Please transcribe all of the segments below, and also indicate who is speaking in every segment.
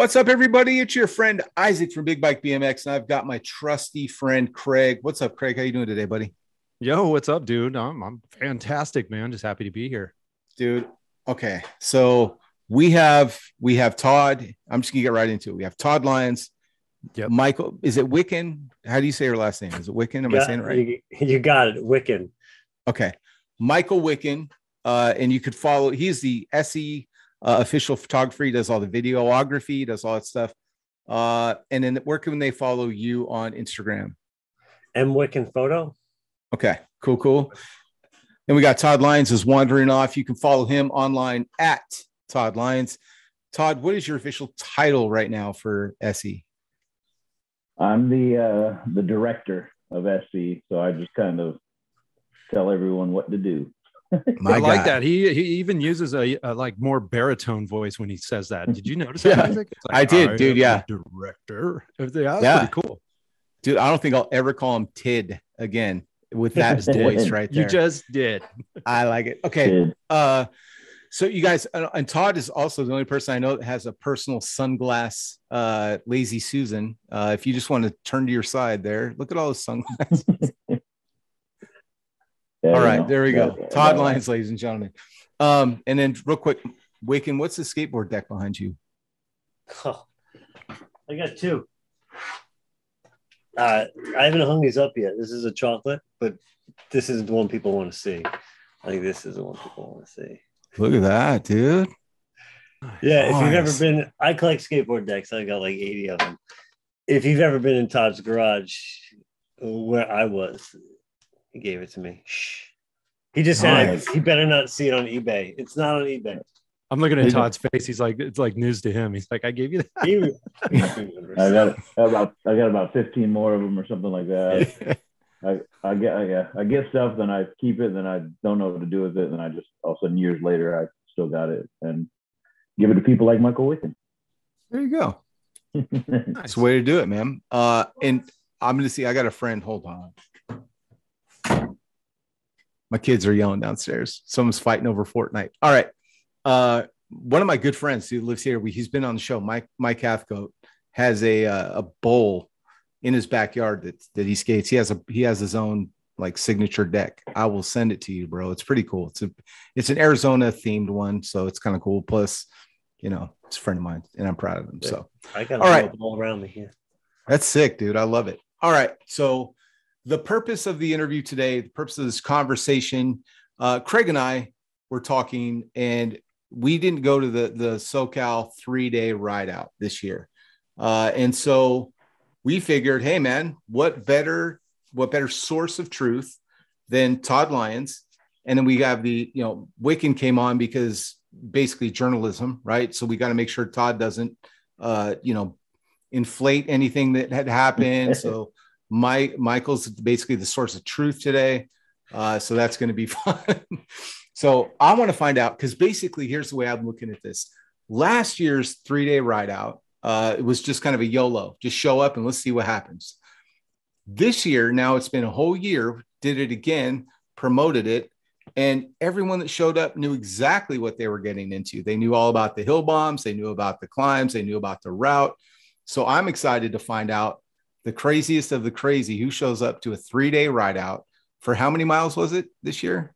Speaker 1: What's up, everybody? It's your friend Isaac from Big Bike BMX, and I've got my trusty friend Craig. What's up, Craig? How you doing today, buddy?
Speaker 2: Yo, what's up, dude? I'm fantastic, man. Just happy to be here.
Speaker 1: Dude, okay. So we have Todd. I'm just gonna get right into it. We have Todd Lyons.
Speaker 2: Yep.
Speaker 1: Michael, is it Wikan? How do you say your last name? Is it Wikan? Am I saying it right?
Speaker 3: You got it, Wikan.
Speaker 1: Okay. Michael Wikan. And you could follow, he's the SE official photographer. He does all the videography, does all that stuff. And then where can they follow you on Instagram?
Speaker 3: Wikan Photo.
Speaker 1: Okay, cool. And we got Todd Lyons is wandering off. You can follow him online at Todd Lyons. Todd, what is your official title right now for SE?
Speaker 4: I'm the director of SE, so I just kind of tell everyone what to do.
Speaker 2: I like that. He even uses a like more baritone voice when he says that. Did you notice that?
Speaker 1: Yeah,
Speaker 2: like,
Speaker 1: I did, dude. Yeah,
Speaker 2: director. That's pretty cool,
Speaker 1: dude. I don't think I'll ever call him Tid again with that voice right there.
Speaker 2: You just did.
Speaker 1: I like it. Okay. So you guys, and Todd is also the only person I know that has a personal sunglass Lazy Susan. If you just want to turn to your side there, look at all those sunglasses. All right, there we go. Todd Lyons, ladies and gentlemen. And then real quick, Wikan, what's the skateboard deck behind you?
Speaker 3: Oh, I got two. I haven't hung these up yet. This is a chocolate, but this is the one people want to see. I think this is the one people want to see.
Speaker 1: Look at that, dude.
Speaker 3: Yeah, if you've ever been, I collect skateboard decks. I got like 80 of them. If you've ever been in Todd's garage where I was, he gave it to me. Shh. He just said he better not see it on eBay. It's not on eBay.
Speaker 2: I'm looking at Todd's face. He's like, it's like news to him. He's like, I gave you
Speaker 4: that. I got about 15 more of them or something like that. I get stuff, then I keep it, then I don't know what to do with it, and I just all of a sudden years later I still got it and give it to people like Michael Wikan.
Speaker 1: There you go. That's the way to do it, man. And I'm gonna see. I got a friend. Hold on. My kids are yelling downstairs. Someone's fighting over Fortnite. All right. One of my good friends who lives here, he's been on the show, Mike Hathcote, has a bowl in his backyard that he skates. He has his own like signature deck. I will send it to you, bro. It's pretty cool. It's an Arizona themed one, so it's kind of cool. Plus, it's a friend of mine, and I'm proud of him. So
Speaker 3: I got a ball around me here.
Speaker 1: That's sick, dude. I love it. All right. So the purpose of the interview today, the purpose of this conversation, Craig and I were talking, and we didn't go to the SoCal 3-day rideout this year. And so we figured, hey, man, what better source of truth than Todd Lyons? And then we have Wikan came on because basically journalism, right? So we got to make sure Todd doesn't, inflate anything that had happened. So Michael's basically the source of truth today. So that's going to be fun. So I want to find out, because basically here's the way I'm looking at this. Last year's 3-day rideout, it was just kind of a YOLO, just show up and let's see what happens. This year, now it's been a whole year, did it again, promoted it. And everyone that showed up knew exactly what they were getting into. They knew all about the hill bombs. They knew about the climbs. They knew about the route. So I'm excited to find out the craziest of the crazy who shows up to a 3-day rideout for how many miles was it this year?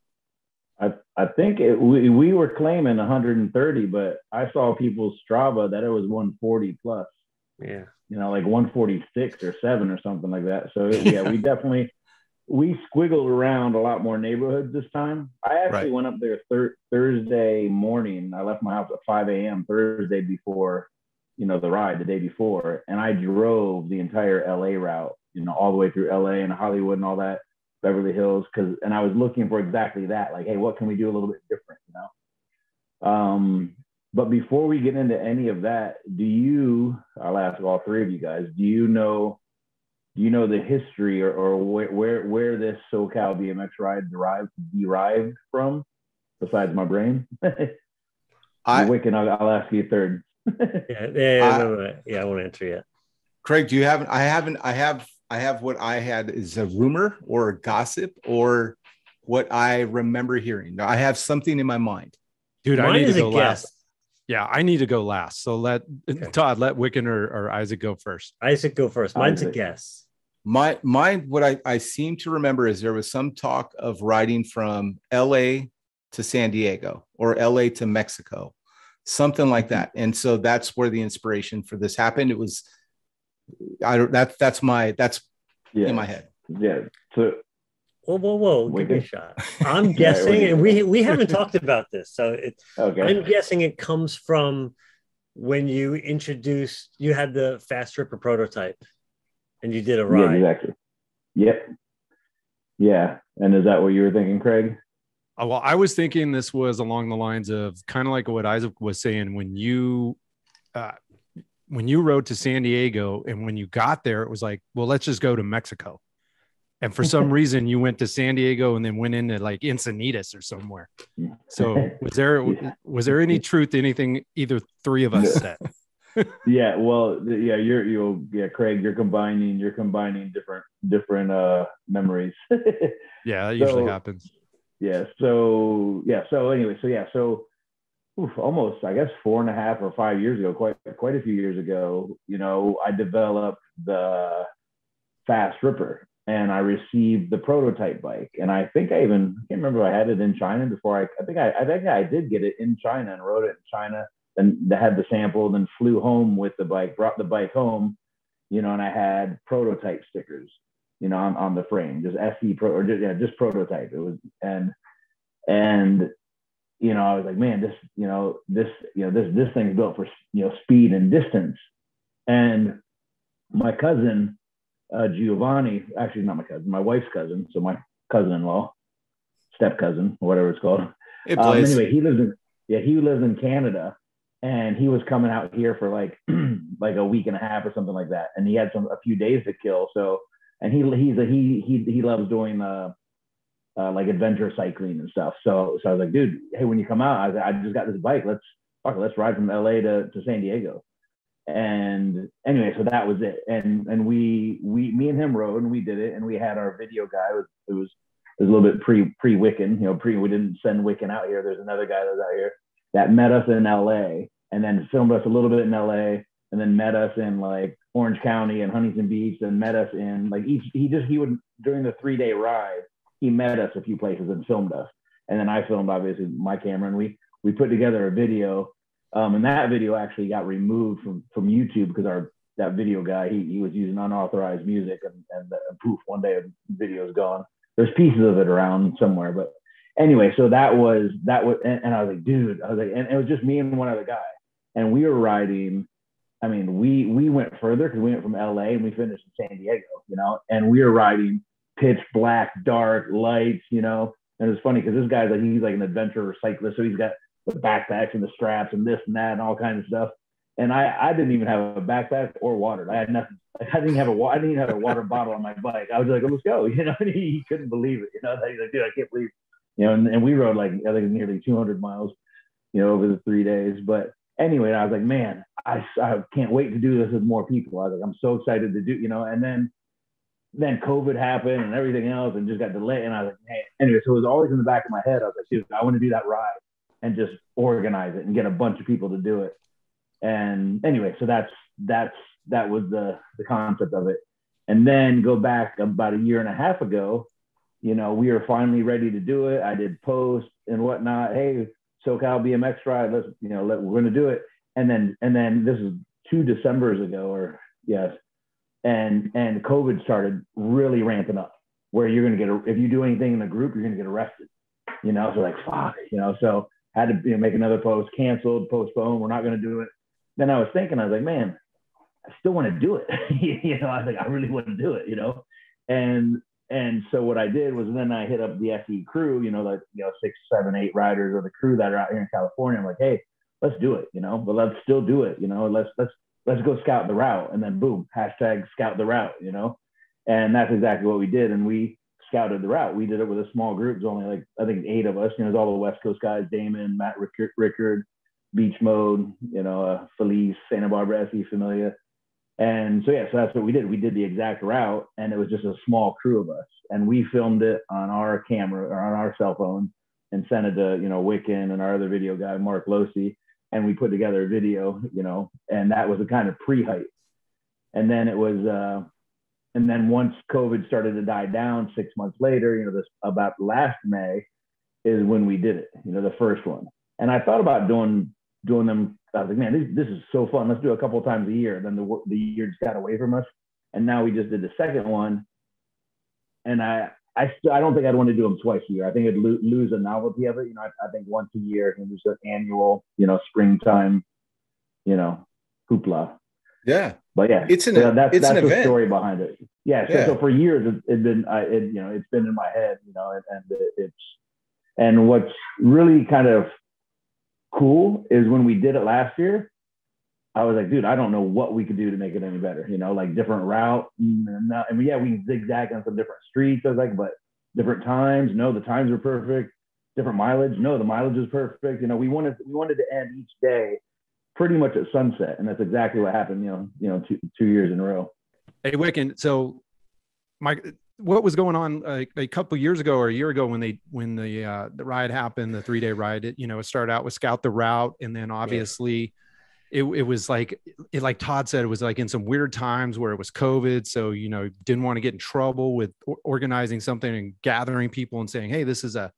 Speaker 4: I think we were claiming 130, but I saw people's Strava that it was 140 plus.
Speaker 3: Yeah.
Speaker 4: Like 146 or 7 or something like that. So yeah, we squiggled around a lot more neighborhoods this time. I actually went up there Thursday morning. I left my house at 5 a.m. Thursday before, the ride the day before. And I drove the entire LA route, all the way through LA and Hollywood and all that, Beverly Hills. And I was looking for exactly that. Like, hey, what can we do a little bit different, But before we get into any of that, I'll ask all three of you guys, do you know the history or where this SoCal BMX ride derived from, besides my brain? Wikan, I'll ask you third.
Speaker 3: I won't answer yet.
Speaker 1: Craig, do you have? I have what I had is a rumor or a gossip or what I remember hearing. I have something in my mind.
Speaker 2: Dude, I need to go last. Yeah, I need to go last. So Todd, let Wikan or Isaac go first.
Speaker 3: Isaac, go first. Mine's a guess.
Speaker 1: Mine, what I seem to remember is there was some talk of riding from LA to San Diego or LA to Mexico, something like that. And so that's where the inspiration for this happened. It was, that's in my head.
Speaker 4: Yeah. So
Speaker 3: whoa, give me a shot. I'm guessing, and we haven't talked about this, so okay. I'm guessing it comes from when you had the Fast Ripper prototype, and you did a ride.
Speaker 4: Yeah, exactly. Yep. Yeah, and is that what you were thinking, Craig?
Speaker 2: Well, I was thinking this was along the lines of kind of like what Isaac was saying when you rode to San Diego, and when you got there, it was like, well, let's just go to Mexico. And for some reason, you went to San Diego and then went into like Encinitas or somewhere. So was there any truth to anything either three of us said?
Speaker 4: Yeah, well, yeah, Craig, you're combining different memories.
Speaker 2: Yeah, that usually happens.
Speaker 4: Yeah. So almost, I guess, 4.5 or 5 years ago, quite a few years ago, I developed the Fast Ripper. And I received the prototype bike, and I think I can't remember if I had it in China before. I think I did get it in China and rode it in China. Then had the sample, then flew home with the bike, brought the bike home, and I had prototype stickers, on the frame, just SE Pro or just prototype. It was and I was like, man, this thing's built for speed and distance. And my cousin. Giovanni, actually not my cousin, my wife's cousin, so my cousin-in-law, step cousin, whatever it's called. Anyway, he lives in Canada, and he was coming out here for like a week and a half or something like that, and he had a few days to kill. So, and he loves doing like adventure cycling and stuff. So I was like, dude, hey, when you come out, I just got this bike. Let's ride from LA to San Diego. And anyway, so that was it. And me and him rode, and we did it, and we had our video guy. It was a little bit pre-Wikan, we didn't send Wikan out here. There's another guy that's out here that met us in LA and then filmed us a little bit in LA, and then met us in like Orange County and Huntington Beach, and met us in like he would, during the 3-day ride, he met us a few places and filmed us. And then I filmed, obviously, my camera, and we put together a video. And that video actually got removed from YouTube because that video guy, he was using unauthorized music, and poof, one day the video is gone. There's pieces of it around somewhere, but anyway, so that was, and I was like, dude, and it was just me and one other guy, and we were riding. I mean, we went further because we went from LA and we finished in San Diego, and we were riding pitch black, dark lights, and it was funny because this guy's like, he's like an adventure cyclist, so he's got the backpacks and the straps and this and that and all kinds of stuff. And I didn't even have a backpack or water. I had nothing. I didn't have a water bottle on my bike. I was like, oh, let's go, and he couldn't believe it. He's like, dude, I can't believe, and we rode like, I think nearly 200 miles, over the 3 days. But anyway, I was like, man, I can't wait to do this with more people. I was like, I'm so excited to do, and then COVID happened and everything else and just got delayed. And I was like, man, anyway, so it was always in the back of my head. I was like, dude, I want to do that ride and just organize it and get a bunch of people to do it. And anyway, so that was the concept of it. And then go back about 1.5 years ago, we were finally ready to do it. I did posts and whatnot. Hey, SoCal BMX Ride, let's, we're going to do it. And then this is 2 Decembers ago, or yes. And COVID started really ramping up, where you're going to if you do anything in a group, you're going to get arrested, so like, fuck, so had to make another post, canceled, postponed. We're not going to do it. Then I was thinking, I was like, man, I still want to do it. I was like, I really want to do it, And so what I did was, then I hit up the SE crew, 6, 7, 8 riders of the crew that are out here in California. I'm like, hey, let's do it, but let's still do it. Let's go scout the route. And then boom, hashtag scout the route, and that's exactly what we did. And we scouted the route. We did it with a small group. It was only like, I think 8 of us, it was all the West Coast guys, Damon, Matt Rickard, Beach Mode, Felice, Santa Barbara, SE Familia. And so, yeah, so that's what we did. We did the exact route, and it was just a small crew of us. And we filmed it on our camera or on our cell phone and sent it to, Wikan and our other video guy, Mark Losi. and we put together a video, you know, and that was a kind of pre-hype. And then it was, and then once COVID started to die down 6 months later, you know, this about last May is when we did it, you know, the first one. And I thought about doing them. I was like, man, this is so fun. Let's do it a couple of times a year. Then the year just got away from us. And now we just did the second one. And I don't think I'd want to do them twice a year. I think it'd lose the novelty of it. You know, I think once a year, and there's an annual, you know, springtime, you know, hoopla.
Speaker 1: Yeah.
Speaker 4: But yeah,
Speaker 1: that's
Speaker 4: the
Speaker 1: event.
Speaker 4: Story behind it. Yeah. So for years, it's been in my head, you know, and what's really kind of cool is when we did it last year, I was like, dude, I don't know what we could do to make it any better, you know, like different route. And yeah, we can zigzag on some different streets. I was like, but different times. No, the times were perfect. Different mileage. No, the mileage was perfect. You know, we wanted to end each day pretty much at sunset. And that's exactly what happened, you know, 2 years in a row.
Speaker 2: Hey, Wikan, so what was going on a couple of years ago or a year ago when the ride happened, the 3-day ride, it started out with Scout the Route. And then obviously it was like Todd said, it was like in some weird times where it was COVID. So, you know, didn't want to get in trouble with organizing something and gathering people and saying, hey, this is a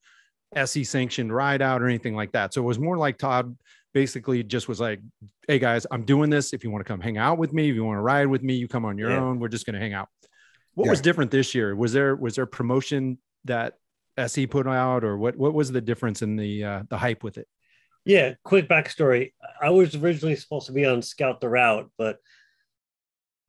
Speaker 2: SE sanctioned ride out or anything like that. So it was more like Todd basically just was like, hey guys, I'm doing this. If you want to come hang out with me, if you want to ride with me, you come on your own. We're just going to hang out. What was different this year? Was there promotion that SE put out, or what was the difference in the hype with it?
Speaker 3: Yeah. Quick backstory. I was originally supposed to be on Scout the Route, but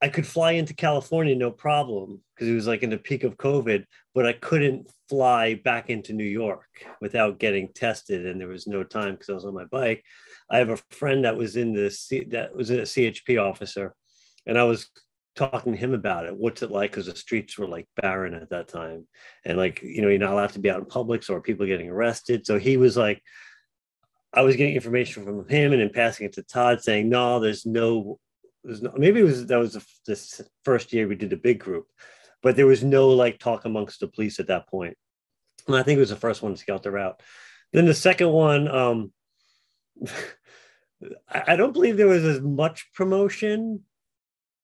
Speaker 3: I could fly into California, no problem, because it was like in the peak of COVID, but I couldn't fly back into New York without getting tested. And there was no time because I was on my bike. I have a friend that was a CHP officer, and I was talking to him about it. What's it like? Because the streets were like barren at that time. And like, you know, you're not allowed to be out in public, so are people getting arrested? So he was like, I was getting information from him and then passing it to Todd saying, no, there's no, maybe that was this first year we did a big group, but there was no like talk amongst the police at that point. And I think it was the first one to Scout the Route. Then the second one, I don't believe there was as much promotion,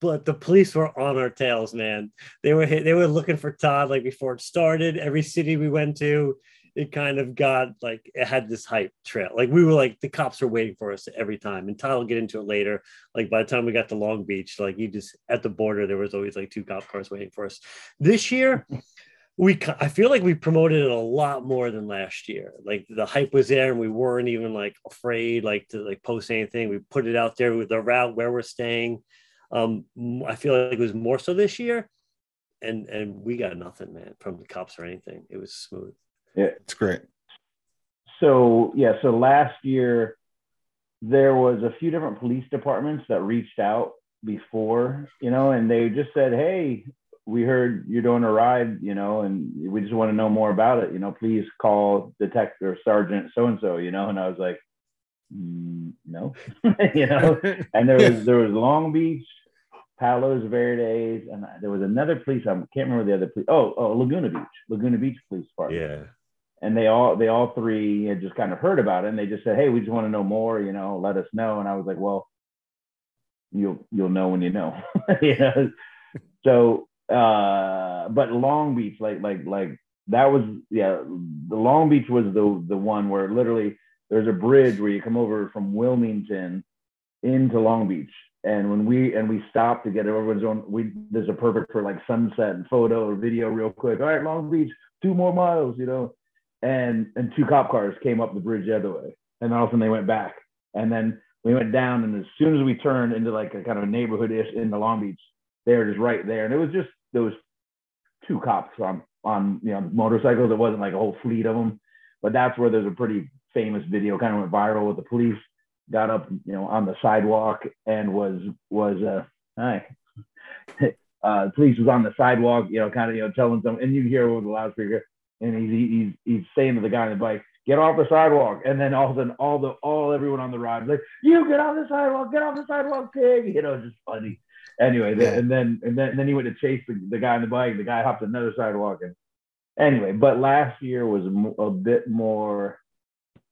Speaker 3: but the police were on our tails, man. They were looking for Todd like before it started. Every city we went to, it kind of got like, it had this hype trail. Like we were like, the cops were waiting for us every time. And Todd will get into it later. Like by the time we got to Long Beach, like at the border, there was always like 2 cop cars waiting for us. This year, I feel like we promoted it a lot more than last year. Like the hype was there and we weren't even like afraid like to like post anything. We put it out there with the route where we're staying. I feel like it was more so this year, and we got nothing, man, from the cops or anything. It was smooth.
Speaker 1: Yeah, it's great.
Speaker 4: So last year there was a few different police departments that reached out before, you know, and they just said, hey, we heard you're doing a ride, you know, and we just want to know more about it. You know, please call Detective or Sergeant so-and-so, you know, and I was like, no, you know, and there was Long Beach, Palos Verdes, and there was another police. I can't remember the other police. Laguna Beach Police Department. Yeah. And they all three had just kind of heard about it, and they just said, hey, we just want to know more, you know, let us know. And I was like, well, you'll know when you know. You know? So but Long Beach, like that was, the Long Beach was the one where literally there's a bridge where you come over from Wilmington into Long Beach. And when we stopped to get everyone's own, there's a perfect for like sunset and photo or video real quick. All right, Long Beach, 2 more miles, you know, and 2 cop cars came up the bridge the other way. And then all of a sudden they went back. And then we went down, and as soon as we turned into like a kind of neighborhood-ish into Long Beach, they were just right there. And it was just, there was 2 cops on you know, motorcycles. It wasn't like a whole fleet of them, but that's where there's a pretty famous video kind of went viral with the police got up, you know, on the sidewalk and was hi. Police was on the sidewalk, you know, kind of, you know, telling them, and you hear over the loudspeaker, and he's saying to the guy on the bike, get off the sidewalk. And then all of a sudden, everyone on the ride was like, you get off the sidewalk, pig. You know, just funny. Anyway, and then he went to chase the guy on the bike. The guy hopped another sidewalk. And anyway, but last year was a bit more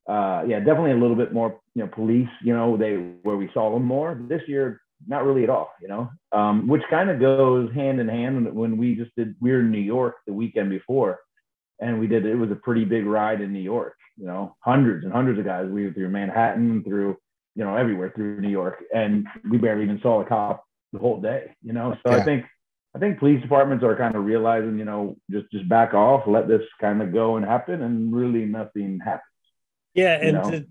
Speaker 4: yeah, definitely a little bit more, police, where we saw them more. This year, not really at all, which kind of goes hand in hand when we were in New York the weekend before, and it was a pretty big ride in New York, hundreds and hundreds of guys. We were through Manhattan, through, everywhere through New York, and we barely even saw a cop the whole day, So yeah. I think police departments are kind of realizing, just back off, let this kind of go and happen, and really nothing happens.
Speaker 3: Yeah, and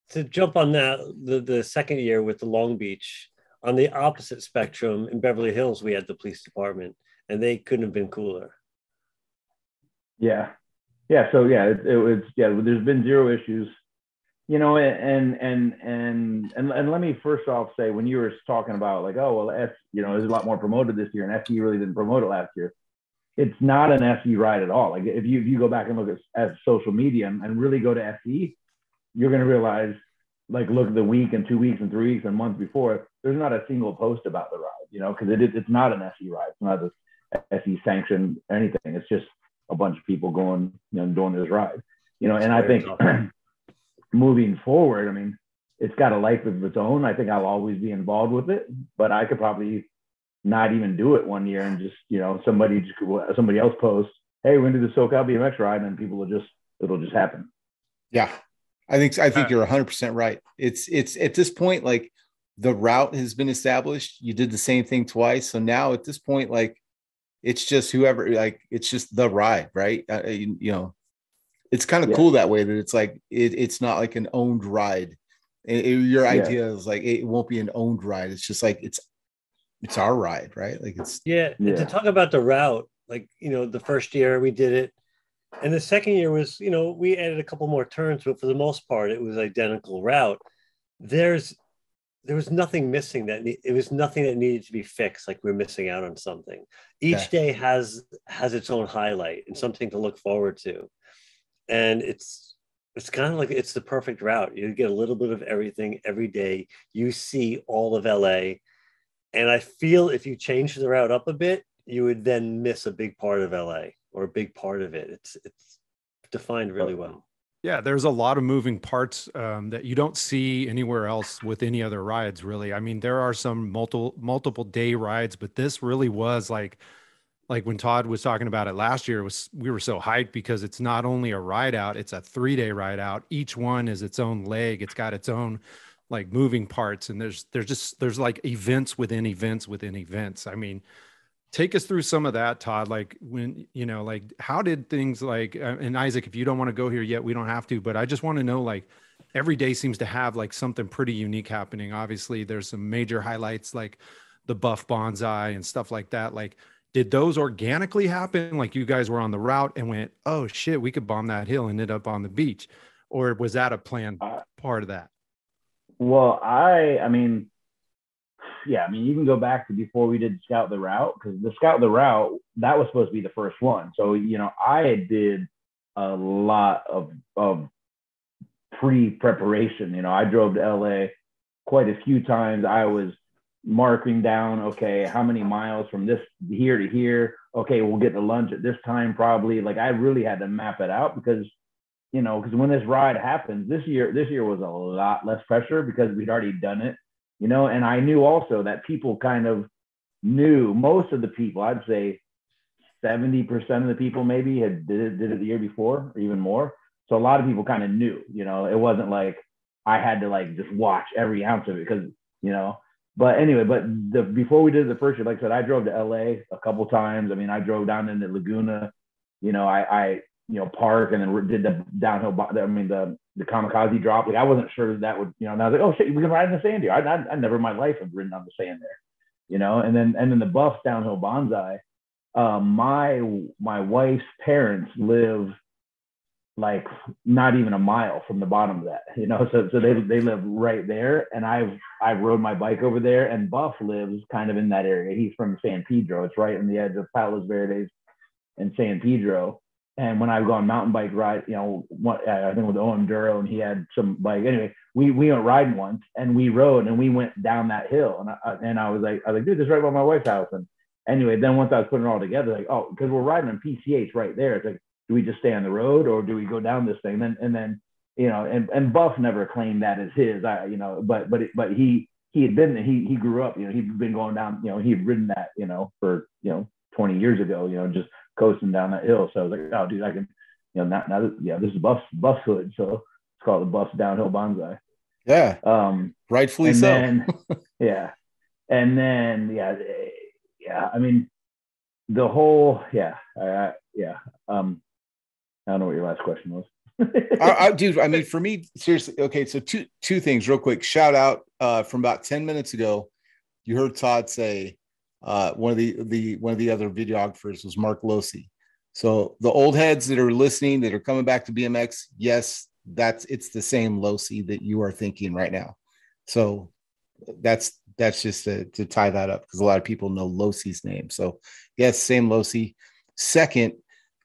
Speaker 3: to jump on that, the second year with the Long Beach, on the opposite spectrum in Beverly Hills, we had the police department, and they couldn't have been cooler.
Speaker 4: Yeah. So yeah, it was, there's been zero issues, and let me first off say, when you were talking about like, oh, well, there's a lot more promoted this year, and SE really didn't promote it last year. It's not an SE ride at all. Like if you go back and look at social media and really go to SE, you're going to realize, like, look at the week and 2 weeks and 3 weeks and months before, there's not a single post about the ride, because it's not an SE ride. It's not a SE sanctioned anything. It's just a bunch of people going, doing this ride, and I think moving forward, I mean, it's got a life of its own. I think I'll always be involved with it, but I could probably not even do it one year and just, somebody else posts, hey, we're going to do the SoCal BMX ride, and it'll just happen.
Speaker 1: Yeah. I think you're 100% right. It's at this point, like, the route has been established. You did the same thing twice. So now at this point, like, it's just whoever, like, it's just the ride, right? It's kind of cool that way, that it's like, it's not like an owned ride. Your idea is like, it won't be an owned ride. It's just like, it's our ride, right? Like it's.
Speaker 3: Yeah. And to talk about the route, like, the first year we did it, and the second year was, we added a couple more turns, but for the most part, it was identical route. There was nothing missing it was nothing that needed to be fixed. Like we're missing out on something. Each day has its own highlight and something to look forward to. And it's kind of like, it's the perfect route. You get a little bit of everything every day. You see all of LA. And I feel if you change the route up a bit, you would then miss a big part of LA, or a big part of it. It's defined really well.
Speaker 2: Yeah, there's a lot of moving parts that you don't see anywhere else with any other rides, really. I mean, there are some multiple day rides, but this really was like when Todd was talking about it last year, we were so hyped because it's not only a ride out, it's a 3-day ride out. Each one is its own leg. It's got its own like moving parts, and there's like events within events within events. I mean, take us through some of that, Todd. Like when, like how did things like, and Isaac, if you don't want to go here yet, we don't have to, but I just want to know, like, every day seems to have like something pretty unique happening. Obviously there's some major highlights like the buff bonsai and stuff like that. Like, did those organically happen? Like you guys were on the route and went, oh shit, we could bomb that hill and end up on the beach? Or was that a planned part of that?
Speaker 4: Well, I mean, you can go back to before we did Scout the Route, because the Scout the Route, that was supposed to be the first one. So, I did a lot of pre-preparation. I drove to LA quite a few times. I was marking down, okay, how many miles from this here to here? Okay, we'll get to lunch at this time probably. Like, I really had to map it out because when this ride happens, this year was a lot less pressure because we'd already done it. And I knew also that people kind of knew, most of the people, I'd say 70% of the people maybe did it the year before, or even more. So a lot of people kind of knew, it wasn't like I had to like just watch every ounce of it because, but anyway, before we did the first year, like I said, I drove to LA a couple times. I mean, I drove down into Laguna, I park and then did the downhill, the kamikaze drop. Like, I wasn't sure that would, and I was like, oh shit, we can ride in the sand here. I never in my life have ridden on the sand there, and then the buff downhill bonsai. My wife's parents live like not even a mile from the bottom of that, so they live right there. And I rode my bike over there, and Buff lives kind of in that area. He's from San Pedro. It's right on the edge of Palos Verdes and San Pedro. And when I've gone mountain bike ride, I think with OM Duro, and he had some bike. Anyway, we went riding once, and we rode, and we went down that hill. And I was like, dude, this is right by my wife's house. And anyway, then once I was putting it all together, like, oh, because we're riding on PCH right there. It's like, do we just stay on the road or do we go down this thing? And then you know, and Buff never claimed that as his, you know, but he had been, he grew up, you know, he'd been going down, you know, he had ridden that, you know, for, you know, 20 years ago, you know, just coasting down that hill. So I was like, oh, dude, I can, you know, now yeah, this is Buff's hood, so it's called the Buff's Downhill Bonsai.
Speaker 1: Yeah, rightfully
Speaker 4: and
Speaker 1: so.
Speaker 4: Then, yeah, and then yeah, I mean, the whole I don't know what your last question was.
Speaker 1: Dude, I mean, for me, seriously, okay, so two things real quick. Shout out from about 10 minutes ago, you heard Todd say one of the other videographers was Mark Losi. So the old heads that are listening, that are coming back to BMX, yes, it's the same Losi that you are thinking right now. So that's just to tie that up, because a lot of people know Losi's name. So yes, same Losi. Second,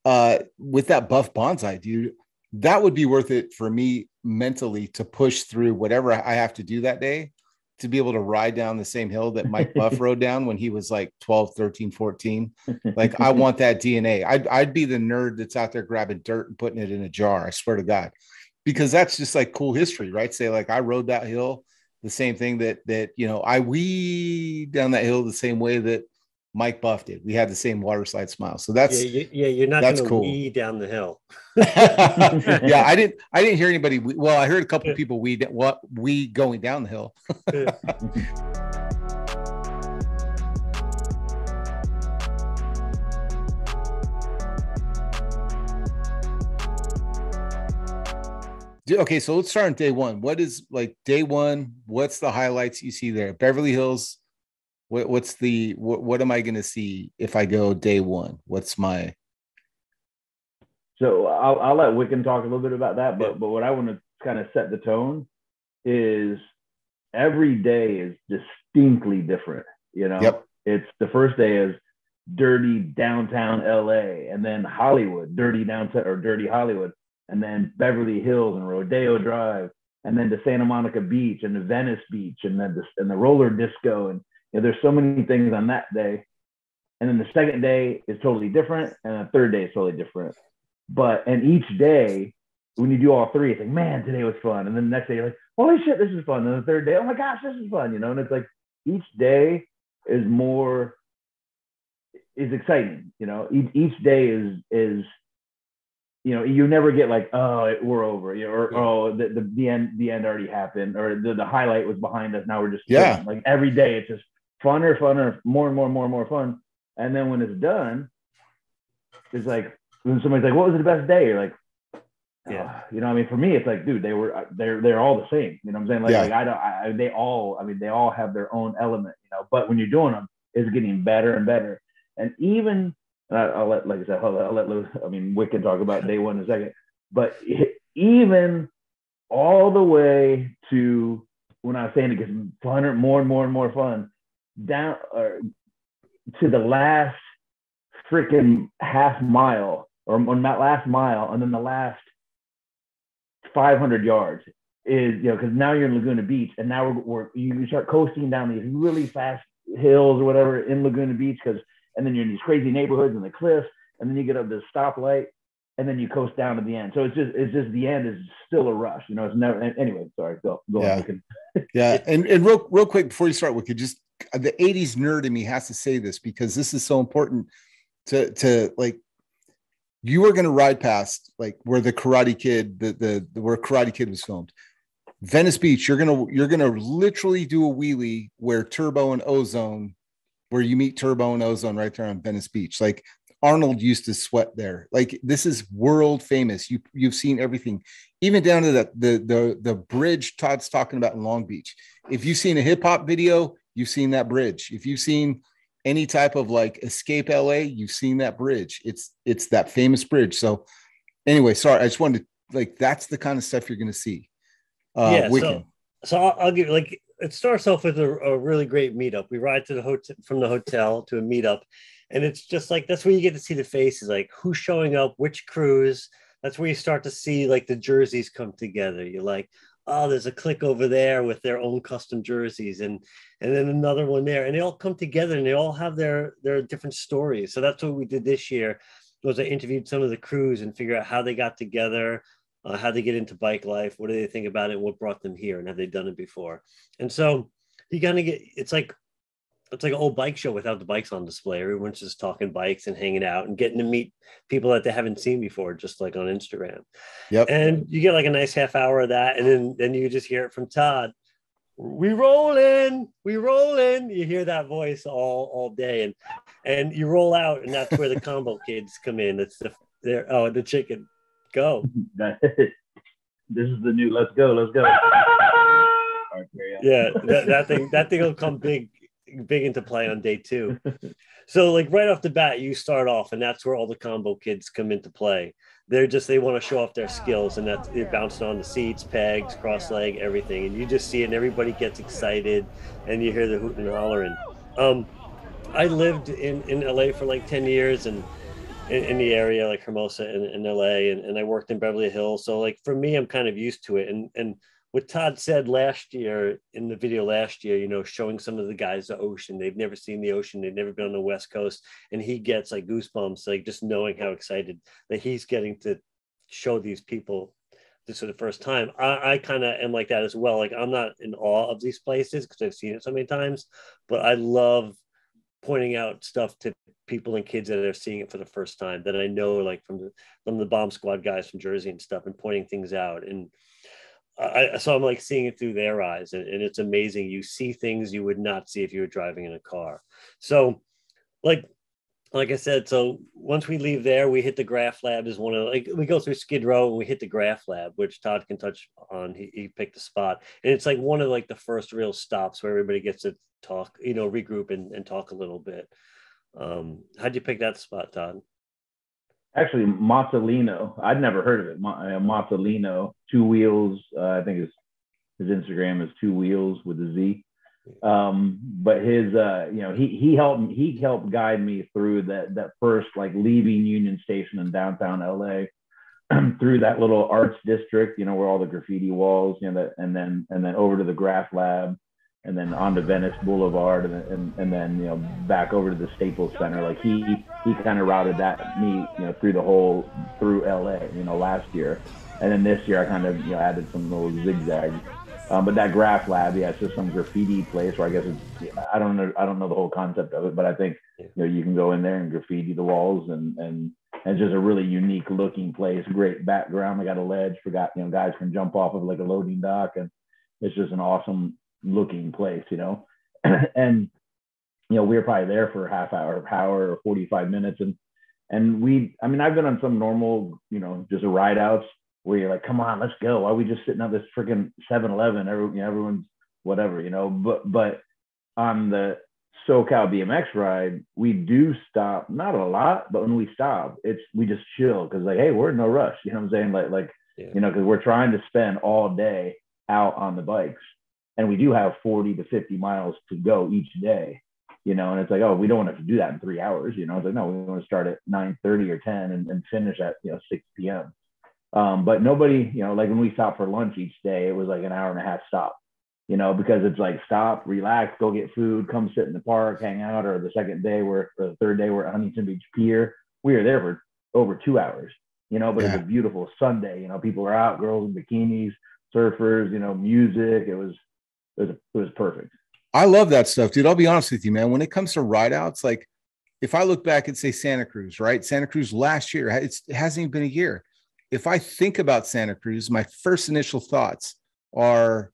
Speaker 1: with that Buff Bonsai, dude, that would be worth it for me mentally to push through whatever I have to do that day to be able to ride down the same hill that Mike Buff rode down when he was like 12, 13, 14. Like, I want that DNA. I'd be the nerd that's out there grabbing dirt and putting it in a jar. I swear to God, because that's just like cool history, right? Say like, I rode that hill, the same thing that, you know, I weed down that hill the same way that Mike Buff did. We had the same water slide smile. So that's,
Speaker 3: you're not going to
Speaker 1: cool.
Speaker 3: wee down the hill.
Speaker 1: Yeah, I didn't hear anybody. Well, I heard a couple of people we going down the hill. Okay, so let's start on day one. What is like day one? What's the highlights you see there? Beverly Hills. What am I going to see if I go day one? What's my...
Speaker 4: So I'll let Wikan talk a little bit about that, but what I want to kind of set the tone is every day is distinctly different. You know,
Speaker 1: Yep.
Speaker 4: It's the first day is dirty downtown LA, and then Hollywood, dirty downtown or dirty Hollywood, and then Beverly Hills and Rodeo Drive, and then to Santa Monica Beach and the Venice Beach, and then the roller disco, and you know, there's so many things on that day. And then the second day is totally different, and the third day is totally different. And each day, when you do all three, it's like, man, today was fun. And then the next day, you're like, holy shit, this is fun. And the third day, oh my gosh, this is fun, you know? And it's like, each day is exciting, you know? Each day is, you know, you never get like, oh, we're over, you know, or oh, the end already happened, or the highlight was behind us, now we're just chilling. Like every day it's just funner, more and more fun. And then when it's done, it's like, when somebody's like, what was the best day? You're like, you know, I mean, for me, it's like, dude, they're all the same. You know what I'm saying? Like, they all have their own element, you know, but when you're doing them, it's getting better and better. And even, I'll let, like I said, I'll let Wikan talk about day one in a second, but even all the way to when I was saying it gets funner, more and more fun, down to the last freaking half mile, or on that last mile, and then the last 500 yards is, you know, because now you're in Laguna Beach, and now you start coasting down these really fast hills or whatever in Laguna Beach, and then you're in these crazy neighborhoods and the cliffs, and then you get up to the stoplight, and then you coast down to the end. So it's just the end is still a rush, you know. It's never. Anyway, sorry, go on.
Speaker 1: Yeah, and real quick before you start, we could just, the 80s nerd in me has to say this, because this is so important to like, you are going to ride past like where the Karate Kid, where Karate Kid was filmed, Venice Beach. You're gonna literally do a wheelie where Turbo and Ozone, where you meet Turbo and Ozone right there on Venice Beach. Like Arnold used to sweat there. Like, this is world famous. You've seen everything, even down to the bridge Todd's talking about in Long Beach. If you've seen a hip hop video, you've seen that bridge. If you've seen any type of like Escape LA, you've seen that bridge. It's that famous bridge. So anyway, sorry, I just wanted to, like, that's the kind of stuff you're going to see.
Speaker 3: So I'll give, like, it starts off with a really great meetup. We ride to the hotel, from the hotel to a meetup, and it's just like, that's where you get to see the faces, like who's showing up, which crews. That's where you start to see like the jerseys come together. You're like, oh, there's a clique over there with their own custom jerseys, and then another one there, and they all come together and they all have their different stories. So that's what we did this year, was I interviewed some of the crews and figure out how they got together, how they get into bike life, what do they think about it, what brought them here, and have they done it before? And so you kind of get, it's like an old bike show without the bikes on display. Everyone's just talking bikes and hanging out and getting to meet people that they haven't seen before, just like on Instagram.
Speaker 1: Yep.
Speaker 3: And you get like a nice half hour of that. And then you just hear it from Todd. We rolling. You hear that voice all day. And you roll out, and that's where the combo kids come in. It's the chicken. Go.
Speaker 4: This is the new let's go.
Speaker 3: Yeah, that thing will come big into play on day 2. So like right off the bat, you start off, and that's where all the combo kids come into play. They want to show off their skills, and that's it, bouncing on the seats, pegs, cross leg, everything. And you just see it, and everybody gets excited, and you hear the hooting and hollering. I lived in LA for like 10 years, and in the area like Hermosa in LA, and I worked in Beverly Hills. So like for me, I'm kind of used to it. And what Todd said last year in the video last year, showing some of the guys the ocean, they've never seen the ocean, they've never been on the West Coast, and he gets like goosebumps, like just knowing how excited that he's getting to show these people this for the first time. I kind of am like that as well. Like I'm not in awe of these places because I've seen it so many times, but I love pointing out stuff to people and kids that are seeing it for the first time that I know, like from the Bomb Squad guys from Jersey and stuff, and pointing things out. And so I'm like seeing it through their eyes, and it's amazing. You see things you would not see if you were driving in a car. So like I said, so once we leave there, we hit the Graph Lab is one of we go through Skid Row and we hit the Graph Lab, which Todd can touch on. He picked the spot, and it's like one of like the first real stops where everybody gets to talk, regroup and talk a little bit. How'd you pick that spot, Todd?
Speaker 4: Actually, Mozzolino. I'd never heard of it. Mozzolino, 2 wheels. I think his Instagram is 2 wheels with a Z. But his, he helped guide me through that first like leaving Union Station in downtown LA, through that little arts district, where all the graffiti walls, and then over to the Graph Lab, and then onto Venice Boulevard, and then back over to the Staples Center. Like he kind of routed me through LA last year, and then this year I kind of added some little zigzags. But that Graph Lab, it's just some graffiti place where I guess I don't know the whole concept of it, but I think you can go in there and graffiti the walls, and it's just a really unique looking place. Great background. They got a ledge for guys can jump off of like a loading dock, and it's just an awesome looking place, and we were probably there for a half hour or 45 minutes, and I've been on some normal just rideouts where you're like, come on, let's go. Why are we just sitting at this freaking 7-Eleven? Everyone's whatever, but on the SoCal BMX ride, we do stop, not a lot, but when we stop, we just chill because like, hey, we're in no rush, what I'm saying, because we're trying to spend all day out on the bikes. And we do have 40 to 50 miles to go each day, and it's like, oh, we don't want to do that in 3 hours. It's like, no, we want to start at 9:30 or 10 and finish at 6 p.m. But nobody, like when we stopped for lunch each day, it was like an hour and a half stop, because it's like stop, relax, go get food, come sit in the park, hang out. Or the third day we're at Huntington Beach Pier. We were there for over 2 hours, but It's a beautiful Sunday. People are out, girls in bikinis, surfers, music. It was perfect.
Speaker 1: I love that stuff, dude. I'll be honest with you, man. When it comes to rideouts, like if I look back and say Santa Cruz, right? Santa Cruz last year, it hasn't even been a year. If I think about Santa Cruz, my first initial thoughts are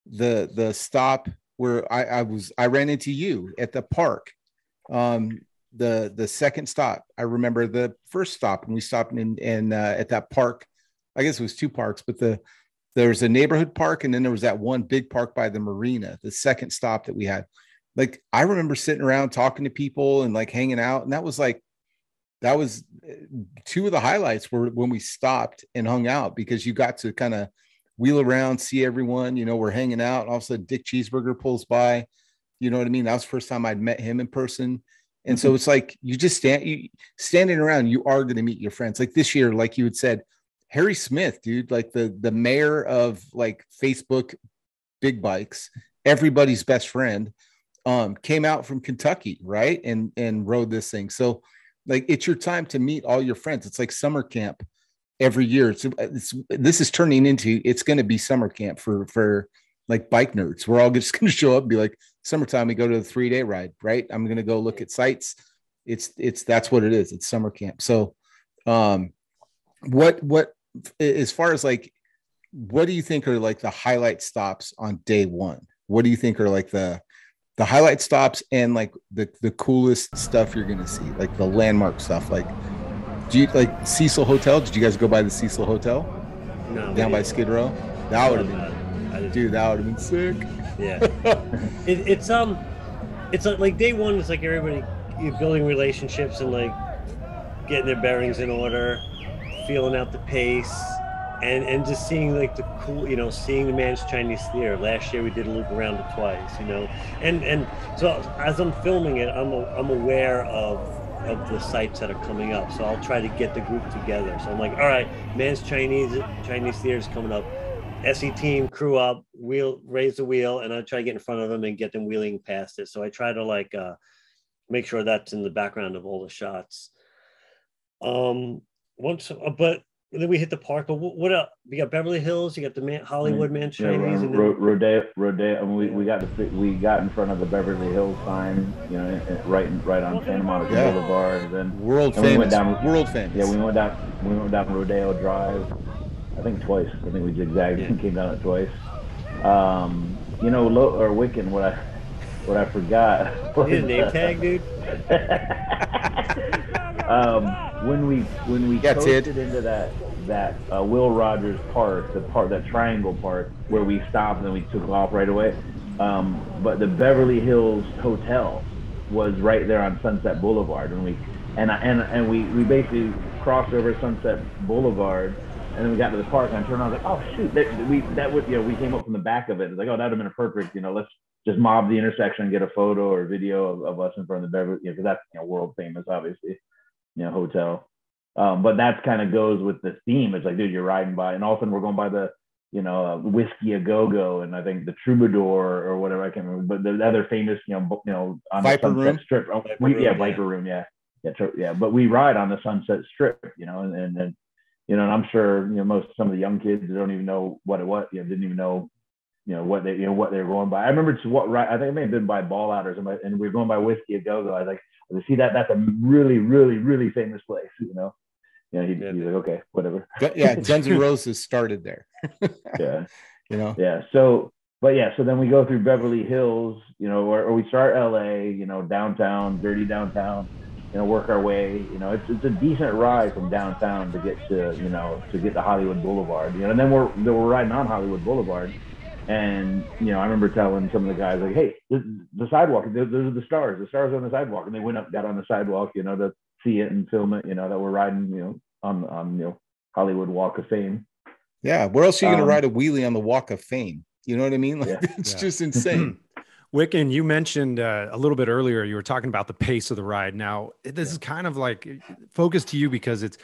Speaker 1: the stop where I ran into you at the park. The second stop, I remember the first stop when we stopped in at that park. I guess it was 2 parks, but there was a neighborhood park, and then there was that one big park by the marina, the second stop that we had. Like, I remember sitting around talking to people and like hanging out. And that was 2 of the highlights were when we stopped and hung out, because you got to kind of wheel around, see everyone, we're hanging out. And all of a sudden Dick Cheeseburger pulls by, you know what I mean? That was the first time I'd met him in person. And so it's like, you just standing around, you are going to meet your friends. Like this year, like you had said, Harry Smith, dude, like the mayor of like Facebook big bikes, everybody's best friend, came out from Kentucky, right? And rode this thing. So like, it's your time to meet all your friends. It's like summer camp every year. This is turning into, it's going to be summer camp for like bike nerds. We're all just going to show up and be like, summertime, we go to the 3-day ride, right? I'm going to go look at sites. That's what it is. It's summer camp. So what as far as like, what do you think are like the highlight stops on day one? What do you think are like the highlight stops and like the coolest stuff you're going to see, like the landmark stuff? Like, do you like Cecil Hotel? Did you guys go by the Cecil Hotel?
Speaker 3: No.
Speaker 1: Down by Skid Row? That would have been, dude, that would have been sick.
Speaker 3: Yeah. It's like day one is like everybody, you're building relationships and like getting their bearings in order, feeling out the pace, and just seeing like the cool, seeing the Man's Chinese Theater. Last year we did a loop around it twice, and so as I'm filming it, I'm aware of the sites that are coming up. So I'll try to get the group together. So I'm like, all right, Man's Chinese Theater is coming up. SE team, crew up, raise the wheel, and I try to get in front of them and get them wheeling past it. So I try to like make sure that's in the background of all the shots. But then we hit the park. But what else? We got Beverly Hills. You got the Hollywood Man's Chinese, and then
Speaker 4: Rodeo. I mean, we got in front of the Beverly Hills sign, right on Santa Monica Boulevard. And then
Speaker 1: world famous.
Speaker 4: Yeah, we went down Rodeo Drive. I think twice. I think we zigzagged and came down it twice. Or Wikan. What I forgot.
Speaker 3: You need a name tag, dude.
Speaker 4: When we coasted into that Will Rogers Park, that triangle park where we stopped and then we took off right away. But the Beverly Hills Hotel was right there on Sunset Boulevard, and we basically crossed over Sunset Boulevard. And then we got to the park, and I turned around, I was like, "Oh shoot!" We came up from the back of it. It's like, "Oh, that'd have been a perfect, let's just mob the intersection and get a photo or video of us in front of the Beverly, because that's world famous, obviously, hotel." But that kind of goes with the theme. It's like, dude, you're riding by, and all of a sudden we're going by the, Whiskey A Go Go, and I think the Troubadour or whatever, I can't remember, but the other famous, on
Speaker 1: Viper
Speaker 4: the Sunset
Speaker 1: Room
Speaker 4: Strip. Viper Room, yeah. But we ride on the Sunset Strip, and I'm sure some of the young kids don't even know what it was. Didn't even know what they were going by. I remember I think it may have been by Ball Out or something, and we were going by Whiskey A Go Go. I was like, see that's a really, really, really famous place. He's like, okay, whatever.
Speaker 1: Yeah, Guns N' Roses started there.
Speaker 4: Yeah.
Speaker 1: Yeah.
Speaker 4: So then we go through Beverly Hills, or we start LA, downtown, dirty downtown. Work our way. It's a decent ride from downtown to get to Hollywood Boulevard. And then we're riding on Hollywood Boulevard, and I remember telling some of the guys like, "Hey, the sidewalk. Those are the stars. The stars on the sidewalk." And they went up, got on the sidewalk, to see it and film it. That we're riding, on Hollywood Walk of Fame.
Speaker 1: Yeah. Where else are you going to ride a wheelie on the Walk of Fame? You know what I mean? Like, it's just insane.
Speaker 2: Wikan, you mentioned a little bit earlier, you were talking about the pace of the ride. Now, this is kind of like focused to you because it's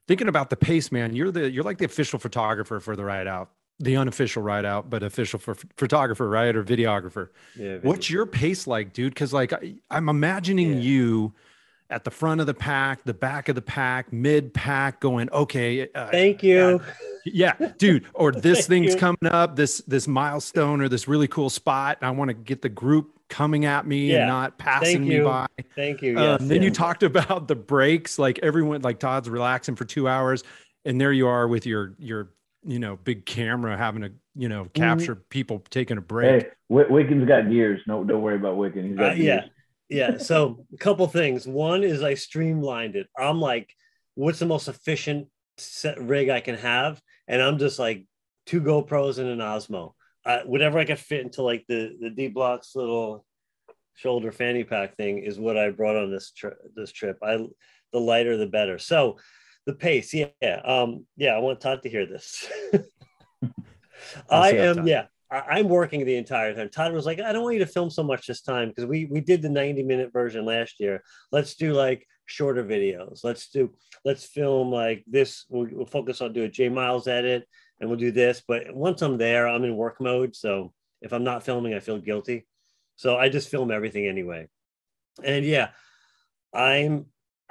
Speaker 2: thinking about the pace, man. You're like the official photographer for the ride out, the unofficial ride out, but official for photographer, right? Or videographer. Yeah, what's your pace like, dude? Because like I'm imagining you at the front of the pack, the back of the pack, mid pack going, okay.
Speaker 3: Thank you.
Speaker 2: Yeah, dude. Or this thing's coming up, this milestone or this really cool spot. And I want to get the group coming at me and not passing me by.
Speaker 3: Thank you.
Speaker 2: Then you talked about the breaks, like everyone, like Todd's relaxing for 2 hours. And there you are with your big camera having to, capture people taking a break.
Speaker 4: Hey, Wikan's got gears. No, don't worry about Wikan. He's got gears.
Speaker 3: Yeah. So a couple things. One is I streamlined it. I'm like, what's the most efficient rig I can have? And I'm just like 2 GoPros and an Osmo. Whatever I could fit into like the D-Block's little shoulder fanny pack thing is what I brought on this trip. The lighter, the better. So the pace. I want Todd to hear this. I'm working the entire time. Todd was like, I don't want you to film so much this time because we did the 90-minute version last year. Let's do like shorter videos. Let's film like this. We'll focus on doing J Miles edit and we'll do this. But once I'm there, I'm in work mode. So if I'm not filming, I feel guilty. So I just film everything anyway. And I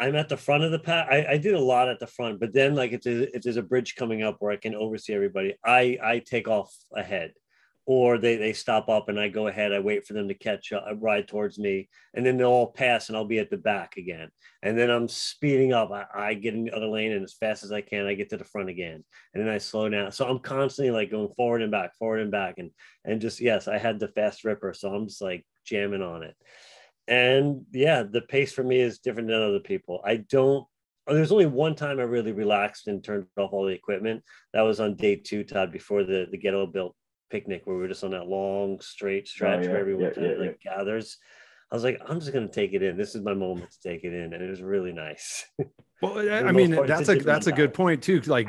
Speaker 3: I'm at the front of the pad. I did a lot at the front, but then like if there's a bridge coming up where I can oversee everybody, I take off ahead, or they stop up and I go ahead. I wait for them to catch up, ride towards me, and then they'll all pass and I'll be at the back again. And then I'm speeding up. I get in the other lane, and as fast as I can, I get to the front again, and then I slow down. So I'm constantly like going forward and back, and just, yes, I had the fast ripper, so I'm just like jamming on it. And yeah, the pace for me is different than other people. There's only one time I really relaxed and turned off all the equipment. That was on day 2, Todd, before the ghetto built picnic, where we were just on that long straight stretch where everyone gathers. I was like, I'm just going to take it in. This is my moment to take it in. And it was really nice.
Speaker 2: Well, I mean, that's a good point too. Like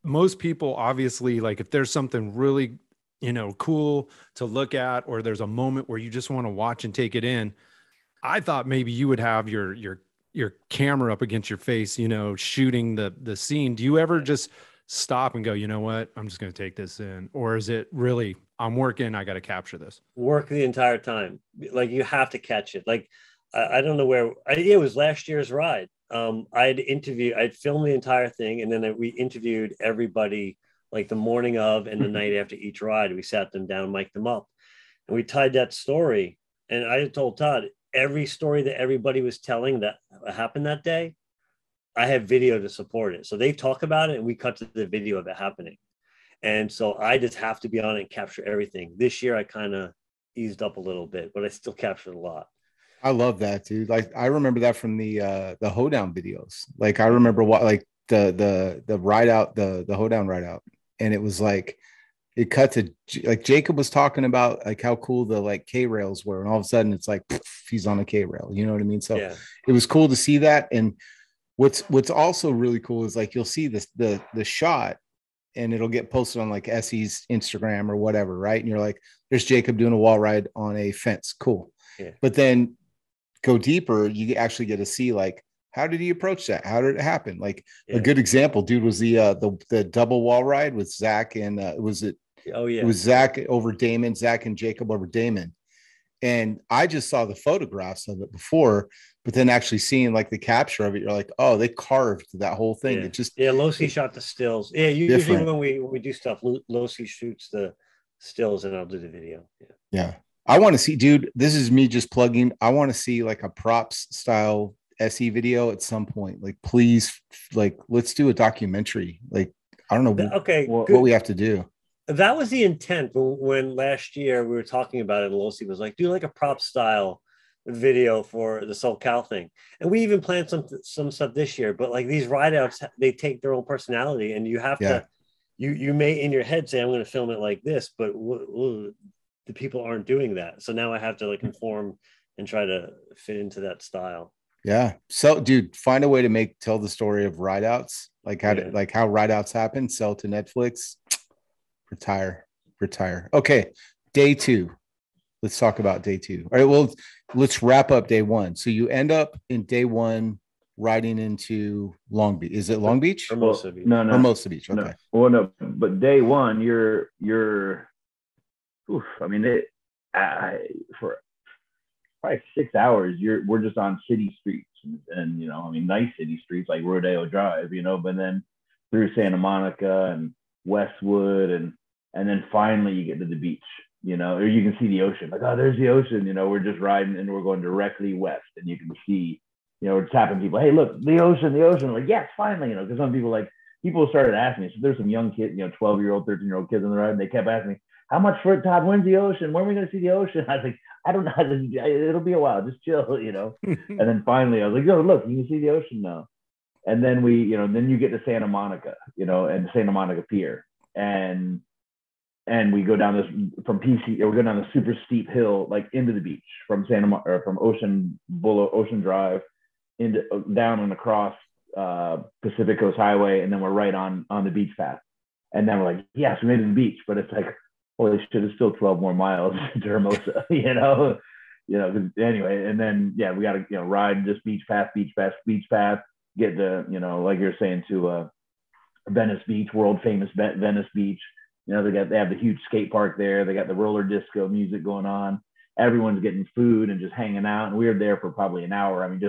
Speaker 2: most people, obviously, like if there's something really, cool to look at, or there's a moment where you just want to watch and take it in, I thought maybe you would have your camera up against your face, shooting the scene. Do you ever just stop and go, you know what, I'm just going to take this in? Or is it really, I'm working, I got to capture this?
Speaker 3: Work the entire time. Like you have to catch it. Like, I don't know where, it was last year's ride. I'd filmed the entire thing, and then we interviewed everybody like the morning of and the night after each ride. We sat them down, mic'd them up, and we tied that story. And I told Todd, every story that everybody was telling that happened that day, I have video to support it. So they talk about it and we cut to the video of it happening. And so I just have to be on it and capture everything. This year I kind of eased up a little bit, but I still captured a lot.
Speaker 1: I love that, dude. Like I remember that from the hoedown videos. Like I remember what, like the ride out, the hoedown ride out. And it was like, it cut to like Jacob was talking about like how cool the like K rails were, and all of a sudden it's like he's on a K rail. You know what I mean? So It was cool to see that. And what's also really cool is like you'll see this the shot, and it'll get posted on like Essie's Instagram or whatever, right? And you're like, there's Jacob doing a wall ride on a fence, cool.
Speaker 3: Yeah.
Speaker 1: But then go deeper, you actually get to see like, how did he approach that? How did it happen? Like a good example, dude, was the double wall ride with Zach and it was Zach over Damon, Zach and Jacob over Damon. And I just saw the photographs of it before, but then actually seeing like the capture of it, you're like, oh, they carved that whole thing. It just
Speaker 3: Losi shot the stills. Yeah, usually when we do stuff, Losi shoots the stills and I'll do the video.
Speaker 1: Yeah. I want to see, dude, this is me just plugging. I want to see like a props style SE video at some point. Like, please, like, let's do a documentary. Like, I don't know what we have to do.
Speaker 3: That was the intent when last year we were talking about it. And Losi was like, do like a prop style video for the SoCal thing. And we even planned some stuff this year, but like these rideouts, they take their own personality, and you have to, you may in your head say, I'm going to film it like this, but the people aren't doing that. So now I have to like inform and try to fit into that style.
Speaker 1: Yeah. So dude, find a way to tell the story of rideouts, like how rideouts happen, sell to Netflix, retire. Okay. Day 2. Let's talk about day 2. All right. Well, let's wrap up day 1. So you end up in day 1 riding into Long Beach. Is it Long Beach?
Speaker 3: Hermosa Beach.
Speaker 4: No.
Speaker 1: Hermosa Beach. Okay.
Speaker 4: No. Well, no, but day 1, you're I mean, for probably 6 hours, we're just on city streets, and nice city streets like Rodeo Drive, but then through Santa Monica and Westwood, and then finally you get to the beach, or you can see the ocean. Like, oh, there's the ocean. We're just riding and we're going directly west, and you can see, we're tapping people. Hey, look, the ocean. I'm like, yes, finally, because some people started asking me. So there's some young kids, 12-year-old, 13-year-old kids on the ride, and they kept asking me, how much for it, Todd? When's the ocean? When are we going to see the ocean? I was like, I don't know. It'll be a while. Just chill, And then finally I was like, yo, look, you can see the ocean now. And then then you get to Santa Monica, and Santa Monica Pier. And we go down this from PC, or we go down the super steep hill, like into the beach from from Ocean Drive down and across Pacific Coast Highway. And then we're right on the beach path. And then we're like, yes, we made it to the beach, but it's like, holy shit, it's still 12 more miles to Hermosa, anyway. And then, we got to, ride this beach path, get to, like you're saying, to Venice Beach, world famous Venice Beach. They have the huge skate park there. They got the roller disco music going on. Everyone's getting food and just hanging out. And we were there for probably an hour. I mean,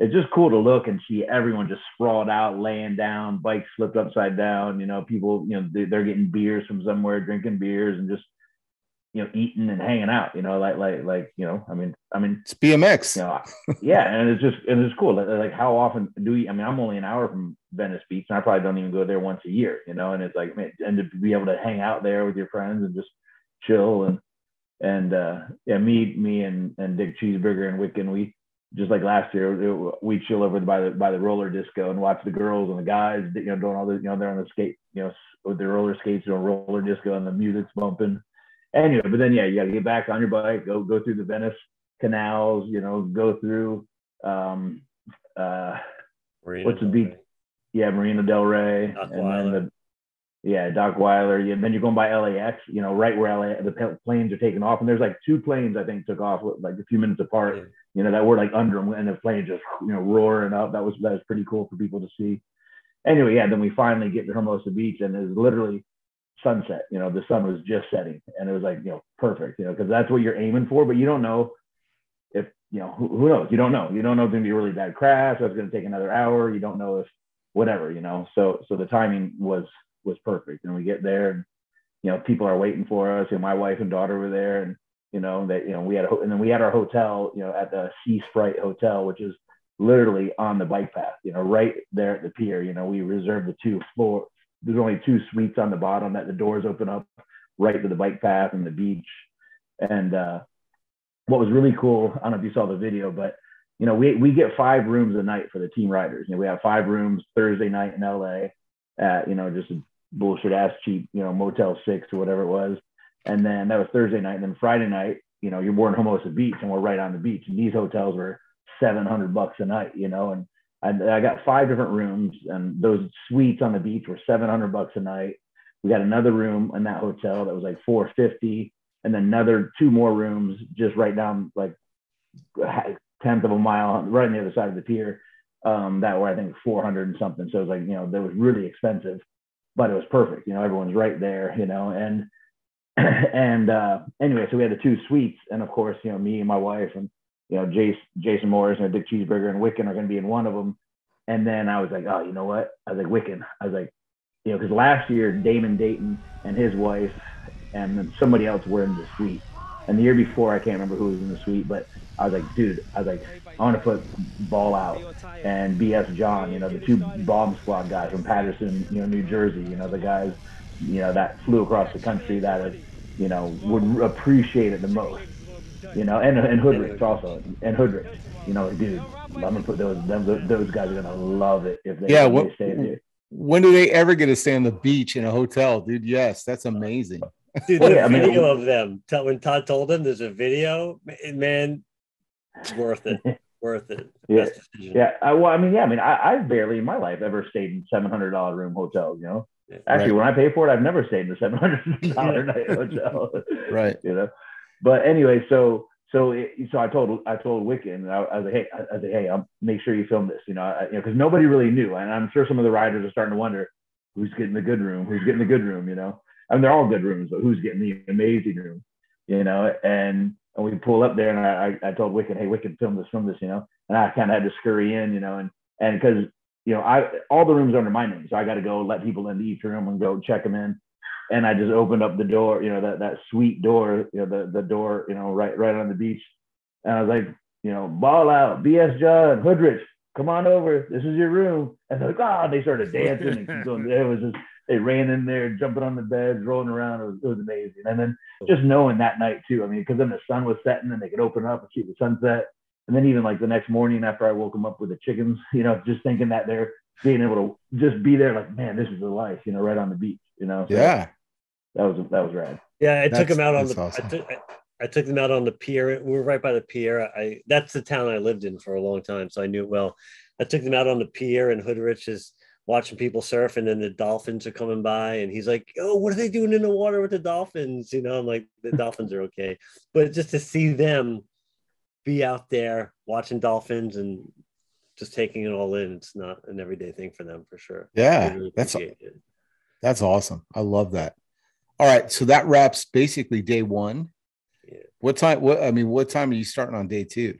Speaker 4: it's just cool to look and see everyone just sprawled out, laying down, bikes flipped upside down. You know, people, you know, they're getting beers from somewhere, drinking beers, and just, you know, eating and hanging out. You know, like you know, I mean,
Speaker 1: it's BMX.
Speaker 4: You know, yeah, and it's cool. Like, how often do we? I mean, I'm only an hour from Venice Beach, and I probably don't even go there once a year. You know, and it's like, man, and to be able to hang out there with your friends and just chill and yeah, me and Dick Cheeseburger and Wikan, we just like last year, we chill over by the roller disco and watch the girls and the guys, you know, doing all the, you know, they're on the skate, you know, with their roller skates, doing roller disco and the music's bumping. Anyway, but then, yeah, you got to get back on your bike, go through the Venice canals, you know, go through, what's the beach? Yeah, Marina Del Rey. Doc Weiler. Yeah, then you're going by LAX, you know, right where the planes are taking off. And there's like 2 planes, I think, took off like a few minutes apart, you know, that were like under them, and the plane just, you know, roaring up. That was pretty cool for people to see. Anyway, yeah, then we finally get to Hermosa Beach, and it was literally sunset. You know, the sun was just setting, and it was like, you know, perfect, you know, because that's what you're aiming for, but you don't know if, you know, who knows? You don't know if it's going to be a really bad crash, or it's going to take another hour. You don't know if whatever, you know, so the timing was perfect. And we get there, and, you know, people are waiting for us, and my wife and daughter were there, and, you know, that, you know, and then we had our hotel, you know, at the Sea Sprite Hotel, which is literally on the bike path, you know, right there at the pier. You know, we reserved the 2 floor. There's only 2 suites on the bottom that the doors open up right to the bike path and the beach. And what was really cool, I don't know if you saw the video, but, you know, we get 5 rooms a night for the team riders. You know, we have 5 rooms Thursday night in LA at, you know, just a bullshit ass cheap, you know, Motel 6 or whatever it was. And then that was Thursday night. And then Friday night, you know, we're in Hermosa Beach, and we're right on the beach. And these hotels were $700 a night, you know, and I got 5 different rooms, and those suites on the beach were $700 a night. We got another room in that hotel that was like $450, and then another 2 more rooms just right down like a tenth of a mile right on the other side of the pier, that were, I think, 400 and something. So it was like, you know, that was really expensive, but it was perfect. You know, everyone's right there, you know, and anyway, so we had the 2 suites, and of course, you know, me and my wife and, you know, Jason Morris and Dick Cheeseburger and Wikan are going to be in one of them. And then I was like, oh, you know what? I was like, Wikan. I was like, you know, because last year Damon Dayton and his wife and then somebody else were in the suite. And the year before, I can't remember who was in the suite, but I was like, dude, I want to put Ball Out and BS John, you know, the 2 bomb squad guys from Patterson, you know, New Jersey, you know, the guys, you know, that flew across the country that, you know, would appreciate it the most. You know, and Hoodrich also, and Hoodrich, you know, dude, I'm gonna put those guys are gonna love it if they stay here.
Speaker 1: When do they ever get to stay on the beach in a hotel, dude? Yes, that's amazing.
Speaker 3: Dude, there's a video of them. When Todd told them there's a video, man, it's worth it. Worth it.
Speaker 4: Yeah. I've barely in my life ever stayed in $700 room hotels, you know. Actually, when I pay for it, I've never stayed in a $700 night hotel.
Speaker 1: Right.
Speaker 4: You know. But anyway, so I told Wikan, I was like, hey, I'll make sure you film this, you know, because nobody really knew, and I'm sure some of the riders are starting to wonder who's getting the good room, you know. I mean, they're all good rooms, but who's getting the amazing room, you know? And we pull up there, and I told Wikan, hey, Wikan, film this, you know. And I kind of had to scurry in, you know, and because, you know, all the rooms are under my name, so I got to go let people into each room and go check them in. And I just opened up the door, you know, that suite door, you know, the door, you know, right on the beach. And I was like, you know, Ball Out, BS John, Hoodrich, come on over. This is your room. And they're like, oh, they started dancing and going. It was just, they ran in there, jumping on the beds, rolling around. It was amazing. And then just knowing that night too, I mean, because then the sun was setting and they could open up and see the sunset. And then even like the next morning after I woke them up with the chickens, you know, just thinking that they're being able to just be there, like, man, this is the life, you know, right on the beach, you know. So,
Speaker 1: yeah.
Speaker 4: That was rad.
Speaker 3: Yeah, I took them out on the.
Speaker 1: Awesome.
Speaker 3: I took them out on the pier. We were right by the pier. That's the town I lived in for a long time, so I knew it well. I took them out on the pier, and Hoodrich is watching people surf, and then the dolphins are coming by, and he's like, "Oh, what are they doing in the water with the dolphins?" You know, I'm like, "The dolphins are okay," but just to see them be out there watching dolphins and just taking it all in, it's not an everyday thing for them for sure.
Speaker 1: Yeah,
Speaker 3: really
Speaker 1: that's awesome. I love that. All right, so that wraps basically day 1. Yeah. What time are you starting on day 2?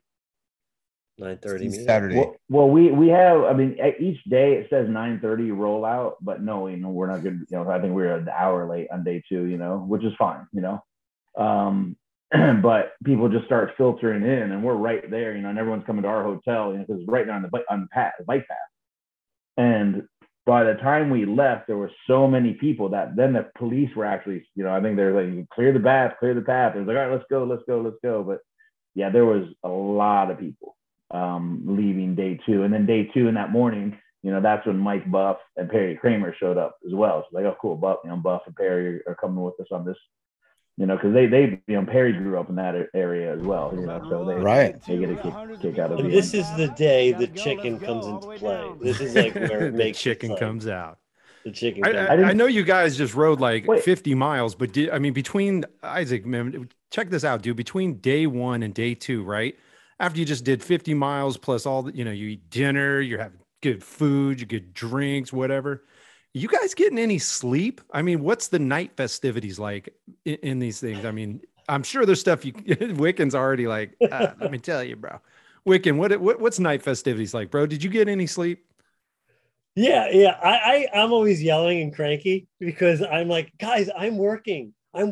Speaker 3: 9:30
Speaker 1: Saturday.
Speaker 4: Well, we have. I mean, each day it says 9:30 rollout, but no, we're not good. I think we're an hour late on day 2. Which is fine. But people just start filtering in, and we're right there. And everyone's coming to our hotel, because right now on the bike path. And by the time we left, there were so many people that then the police were actually, I think they're like, clear the path. It was like, all right, let's go. But yeah, there was a lot of people leaving day 2. And then day 2 in that morning, that's when Mike Buff and Perry Kramer showed up as well. So like, oh, cool. Buff and Perry are coming with us on this, because they Perry grew up in that area as well, so they get a kick out of it.
Speaker 3: This is the day the chicken comes into play. This is like where it makes
Speaker 2: chicken comes out.
Speaker 3: The chicken.
Speaker 2: I know you guys just rode like 50 miles, but between Isaac, man, check this out, dude. Between day 1 and day 2, right? After you just did 50 miles plus all the, you eat dinner, you're having good food, you get drinks, whatever. You guys getting any sleep? I mean, what's the night festivities like in these things? I mean, I'm sure there's stuff Wikan's already like, let me tell you, bro. Wikan, what's night festivities like, bro? Did you get any sleep?
Speaker 3: Yeah. I'm always yelling and cranky because I'm like, guys, I'm working. And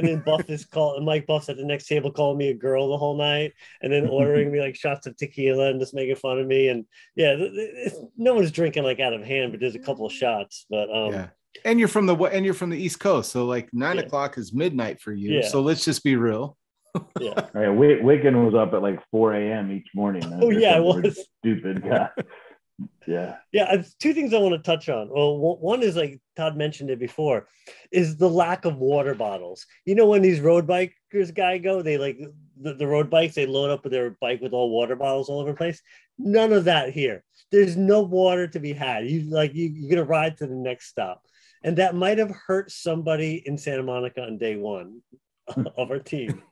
Speaker 3: then Buff is and Mike Buff's at the next table calling me a girl the whole night, and then ordering me like shots of tequila and just making fun of me. And yeah, no one's drinking like out of hand, but there's a couple of shots. But
Speaker 1: yeah. And you're from the East Coast, so like 9 o'clock is midnight for you. Yeah. So let's just be real.
Speaker 3: Yeah.
Speaker 4: All right, Wikan was up at like 4 a.m. each morning.
Speaker 3: Oh yeah, I was
Speaker 4: stupid guy. Yeah.
Speaker 3: 2 things I want to touch on. Well, one is like Todd mentioned it before, is the lack of water bottles. When these road bikers go, they like the road bikes, they load up with their bike with all water bottles all over the place. None of that here. There's no water to be had. You're gonna ride to the next stop, and that might have hurt somebody in Santa Monica on day 1 of our team.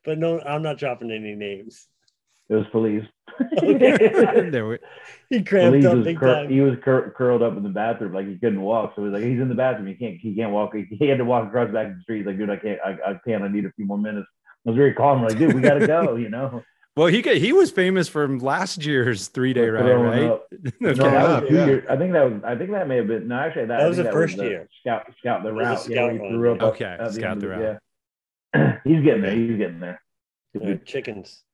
Speaker 3: But no, I'm not dropping any names.
Speaker 4: It was Felice.
Speaker 3: He cramped up big time.
Speaker 4: He was curled up in the bathroom, like he couldn't walk. So it was like, he's in the bathroom. He can't walk. He had to walk across the back of the street. He's like, dude, I can't. I need a few more minutes. I was very calm. I'm like, dude, we gotta go.
Speaker 2: Well, he was famous from last year's 3-day ride, right?
Speaker 4: No, that was 2 years. I think that may have been. No, actually, that
Speaker 3: was the first year.
Speaker 4: Scout the route.
Speaker 3: Yeah,
Speaker 4: he threw up.
Speaker 2: Okay, Scout the route.
Speaker 4: Yeah. He's getting there.
Speaker 3: Chickens.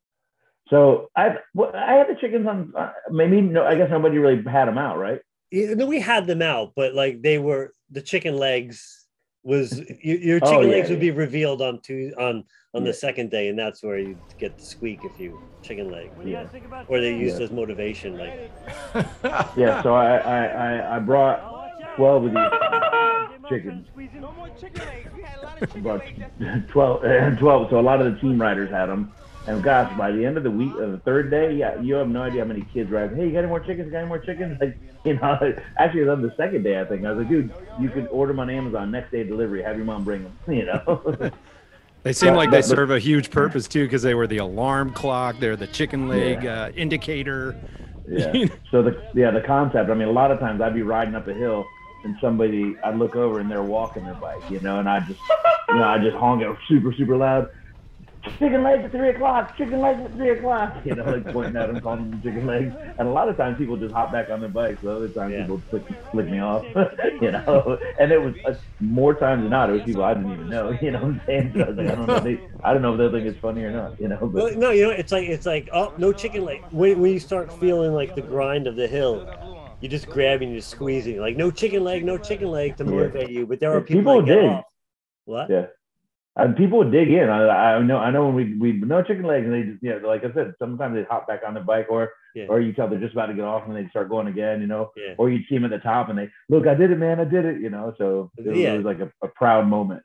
Speaker 4: So I had the chickens on. Maybe no. I guess nobody really had them out, right?
Speaker 3: No, we had them out, but like they were the chicken legs. Was your chicken legs would be revealed on the second day, and that's where you get the squeak if you chicken leg. Or they used as motivation, like.
Speaker 4: Yeah. So I brought 12 of these chickens. About 12. So a lot of the team riders had them. And gosh, by the end of the week, the 3rd day, you have no idea how many kids ride. Hey, you got any more chickens? Like, actually, it was on the 2nd day, I think. I was like, dude, you could order them on Amazon, next day delivery, have your mom bring them,
Speaker 2: They seem like they serve a huge purpose, too, because they were the alarm clock. They're the chicken leg indicator.
Speaker 4: Yeah. So the concept, I mean, a lot of times I'd be riding up a hill and I'd look over and they're walking their bike, and I just honk it super, super loud. Chicken legs at 3 o'clock. Chicken legs at 3 o'clock. Like pointing at them, calling them chicken legs. And a lot of times people just hop back on their bikes. The other times people flick me off. And it was more times than not. It was people I didn't even know. You know what I'm saying? So I was like, I don't know if they think it's funny or not. But
Speaker 3: well, no, it's like oh, no chicken leg. When you start feeling like the grind of the hill, you just grab and you just squeeze it. Like no chicken leg to motivate you. But there are people that get off. What?
Speaker 4: Yeah. And people would dig in. I know when we no chicken legs, and they just like I said, sometimes they hop back on the bike, or you tell they're just about to get off and they start going again, or you see them at the top and they look, I did it, man, I did it, So it was like a proud moment,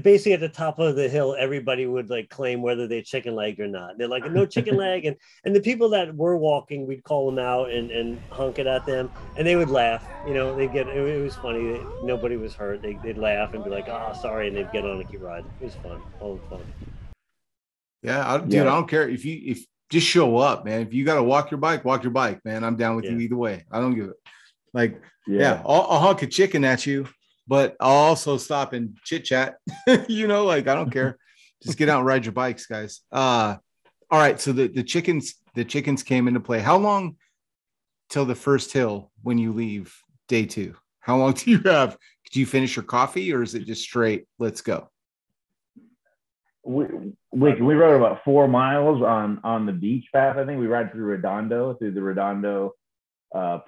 Speaker 3: Basically at the top of the hill, everybody would like claim whether they chicken leg or not. They're like no chicken leg, and the people that were walking, we'd call them out and honk it at them, and they would laugh. They'd get it was funny. Nobody was hurt. They'd laugh and be like, oh, sorry, and they'd get on and keep riding. It was fun, all fun.
Speaker 1: Yeah, I don't care if just show up, man. If you got to walk your bike, man. I'm down with you either way. I don't give it. Like, I'll honk a chicken at you, but I'll also stop and chit chat. Like I don't care. Just get out and ride your bikes, guys. All right. So the chickens came into play. How long till the first hill when you leave day 2? How long do you have? Do you finish your coffee or is it just straight? Let's go.
Speaker 4: We rode about 4 miles on the beach path. I think we ride through the Redondo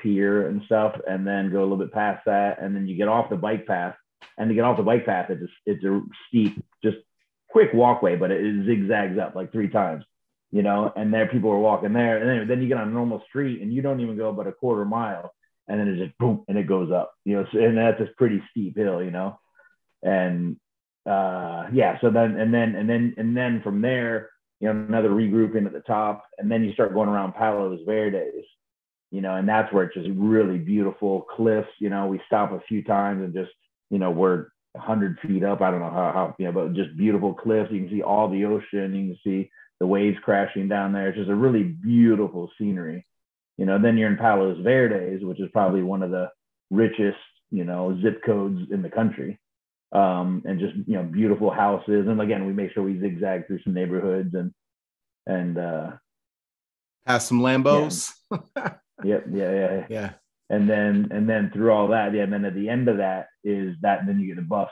Speaker 4: pier and stuff, and then go a little bit past that, and then you get off the bike path. And to get off the bike path, it's a steep, just quick walkway, but it zigzags up like 3 times, you know. And there people are walking there, and then you get on a normal street, and you don't even go but a quarter mile, and then it just boom, and it goes up, you know. So, and that's a pretty steep hill, you know. And so then from there, you know, another regrouping at the top, and then you start going around Palos Verdes, you know, and that's where it's just really beautiful cliffs. You know, we stop a few times and just, you know, we're 100 feet up. I don't know how, you know, but just beautiful cliffs. You can see all the ocean. You can see the waves crashing down there. It's just a really beautiful scenery. You know, then you're in Palos Verdes, which is probably one of the richest, you know, zip codes in the country. And just, you know, beautiful houses. And again, we make sure we zigzag through some neighborhoods and
Speaker 1: pass some Lambos.
Speaker 4: Yeah. And then through all that, and then at the end of that is that, then you get the bus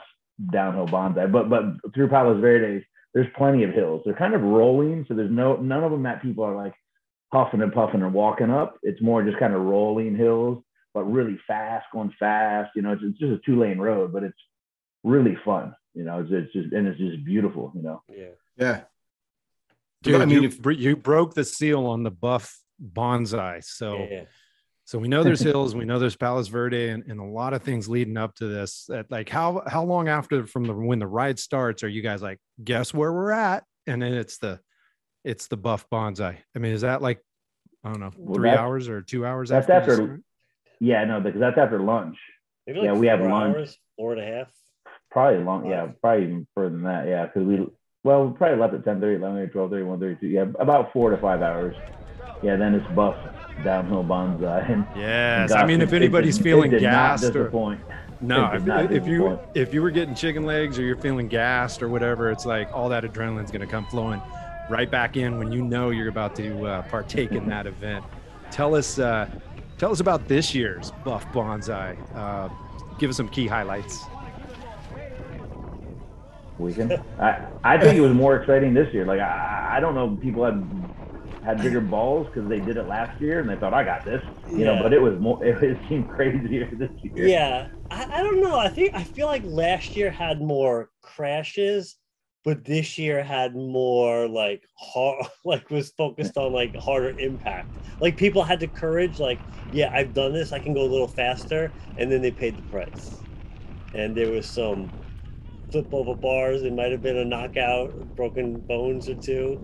Speaker 4: downhill Bonsai. But through Palos Verdes, there's plenty of hills. They're kind of rolling, so there's none of them that people are like huffing and puffing and walking up. It's more just kind of rolling hills, but really fast, going fast. You know, it's just a 2-lane road, but it's really fun. You know, it's just beautiful. You know.
Speaker 1: Yeah.
Speaker 2: Dude,
Speaker 1: I mean,
Speaker 2: you broke the seal on the buff bonsai. So we know there's hills, we know there's Palos Verde, and a lot of things leading up to this. Like how long after when the ride starts are you guys like, guess where we're at? And then it's the buff bonsai. I mean, is that like, I don't know, 3 hours or 2 hours
Speaker 4: that's after? Yeah, no, because that's after lunch.
Speaker 3: Maybe like
Speaker 4: we have lunch.
Speaker 3: Hours, 4.5.
Speaker 4: Probably long. Yeah, probably even further than that. Yeah, because we probably left at 10:30, 11:30, 12:30, 1:32. Yeah, about 4 to 5 hours. Yeah, then it's buff downhill bonsai.
Speaker 2: And I mean, if anybody's feeling gassed, if you were getting chicken legs or you're feeling gassed or whatever, it's like all that adrenaline's going to come flowing right back in when you know you're about to partake in that event. Tell us about this year's buff bonsai. Give us some key highlights.
Speaker 4: Wikan. I think it was more exciting this year. Like I don't know, people had bigger balls because they did it last year and they thought, I got this, you know, but it was more, it seemed crazier this year.
Speaker 3: Yeah. I don't know. I feel like last year had more crashes, but this year had more like hard, like was focused on like harder impact. Like people had the courage, like, yeah, I've done this, I can go a little faster. And then they paid the price. And there was some flip over bars. It might've been a knockout, broken bones or 2.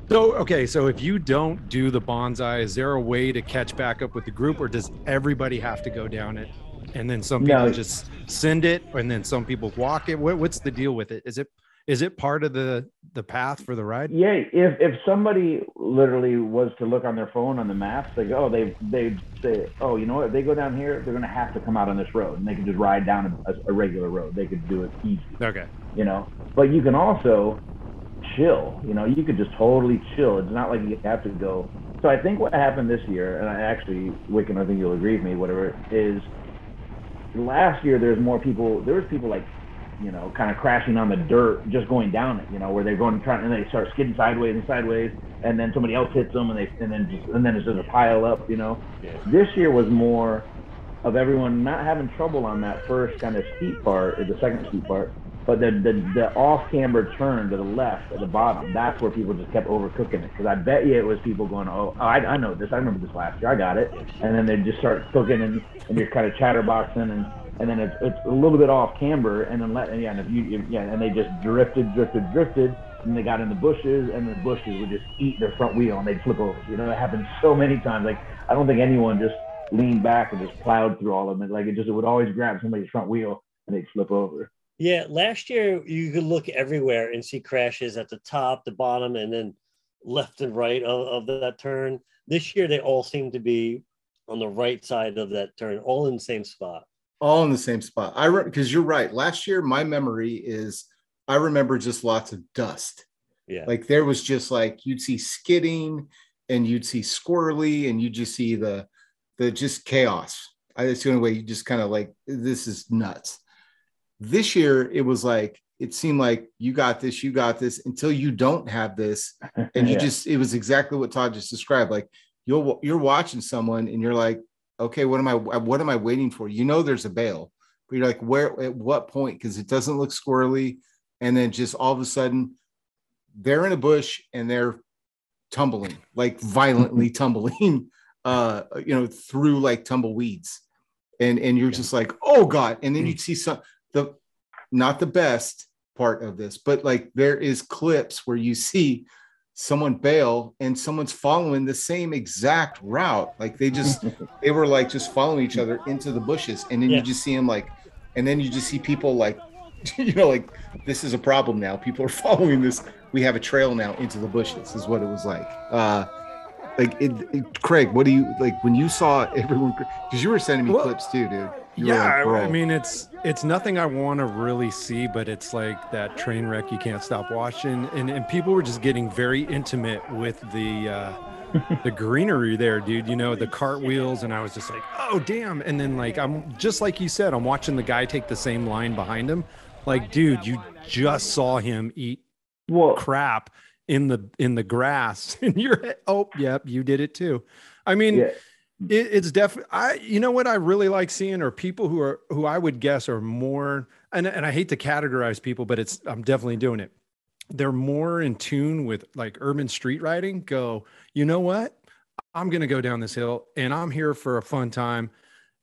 Speaker 2: So if you don't do the bonsai, is there a way to catch back up with the group, or does everybody have to go down it? And then some people just send it, and then some people walk it. What's the deal with it? Is it part of the path for the ride?
Speaker 4: Yeah, if somebody literally was to look on their phone on the maps, they go, they say, oh, you know what? If they go down here, they're going to have to come out on this road, and they can just ride down a regular road. They could do it easy.
Speaker 2: Okay.
Speaker 4: You know, but you can also chill. You know, you could just totally chill. It's not like you have to go. So I think what happened this year, and I actually, Wikan, I think you'll agree with me, whatever, is last year there was people like, you know, kind of crashing on the dirt, just going down it, you know, where they're going and they start skidding sideways, and then somebody else hits them, and then it's just a pile up, you know. Yeah. This year was more of everyone not having trouble on that first kind of steep part, or the second steep part, but the off-camber turn to the left at the bottom, that's where people just kept overcooking it. Because I bet you it was people going, oh, I know this. I remember this last year. I got it. And then they just start cooking, and you're kind of chatterboxing, and then it's a little bit off-camber, and then and they just drifted, and they got in the bushes, and the bushes would just eat their front wheel, and they'd flip over. You know, it happened so many times. Like, I don't think anyone just leaned back and just plowed through all of them. Like, it would always grab somebody's front wheel, and they'd flip over.
Speaker 3: Yeah, last year you could look everywhere and see crashes at the top, the bottom, and then left and right of that turn. This year they all seem to be on the right side of that turn, all in the same spot.
Speaker 1: All in the same spot. Because you're right. Last year, my memory is I remember just lots of dust.
Speaker 3: Yeah.
Speaker 1: Like there was just like, you'd see skidding and you'd see squirrely and you just see the just chaos. That's the only way. You just kind of like, this is nuts. This year, it was like, it seemed like you got this until you don't have this. And you just, it was exactly what Todd just described. Like you're watching someone and you're like, okay, what am I waiting for? You know, there's a bail, but you're like, where, at what point? Cause it doesn't look squirrely. And then just all of a sudden they're in a bush and they're tumbling, like violently tumbling, through like tumbleweeds. And you're just like, oh God. And then you'd see not the best part of this, but like there is clips where you see someone bail and someone's following the same exact route. Like they were like just following each other into the bushes. And then you just see them like, and then you just see people like, like this is a problem now. People are following this. We have a trail now into the bushes is what it was like. Craig, what do you like when you saw everyone? Because you were sending me clips too, dude.
Speaker 2: I mean, it's nothing I want to really see, but it's like that train wreck you can't stop watching, and people were just getting very intimate with the greenery there, dude. The cartwheels, and I was just like, oh damn! And then like I'm just like you said, I'm watching the guy take the same line behind him. Like, dude, you just saw him eat crap in the grass and you're you did it too. I mean, it's definitely, you know what I really like seeing are people who I would guess are more, and I hate to categorize people, but I'm definitely doing it. They're more in tune with like urban street riding. Go, you know what? I'm going to go down this hill and I'm here for a fun time,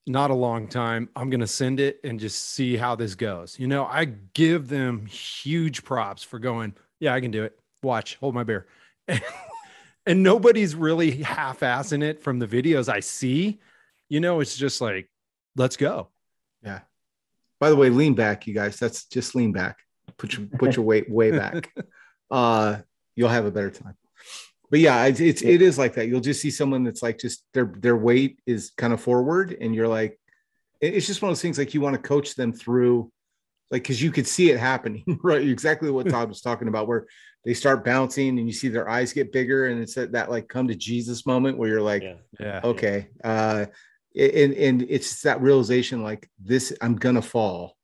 Speaker 2: not a long time. I'm going to send it and just see how this goes. I give them huge props for going, yeah, I can do it. Watch, hold my beer. And nobody's really half-assing it from the videos I see. It's just like, let's go.
Speaker 1: Yeah. By the way, lean back, you guys. That's just lean back. Put your weight way back. You'll have a better time. But yeah, it is like that. You'll just see someone that's like just their weight is kind of forward, and you're like, it's just one of those things like you want to coach them through, like because you could see it happening, right? Exactly what Todd was talking about, where they start bouncing and you see their eyes get bigger, and it's that like come to Jesus moment where you're like, okay, and it's that realization like this, I'm gonna fall.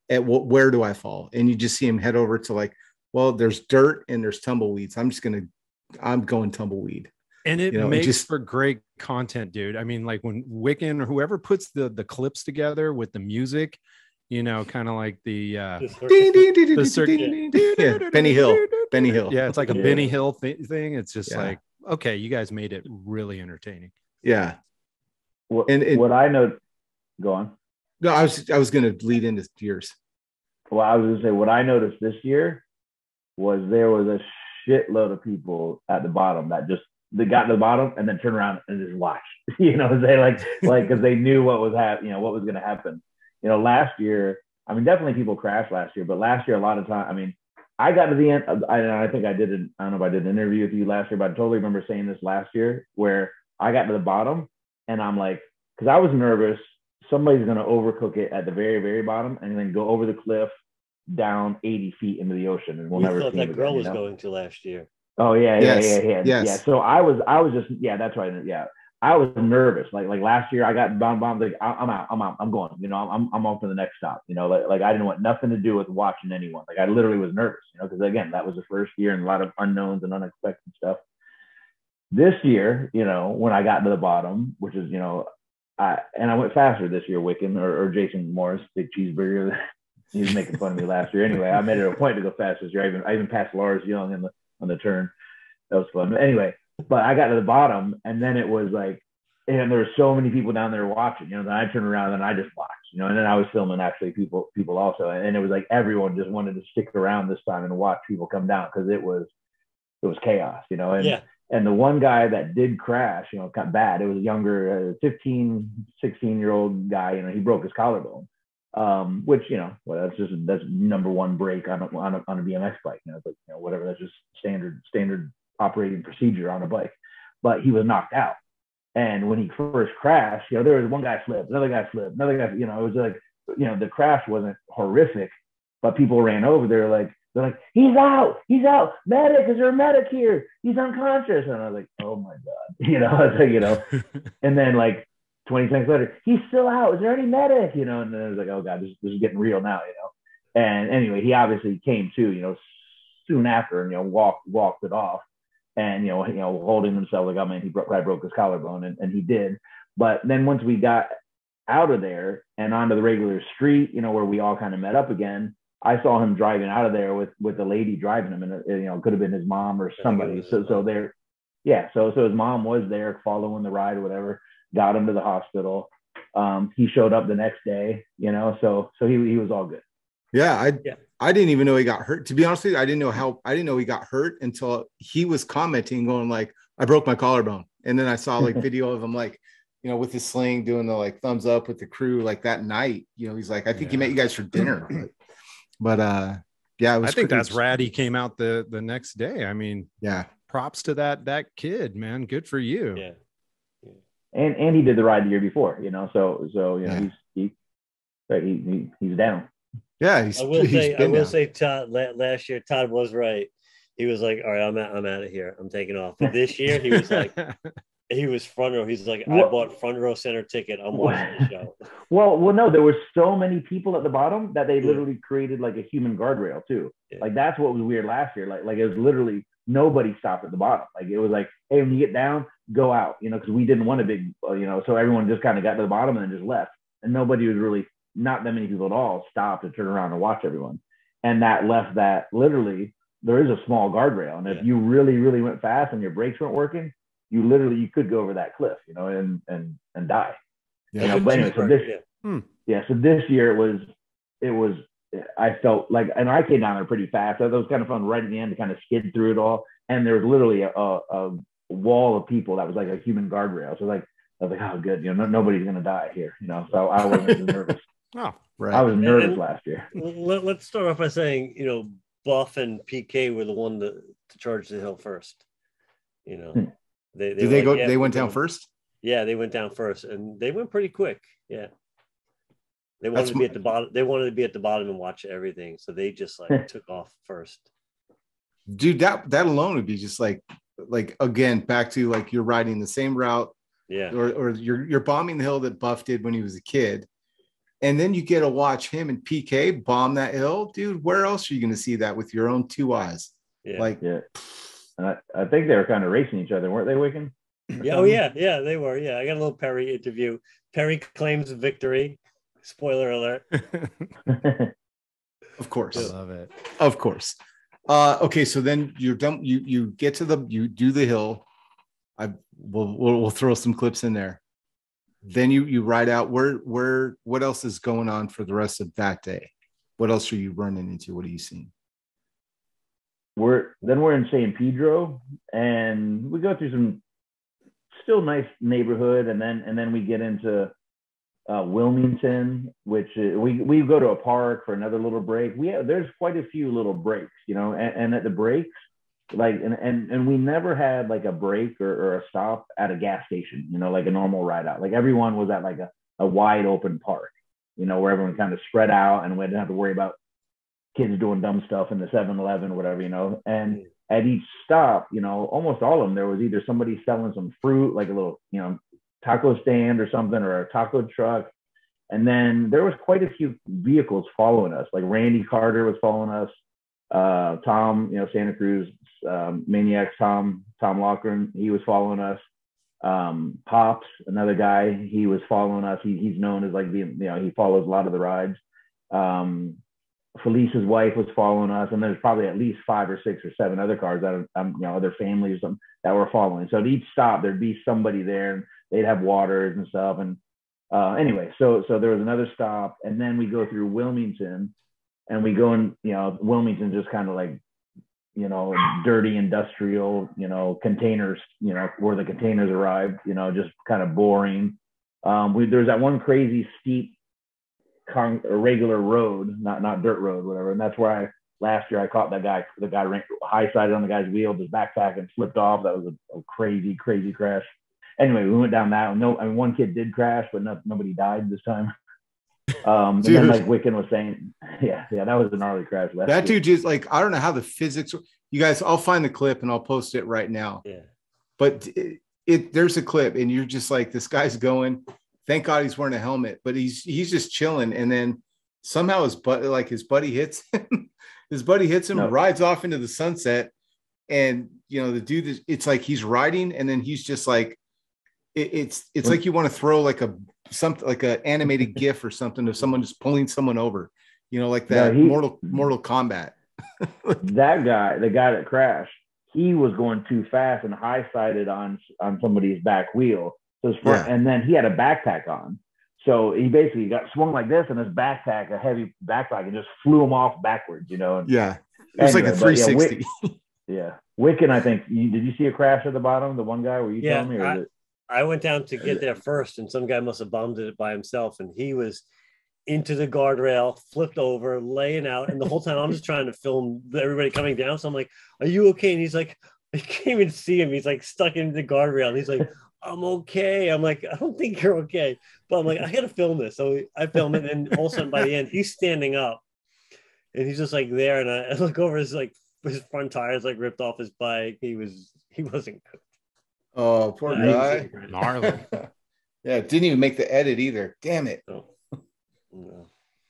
Speaker 1: Where do I fall? And you just see him head over to like, well, there's dirt and there's tumbleweeds. I'm going tumbleweed.
Speaker 2: And it makes for great content, dude. I mean, like when Wikan or whoever puts the clips together with the music, kind of like the
Speaker 1: Benny Hill.
Speaker 2: Yeah, it's like a Benny Hill thing. It's just like, okay, you guys made it really entertaining.
Speaker 1: Yeah.
Speaker 4: What I know, go on.
Speaker 1: No, I was going to lead into yours.
Speaker 4: Well, I was going to say what I noticed this year was there was a shitload of people at the bottom that they got to the bottom and then turned around and just watched. They like because they knew what was what was going to happen. Last year, I mean, definitely people crashed last year, but last year a lot of time, I mean, I got to the end. I think I don't know if I did an interview with you last year, but I totally remember saying this last year where I got to the bottom and I'm like, because I was nervous, somebody's going to overcook it at the very, very bottom and then go over the cliff down 80 feet into the ocean. And we'll never see
Speaker 3: that girl was going to last year.
Speaker 4: Oh yeah.
Speaker 1: Yes.
Speaker 4: Yeah. So I was just, that's right. Yeah. I was nervous. Like last year I got bombed. Like I'm out. I'm going, I'm on for the next stop, like I didn't want nothing to do with watching anyone. Like I literally was nervous, because again, that was the first year and a lot of unknowns and unexpected stuff. This year, when I got to the bottom, which is, I went faster this year, Wikan or Jason Morris, big cheeseburger. He was making fun of me last year. Anyway, I made it a point to go fast this year. I even passed Lars Young on the turn. That was fun. But anyway, but I got to the bottom, and then it was like, and there were so many people down there watching. Then I turned around and I just watched. And then I was filming actually people also, and it was like everyone just wanted to stick around this time and watch people come down because it was chaos. And the one guy that did crash, got bad. It was a younger, 15, 16-year-old guy. He broke his collarbone. Which that's number one break on a BMX bike. But whatever, that's just standard operating procedure on a bike. But he was knocked out, and when he first crashed, there was one guy slipped, another guy slipped, another guy. It was like the crash wasn't horrific, but people ran over. They're like, they're like, he's out, medic, is there a medic here? He's unconscious. And I was like, oh my God, I was like, and then like 20 seconds later, he's still out. Is there any medic? And then I was like, oh God, this is getting real now, And anyway, he obviously came to, soon after, and walked it off, and holding himself like, oh man, he probably broke his collarbone, and he did. But then once we got out of there and onto the regular street, where we all kind of met up again, I saw him driving out of there with the lady driving him, and it could have been his mom or somebody. So his mom was there following the ride or whatever, got him to the hospital. He showed up the next day, so he was all good.
Speaker 1: Yeah, I didn't even know he got hurt. To be honest with you, I didn't know he got hurt until he was commenting, going like, I broke my collarbone. And then I saw like video of him like, with his sling doing the like thumbs up with the crew like that night. He's like, I think he met you guys for dinner. But yeah,
Speaker 2: I think that's rad. He came out the next day. I mean,
Speaker 1: yeah, props
Speaker 2: to that kid, man. Good for you.
Speaker 3: Yeah.
Speaker 4: And he did the ride the year before, so he's down.
Speaker 1: Yeah,
Speaker 3: I will say, Todd. Last year, Todd was right. He was like, "All right, I'm out of here. I'm taking off." But this year, he was like, he was front row. He's like, "I bought front row center ticket. I'm watching the show."
Speaker 4: Well, no, there were so many people at the bottom that they literally created like a human guardrail too. Yeah. Like that's what was weird last year. Like it was literally nobody stopped at the bottom. Like it was like, hey, when you get down, go out. Because we didn't want a big, so everyone just kind of got to the bottom and then just left, and nobody was really. Not that many people at all stopped to turn around and watch everyone. And that left that literally there is a small guardrail. And if you really, really went fast and your brakes weren't working, you could go over that cliff, and die.
Speaker 1: Yeah.
Speaker 4: But anyway, so this year it was, I felt like, and I came down there pretty fast. So that was kind of fun right at the end to kind of skid through it all. And there was literally a wall of people that was like a human guardrail. So like, I was like, oh good, nobody's going to die here, so I wasn't nervous.
Speaker 2: Oh, right.
Speaker 4: I was nervous last year.
Speaker 3: Let's start off by saying, Buff and PK were the one to charge the hill first.
Speaker 1: They went down first?
Speaker 3: Yeah, they went down first, and they went pretty quick. Yeah, they wanted to be at the bottom. They wanted to be at the bottom and watch everything, so they just like took off first.
Speaker 1: Dude, that alone would be just like again back to like you're riding the same route.
Speaker 3: Yeah,
Speaker 1: or you're bombing the hill that Buff did when he was a kid. And then you get to watch him and PK bomb that hill, dude. Where else are you going to see that with your own two eyes?
Speaker 4: Yeah. And I think they were kind of racing each other, weren't they, Wikan?
Speaker 3: Yeah. Oh yeah, they were. Yeah, I got a little Perry interview. Perry claims victory. Spoiler alert.
Speaker 1: Of course,
Speaker 2: I love it.
Speaker 1: Of course. Okay, so then you're done. You get to you do the hill. We'll throw some clips in there. Then you ride out. What else is going on for the rest of that day? What else are you running into? What are you seeing?
Speaker 4: We're in San Pedro, and we go through some still nice neighborhood, and then we get into Wilmington, which we go to a park for another little break. There's quite a few little breaks, and at the breaks, like and we never had like a break or a stop at a gas station, like a normal ride out. Like everyone was at like a wide open park, where everyone kind of spread out, and we didn't have to worry about kids doing dumb stuff in the 7-Eleven or whatever, and at each stop, almost all of them, there was either somebody selling some fruit, like a little, taco stand or something, or a taco truck. And then there was quite a few vehicles following us. Like Randy Carter was following us. Tom, Santa Cruz, Maniacs, Tom Loughran, he was following us. Pops, another guy, he was following us. He's known as like being, he follows a lot of the rides. Felice's wife was following us, and there's probably at least 5 or 6 or 7 other cars that are, other families that were following. So at each stop, there'd be somebody there, and they'd have waters and stuff. And anyway, so there was another stop, and then we go through Wilmington, and we go in, Wilmington just kind of like, dirty industrial, containers, where the containers arrived, just kind of boring. There's that one crazy steep a regular road, not dirt road, whatever. And that's where last year I caught the guy ran high-sided on the guy's wheel, his backpack, and slipped off. That was a crazy crash. Anyway, we went down that one. One kid did crash, but nobody died this time. And then like Wikan was saying, yeah, that was a gnarly crash.
Speaker 1: That dude just like, I don't know how the physics, you guys, I'll find the clip and I'll post it right now.
Speaker 3: Yeah.
Speaker 1: But there's a clip and you're just like, this guy's going, thank God he's wearing a helmet, but he's just chilling. And then somehow his buddy hits him. His buddy hits him, rides off into the sunset. And, you know, the dude, it's like he's riding and then he's just like, it's like you want to throw like something like an animated GIF or something of someone just pulling someone over, you know, like that Mortal Kombat.
Speaker 4: That guy, the guy that crashed, he was going too fast and high-sided on somebody's back wheel. So his front, and then he had a backpack on. So he basically got swung like this and his backpack, a heavy backpack, and just flew him off backwards, you know?
Speaker 1: Yeah. It was like a 360.
Speaker 4: Yeah. Wikan, I think, did you see a crash at the bottom? The one guy, were you telling me? Or
Speaker 3: I went down to get there first, and some guy must have bombed it by himself, and he was into the guardrail, flipped over, laying out, and the whole time I'm just trying to film everybody coming down. So I'm like, "Are you okay?" And he's like, "I can't even see him. He's like stuck into the guardrail." And he's like, "I'm okay." I'm like, "I don't think you're okay," but I'm like, "I got to film this." So I film it, and all of a sudden by the end, he's standing up, and he's just like there, and I look over, his front tires like ripped off his bike. He wasn't good.
Speaker 1: Oh, poor guy.
Speaker 2: Gnarly.
Speaker 1: Yeah, didn't even make the edit either. Damn it.
Speaker 3: No. No.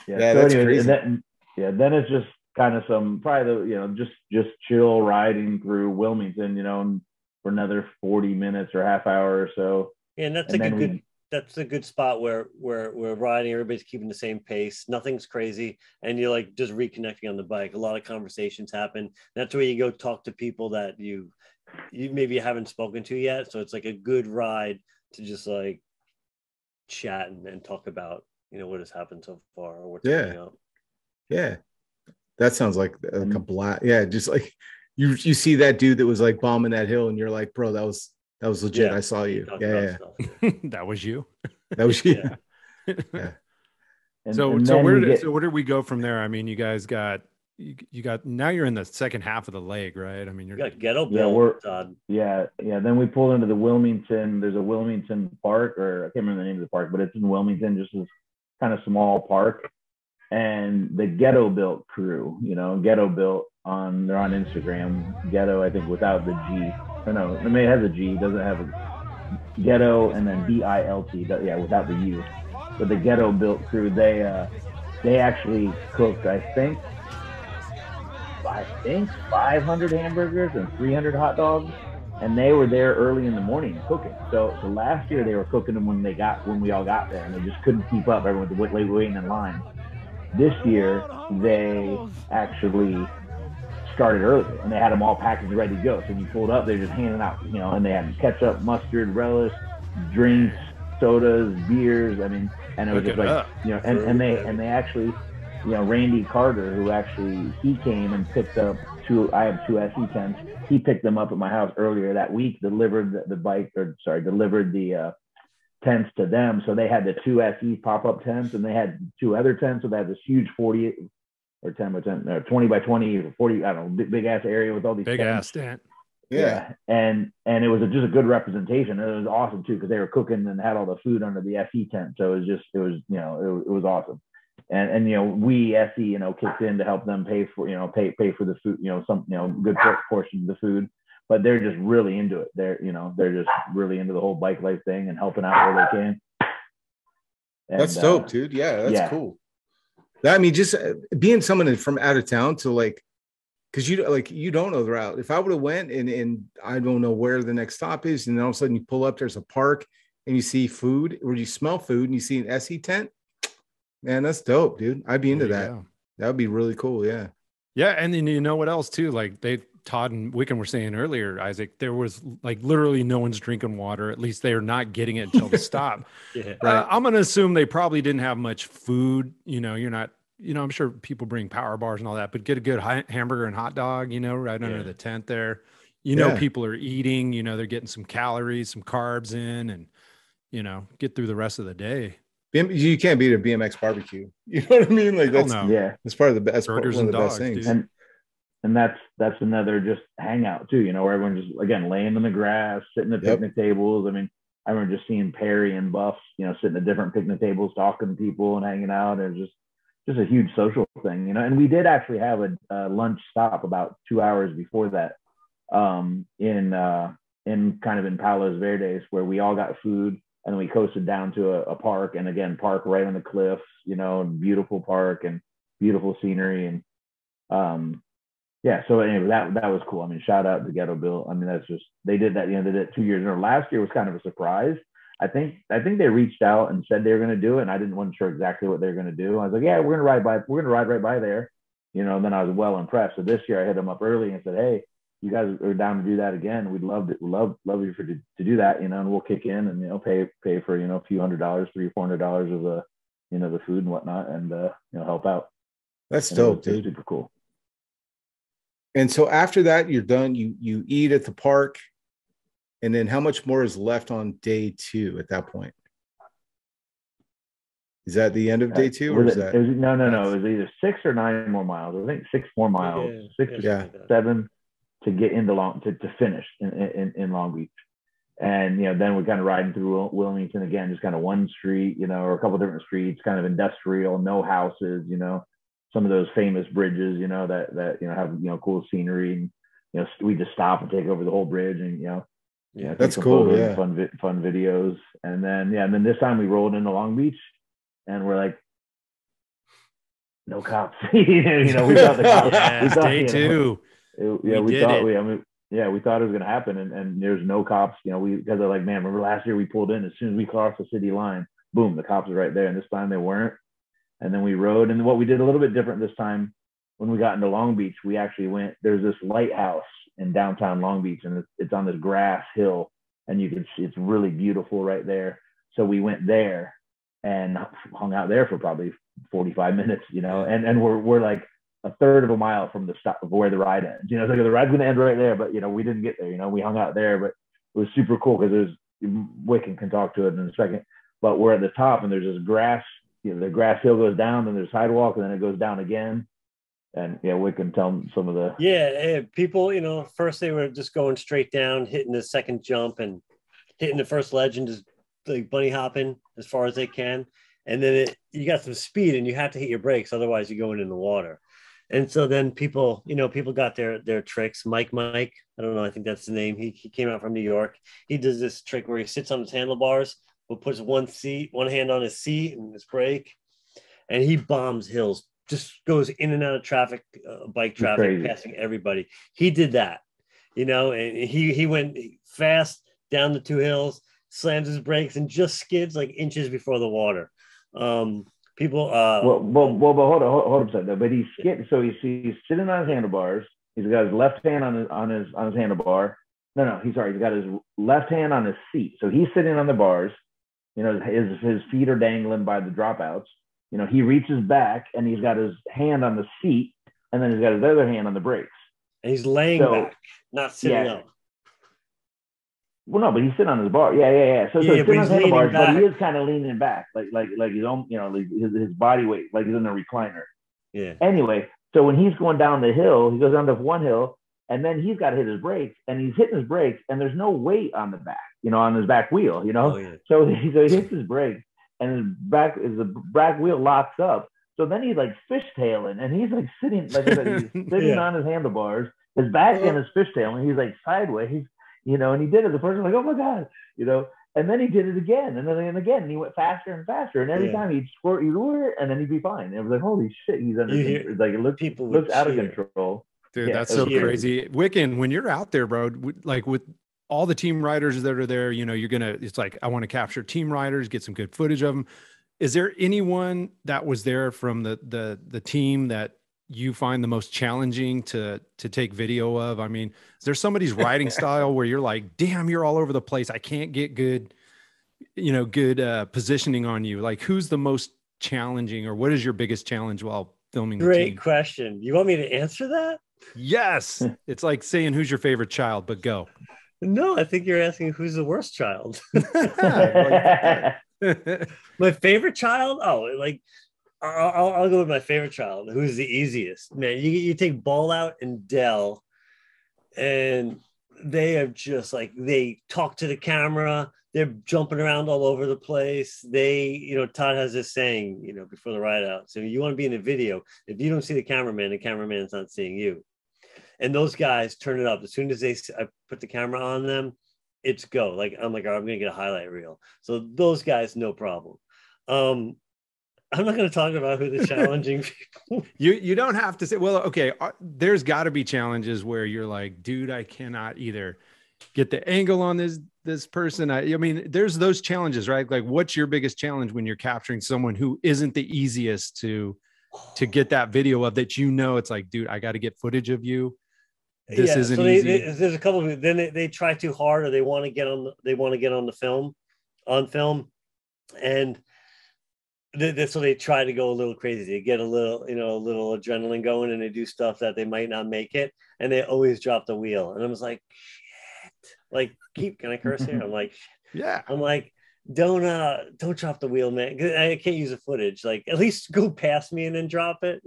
Speaker 4: Yeah, so
Speaker 1: that's
Speaker 4: anyway,
Speaker 1: crazy.
Speaker 4: Then it's just kind of just chill riding through Wilmington, you know, for another 40 minutes or half hour or so.
Speaker 3: Yeah, and that's a good spot where we're riding, everybody's keeping the same pace, nothing's crazy, and you're like just reconnecting on the bike. A lot of conversations happen. That's where you go talk to people that you maybe haven't spoken to yet. So it's like a good ride to just like chat and talk about, you know, what has happened so far or what's coming up.
Speaker 1: Yeah. That sounds like a blast. Yeah. Just like you see that dude that was like bombing that hill and you're like, bro, that was legit. I saw you. Yeah.
Speaker 2: That was you.
Speaker 1: That was you.
Speaker 2: Yeah. So where did we go from there? I mean, you guys got now you're in the second half of the leg, right? I mean, you
Speaker 3: got ghetto built.
Speaker 4: Then we pulled into the Wilmington. There's a Wilmington park, or I can't remember the name of the park, but it's in Wilmington, just this kind of small park. And the Ghetto Built crew, you know, Ghetto Built they're on Instagram. Ghetto, I think, without the G. Or no, I mean, it has a G, doesn't have a Ghetto, and then BILT. Yeah, without the U. But the Ghetto Built crew, they actually cooked, I think 500 hamburgers and 300 hot dogs, and they were there early in the morning cooking. So last year they were cooking them when we all got there, and they just couldn't keep up. Everyone was waiting in line. This year they actually started early, and they had them all packaged ready to go. So when you pulled up, they're just handing out, you know, and they had ketchup, mustard, relish, drinks, sodas, beers. I mean, and it was just like, you know, and they actually, you know, Randy Carter, who actually, he came and picked up I have two SE tents. He picked them up at my house earlier that week, delivered the tents to them. So they had the two SE pop-up tents, and they had two other tents. So they had this huge 40 or 10 by 10, 20 by 20 or 40, I don't know, big ass area with all these
Speaker 2: big ass tent.
Speaker 4: Yeah. And it was just a good representation. It was awesome too, because they were cooking and had all the food under the SE tent. So it was awesome. And you know, we SE, you know, kicked in to help them pay for the food, you know, some, you know, good portion of the food, but they're just really into it. They're just really into the whole bike life thing and helping out where they can. And,
Speaker 1: that's dope, dude. Yeah, that's cool. I mean, just being someone from out of town to like, because you don't know the route. If I would have went and I don't know where the next stop is, and then all of a sudden you pull up, there's a park and you see food, or you smell food and you see an SE tent, man, that's dope, dude. I'd be into that. Go. That would be really cool. Yeah.
Speaker 2: Yeah. And then you know what else too? Like Todd and Wikan were saying earlier, Isaac, there was like literally no one's drinking water. At least they're not getting it until the stop.
Speaker 1: Yeah. Right.
Speaker 2: I'm going to assume they probably didn't have much food. You know, you're not, you know, I'm sure people bring power bars and all that, but get a good hamburger and hot dog, you know, right under the tent there. You know, people are eating, you know, they're getting some calories, some carbs in, and, you know, get through the rest of the day.
Speaker 1: You can't beat a BMX barbecue. You know what I mean? Like that's part of the best.
Speaker 2: Burgers and dogs,
Speaker 1: things.
Speaker 4: And that's another just hangout too, you know, where everyone just, again, laying on the grass, sitting at picnic tables. I mean, I remember just seeing Perry and Buffs, you know, sitting at different picnic tables, talking to people and hanging out. It was just a huge social thing, you know. And we did actually have a lunch stop about 2 hours before that, in kind of in Palos Verdes, where we all got food and then we coasted down to a park, and again, park right on the cliffs, you know, beautiful park and beautiful scenery. And yeah, so anyway, that was cool. I mean, shout out to Ghetto Bill. I mean, that's just, they did that, you know, they did it 2 years in a row. Last year was kind of a surprise. I think they reached out and said they were going to do it, and I wasn't sure exactly what they were going to do. I was like, yeah, we're going to ride right by there, you know. And then I was well impressed. So this year I hit them up early and said, hey, you guys are down to do that again? We'd love you to do that, you know, and we'll kick in and, you know, pay for, you know, a few $100, $300 or $400 of the, you know, the food and whatnot, and you know, help out.
Speaker 1: That's dope, dude.
Speaker 4: Super cool.
Speaker 1: And so after that, you're done. You eat at the park, and then how much more is left on day 2 at that point? Is that the end of day 2, or is that?
Speaker 4: No. It was either 6 or 9 more miles. I think 6 more miles, 6 or 7 to get into to finish in Long Beach. And, you know, then we're kind of riding through Wilmington again, just kind of one street, you know, or a couple different streets, kind of industrial, no houses, you know. Some of those famous bridges, you know, that you know have, you know, cool scenery, and, you know, we just stop and take over the whole bridge, and, you know,
Speaker 1: yeah, that's cool. Yeah,
Speaker 4: fun videos, and then this time we rolled into Long Beach, and we're like, no cops. You know, we thought the cops.
Speaker 2: Day 2.
Speaker 4: We thought it was going to happen, and there's no cops. You know, because they're like, man, remember last year we pulled in, as soon as we crossed the city line, boom, the cops are right there, and this time they weren't. And then we rode, and what we did a little bit different this time, when we got into Long Beach, we actually went, there's this lighthouse in downtown Long Beach, and it's on this grass hill, and you can see it's really beautiful right there. So we went there and hung out there for probably 45 minutes, you know, and we're like a third of a mile from the stop of where the ride ends. You know, it's like the ride's going to end right there, but, you know, we didn't get there. You know, we hung out there, but it was super cool because Wikan can talk to it in a second, but we're at the top, and there's this grass. You know, the grass hill goes down, then there's sidewalk, and then it goes down again. And yeah, we can tell them some of the.
Speaker 3: Yeah, people, you know, first they were just going straight down, hitting the second jump and hitting the first ledge and just like bunny hopping as far as they can. And then you got some speed, and you have to hit your brakes, otherwise you're going in the water. And so then people got their tricks. Mike, I don't know, I think that's the name. He came out from New York. He does this trick where he sits on his handlebars, but puts one hand on his seat and his brake, and he bombs hills, just goes in and out of traffic, bike traffic, passing everybody. He did that, you know, and he went fast down the 2 hills, slams his brakes, and just skids like inches before the water. People.
Speaker 4: But hold up a second. But he's skidding, so he's sitting on his handlebars. He's got his left hand on his handlebar. No, he's got his left hand on his seat. So he's sitting on the bars. You know, his feet are dangling by the dropouts. You know, he reaches back, and he's got his hand on the seat, and then he's got his other hand on the brakes.
Speaker 3: And he's laying back, not sitting up.
Speaker 4: Well, no, but he's sitting on his bar. Yeah. So he's sitting on his bars, but he is kind of leaning back, like his own, you know, like his body weight, like he's in a recliner.
Speaker 3: Yeah.
Speaker 4: Anyway, so when he's going down the hill, he goes down to one hill, and then he's got to hit his brakes, and he's hitting his brakes, and there's no weight on the back, you know, on his back wheel, you know. Oh, yeah. So he hits his brakes, and the back wheel locks up. So then he's like fishtailing, and he's like sitting, like he's sitting on his handlebars, his back end is fishtailing, he's like sideways, you know, and he did it. The person was like, oh my God, you know, and then he did it again, and then again, and he went faster and faster, and every time he'd squirt, and then he'd be fine. And it was like, holy shit, he's under, like it looks out of control.
Speaker 2: Dude, that's so crazy. Wikan, when you're out there, bro, like with all the team riders that are there, you know, it's like, I want to capture team riders, get some good footage of them. Is there anyone that was there from the team that you find the most challenging to take video of? I mean, is there somebody's riding style where you're like, damn, you're all over the place, I can't get good positioning on you? Like, who's the most challenging, or what is your biggest challenge while filming the team?
Speaker 3: Great question. You want me to answer that?
Speaker 2: Yes. It's like saying, who's your favorite child, but go.
Speaker 3: No, I think you're asking who's the worst child. My favorite child? Oh, like I'll go with my favorite child. Who's the easiest? Man, you take Ball Out and Dell, and they are just like, they talk to the camera. they're jumping around all over the place. Todd has this saying, before the ride out. So you want to be in a video. If you don't see the cameraman's not seeing you. And those guys turn it up. As soon as I put the camera on them, it's go. Like, I'm like, all right, I'm going to get a highlight reel. So those guys, no problem. I'm not going to talk about who the challenging people.
Speaker 2: You don't have to say, well, okay, there's got to be challenges where you're like, dude, I cannot either get the angle on this person. I mean, there's those challenges, right? Like, what's your biggest challenge when you're capturing someone who isn't the easiest to get that video of, that it's like, dude, I got to get footage of you. This isn't easy.
Speaker 3: There's a couple of, then they try too hard, or they want to get on film, and so they try to go a little crazy. They get a little adrenaline going, and they do stuff that they might not make it, and they always drop the wheel. And I was like, shit. Like, can I curse here? I'm like,
Speaker 2: yeah.
Speaker 3: I'm like, don't drop the wheel, man. I can't use the footage. Like, at least go past me and then drop it.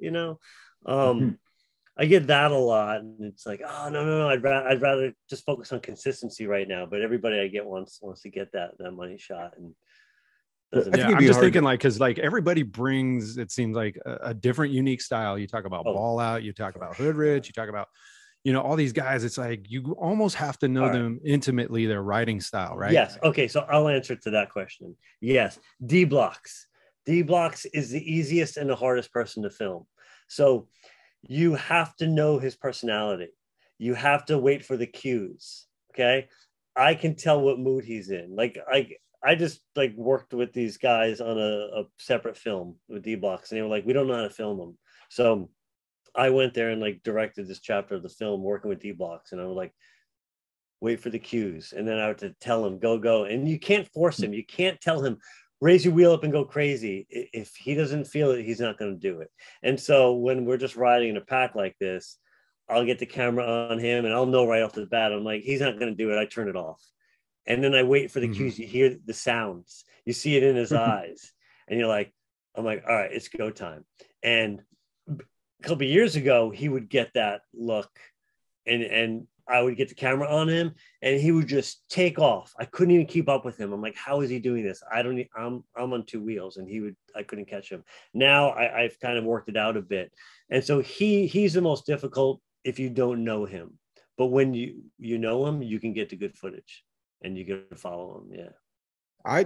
Speaker 3: I get that a lot, and it's like, oh no, I'd rather just focus on consistency right now. But everybody I get wants to get that money shot, and
Speaker 2: I'm just thinking, like, because like everybody brings, it seems like a different, unique style. You talk about ball out, you talk about hood rich, you talk about all these guys. It's like you almost have to know them intimately, their riding style, right?
Speaker 3: Yes. Okay, so I'll answer to that question. Yes, D blocks is the easiest and the hardest person to film. So you have to know his personality. You have to wait for the cues. Okay. I can tell what mood he's in. Like, I just like worked with these guys on a separate film with D blocks, and they were like, we don't know how to film them. So I went there and like directed this chapter of the film working with D blocks. And I was like, wait for the cues. And then I had to tell him, go. And you can't force him. You can't tell him, raise your wheel up and go crazy. If he doesn't feel it, he's not going to do it. And so when we're just riding in a pack like this, I'll get the camera on him, and I'll know right off the bat, I'm like, he's not going to do it. I turn it off. And then I wait for the cues. You hear the sounds, you see it in his eyes, and I'm like, all right, it's go time. And a couple of years ago, he would get that look, and I would get the camera on him, and he would just take off. I couldn't even keep up with him. I'm like, how is he doing this? I'm on two wheels, and I couldn't catch him. Now I've kind of worked it out a bit. And so he's the most difficult if you don't know him. But when you know him, you can get to good footage, and you can follow him. Yeah.
Speaker 1: I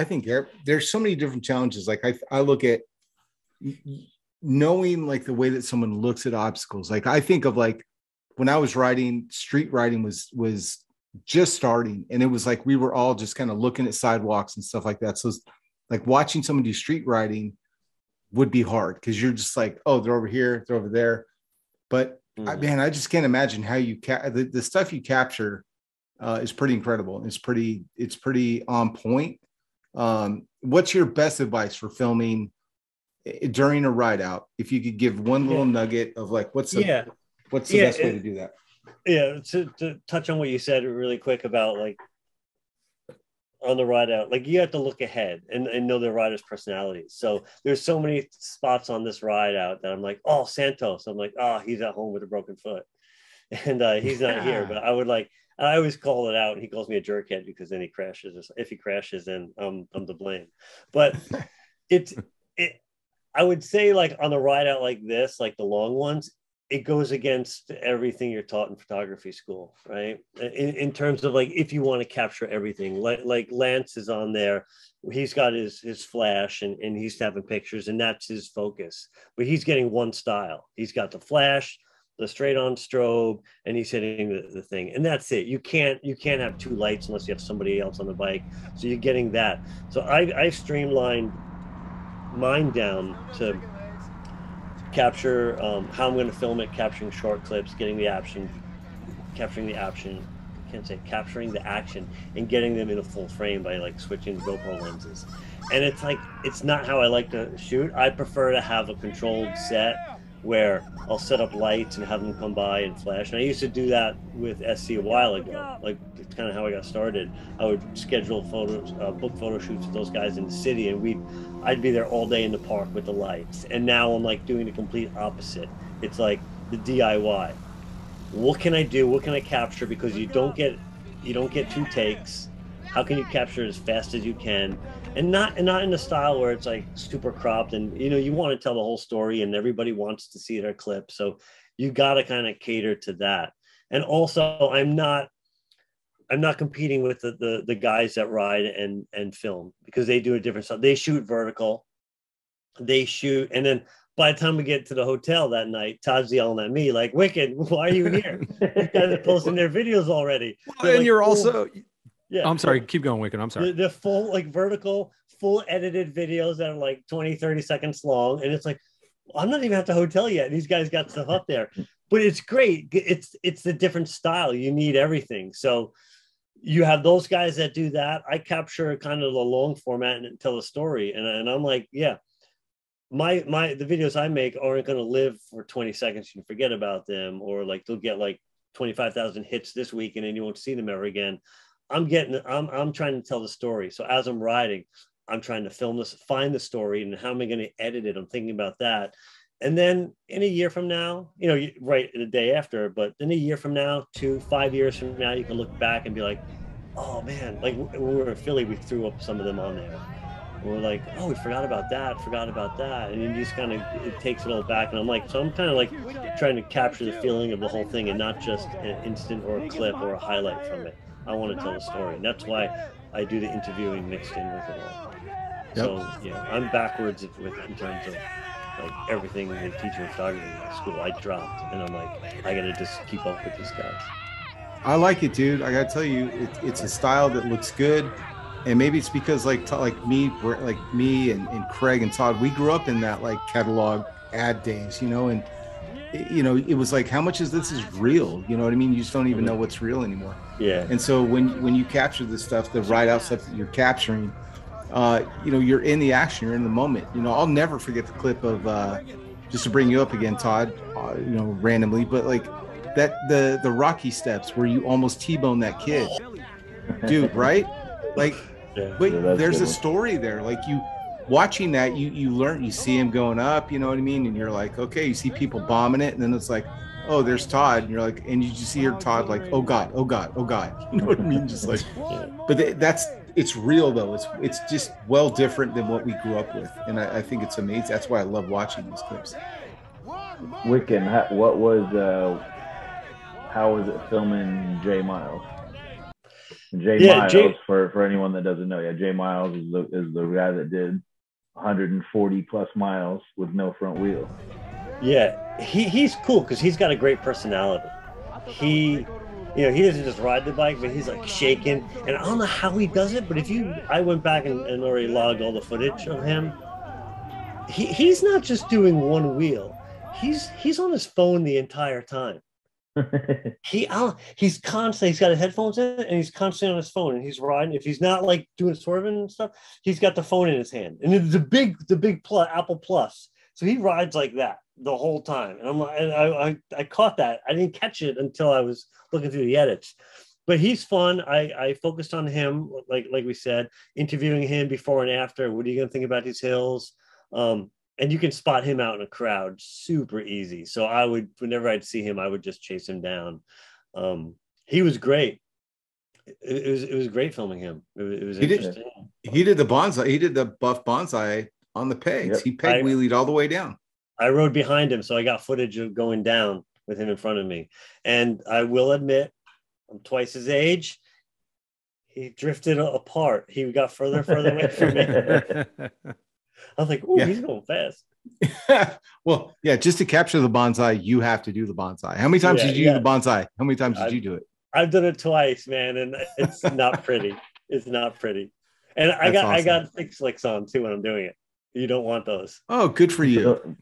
Speaker 1: think there's so many different challenges. Like I look at knowing like the way that someone looks at obstacles. Like I think of like, when I was riding, street riding was just starting, and it was like we were all just kind of looking at sidewalks and stuff like that. So like watching someone do street riding would be hard, because you're just like, oh, they're over here, they're over there. But I just can't imagine how you the stuff you capture is pretty incredible. It's pretty on point. What's your best advice for filming during a ride out? If you could give one little nugget of like, what's the best way to do that?
Speaker 3: Yeah, to touch on what you said really quick about like on the ride out, like you have to look ahead and know the rider's personalities. So there's so many spots on this ride out that I'm like, oh, Santos. I'm like, oh, he's at home with a broken foot, and he's not here. But I always call it out, and he calls me a jerkhead because then he crashes. If he crashes, then I'm to blame. But I would say like on the ride out like this, like the long ones, it goes against everything you're taught in photography school, right? In terms of like, if you want to capture everything, like Lance is on there, he's got his flash and he's having pictures, and that's his focus, but he's getting one style. He's got the flash, the straight on strobe, and he's hitting the thing. And that's it. You can't have two lights unless you have somebody else on the bike. So you're getting that. So I streamlined mine down to capture how I'm going to film it, capturing short clips, capturing the action and getting them in a full frame by like switching GoPro lenses. And it's like, it's not how I like to shoot. I prefer to have a controlled set where I'll set up lights and have them come by and flash. And I used to do that with SC a while ago. Like, it's kind of how I got started. I would schedule photos, book photo shoots with those guys in the city, and I'd be there all day in the park with the lights. And now I'm like doing the complete opposite. It's like the DIY. What can I do? What can I capture? Because you don't get two takes. How can you capture it as fast as you can, and not in a style where it's like super cropped, and you want to tell the whole story and everybody wants to see their clip. So you got to kind of cater to that. And also I'm not competing with the guys that ride and film, because they do a different stuff. They shoot vertical, and then by the time we get to the hotel that night, Todd's yelling at me like, "Wikan, why are you here? These guys are posting their videos already."
Speaker 2: Well, and
Speaker 3: like,
Speaker 2: you're also,
Speaker 3: yeah.
Speaker 2: I'm sorry, keep going, Wikan. I'm sorry.
Speaker 3: The full like vertical, full edited videos that are like 20, 30 seconds long, and it's like, I'm not even at the hotel yet. These guys got stuff up there, but it's great. It's the different style. You need everything. So you have those guys that do that. I capture kind of the long format and tell a story, and I'm like, yeah. The videos I make aren't going to live for 20 seconds. You can forget about them, or like they'll get like 25,000 hits this week and then you won't see them ever again. I'm trying to tell the story. So as I'm riding, I'm trying to film this, find the story, and how am I going to edit it? I'm thinking about that. And then in a year from now, right the day after, but in a year from now, 5 years from now, you can look back and be like, oh man, like when we were in Philly, we threw up some of them on there. We're like, oh, we forgot about that. And then you just kind of, it takes it all back. And I'm like, so I'm kind of like trying to capture the feeling of the whole thing and not just an instant or a clip or a highlight from it. I want to tell a story. And that's why I do the interviewing mixed in with it all. Yep. So, yeah, I'm backwards in terms of like everything they teach in photography in school. I dropped, and I'm like, I got to just keep up with these guys.
Speaker 1: I like it, dude. I got to tell you, it's a style that looks good. And maybe it's because like me and Craig and Todd, we grew up in that like catalog ad days, and it was like, how much is this is real? You know what I mean? You just don't even know what's real anymore.
Speaker 3: Yeah.
Speaker 1: And so when you capture the stuff, the Rideout stuff that you're capturing, you're in the action, you're in the moment. I'll never forget the clip of just to bring you up again, Todd, randomly, but like that the Rocky steps where you almost T-bone that kid, dude, right? Like.
Speaker 3: Yeah,
Speaker 1: but there's a story there. Like you watching that, you learn, you see him going up, you know what I mean? And you're like, okay, you see people bombing it. And then it's like, oh, there's Todd. And you're like, and you just hear Todd like, oh God, oh God, oh God. You know what I mean? Just like, but it's real though. It's just well different than what we grew up with. And I think it's amazing. That's why I love watching these clips.
Speaker 4: Wikan, how was it filming Jay Miles? Miles, for anyone that doesn't know, Jay Miles is the guy that did 140 plus miles with no front wheel.
Speaker 3: Yeah, he's cool because he's got a great personality. He doesn't just ride the bike, but he's like shaking, and I don't know how he does it. But I went back and already logged all the footage of him. He's not just doing one wheel. He's on his phone the entire time. He's constantly, he's got his headphones in and he's constantly on his phone, and he's riding. If he's not like doing swerving and stuff, he's got the phone in his hand, and it's the big plus, Apple Plus. So he rides like that the whole time. And I'm like, I caught that. I didn't catch it until I was looking through the edits. But he's fun. I focused on him, like we said, interviewing him before and after. What are you gonna think about these hills? And you can spot him out in a crowd super easy. So whenever I'd see him, I would just chase him down. He was great. It was great filming him. It was interesting.
Speaker 1: He did the bonsai. He did the buff bonsai on the pegs. Yep. He peg wheelied all the way down.
Speaker 3: I rode behind him, so I got footage of going down with him in front of me. And I will admit, I'm twice his age. He drifted apart. He got further and further away from me. I was like, "Ooh, he's going fast."
Speaker 1: Well, yeah, just to capture the bonsai, you have to do the bonsai. How many times did you do the bonsai? How many times did you do it?
Speaker 3: I've done it twice, man, and it's not pretty. It's not pretty. And I got fixed flicks on too when I'm doing it. You don't want those.
Speaker 1: Oh, good for you.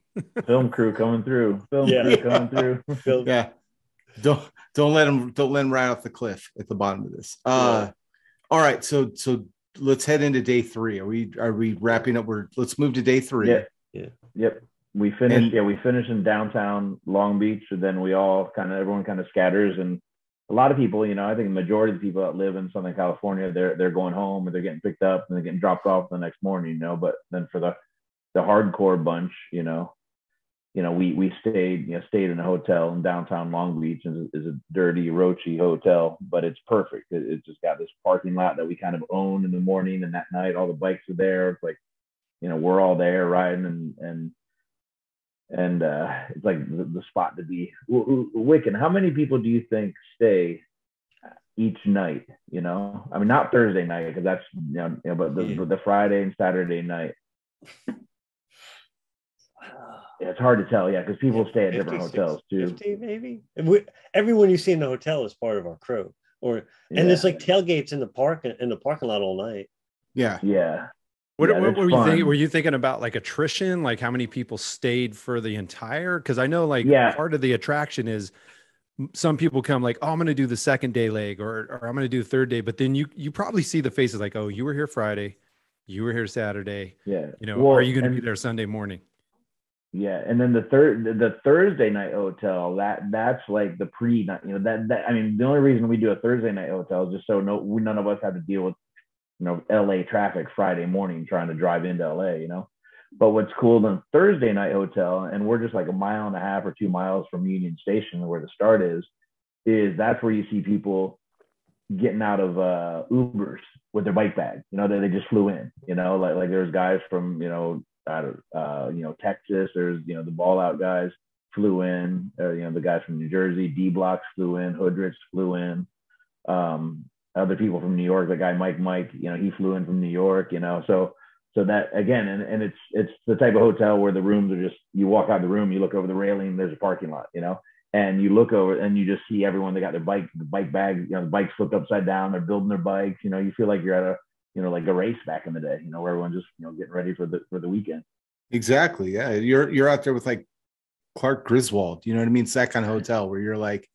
Speaker 4: Film crew coming through. Crew coming through.
Speaker 1: Yeah. Don't let him ride off the cliff at the bottom of this. All right, so let's head into day 3. Are we wrapping up? Let's move to day 3.
Speaker 3: Yeah.
Speaker 4: Yep. We finished in downtown Long Beach, and then everyone kind of scatters, and a lot of people, I think the majority of the people that live in Southern California, they're going home, or they're getting picked up and they're getting dropped off the next morning, but then for the hardcore bunch, we stayed in a hotel in downtown Long Beach. Is a dirty, roachy hotel, but it's perfect. It's just got this parking lot that we kind of own in the morning, and at night all the bikes are there. It's like, we're all there riding, and it's like the spot to be. Wikan, how many people do you think stay each night? I mean, not Thursday night, because that's but the Friday and Saturday night. It's hard to tell, because people stay at 50, different hotels too.
Speaker 3: 50 maybe. Everyone you see in the hotel is part of our crew, and there's like tailgates in the parking lot all night.
Speaker 4: Yeah.
Speaker 2: What were you thinking? Were you thinking about like attrition, like how many people stayed for the entire? Because I know part of the attraction is some people come like, oh, I'm going to do the second day leg, or I'm going to do the third day, but then you probably see the faces like, oh, you were here Friday, you were here Saturday.
Speaker 4: Yeah.
Speaker 2: Are you going to be there Sunday morning?
Speaker 4: Yeah, and then the Thursday night hotel, that's like the pre-night. I mean, the only reason we do a Thursday night hotel is just so none of us have to deal with LA traffic Friday morning trying to drive into LA. But what's cool, the Thursday night hotel, and we're just like 1.5 miles or 2 miles from Union Station, where the start is that's where you see people getting out of Ubers with their bike bag. They just flew in. Like there's guys from out of Texas. There's the ball out guys flew in. The guys from New Jersey, D Blocks flew in. Hoodrich flew in. Other people from New York, the guy Mike, he flew in from New York. So that again, and it's the type of hotel where the rooms are just, you walk out the room, you look over the railing, there's a parking lot, and you look over and you just see everyone. They got their bike bag, the bikes flipped upside down. They're building their bikes. You feel like you're at a like a race back in the day, where everyone's just, getting ready for the weekend.
Speaker 1: Exactly. Yeah. You're out there with like Clark Griswold, you know what I mean? It's that kind of hotel where you're like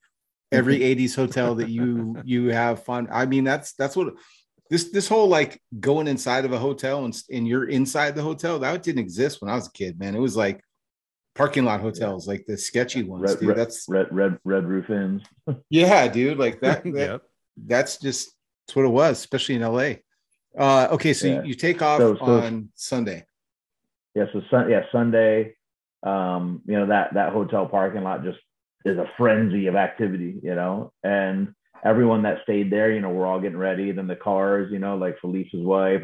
Speaker 1: every 80s hotel that you have fun. I mean, that's what this whole like going inside of a hotel and you're inside the hotel, that didn't exist when I was a kid, man. It was like parking lot hotels, like the sketchy ones, dude. That's
Speaker 4: red roof inns.
Speaker 1: Yeah, dude. Like that,
Speaker 2: Yep.
Speaker 1: That's what it was, especially in LA. Okay, so you take off on Sunday.
Speaker 4: Yeah, so Sunday, that hotel parking lot just is a frenzy of activity, and everyone that stayed there, we're all getting ready. Then the cars, like Felicia's wife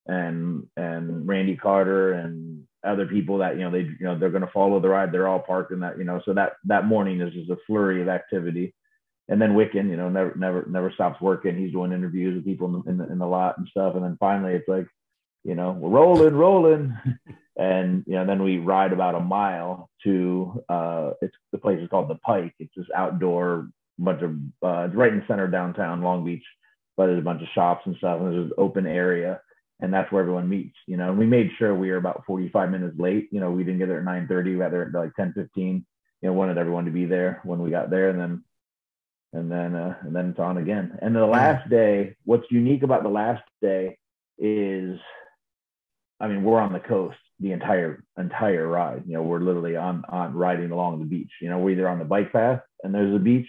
Speaker 4: and Randy Carter and other people that they're going to follow the ride. They're all parked in that, so that morning is just a flurry of activity. And then Wikan, never stops working. He's doing interviews with people in the lot and stuff. And then finally it's like, we're rolling. And, then we ride about 1 mile to, the place is called The Pike. It's this outdoor bunch of, it's right in the center of downtown Long Beach, but there's a bunch of shops and stuff. And there's this open area, and that's where everyone meets, and we made sure we were about 45 minutes late. We didn't get there at 9:30, we got there at like 10:15, wanted everyone to be there when we got there. And then it's on again. And the last day, what's unique about the last day is, I mean, we're on the coast the entire ride. We're literally on riding along the beach. We're either on the bike path and there's a beach,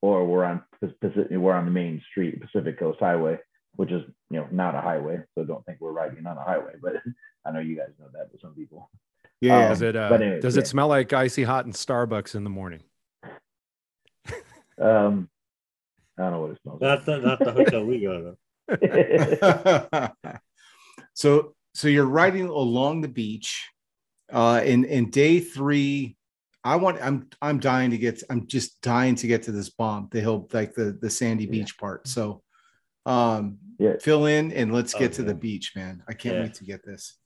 Speaker 4: or we're on the main street, Pacific Coast Highway, which is not a highway. So don't think we're riding on a highway, but I know you guys know that, but some people.
Speaker 1: Yeah.
Speaker 2: Does it smell like icy hot in Starbucks in the morning?
Speaker 4: I don't know what it smells like.
Speaker 3: Not the hotel we go
Speaker 1: to. So you're riding along the beach. In day 3, I'm just dying to get to this bump, the hill, like the sandy beach part. So fill in and let's get to the beach, man. I can't wait to get this.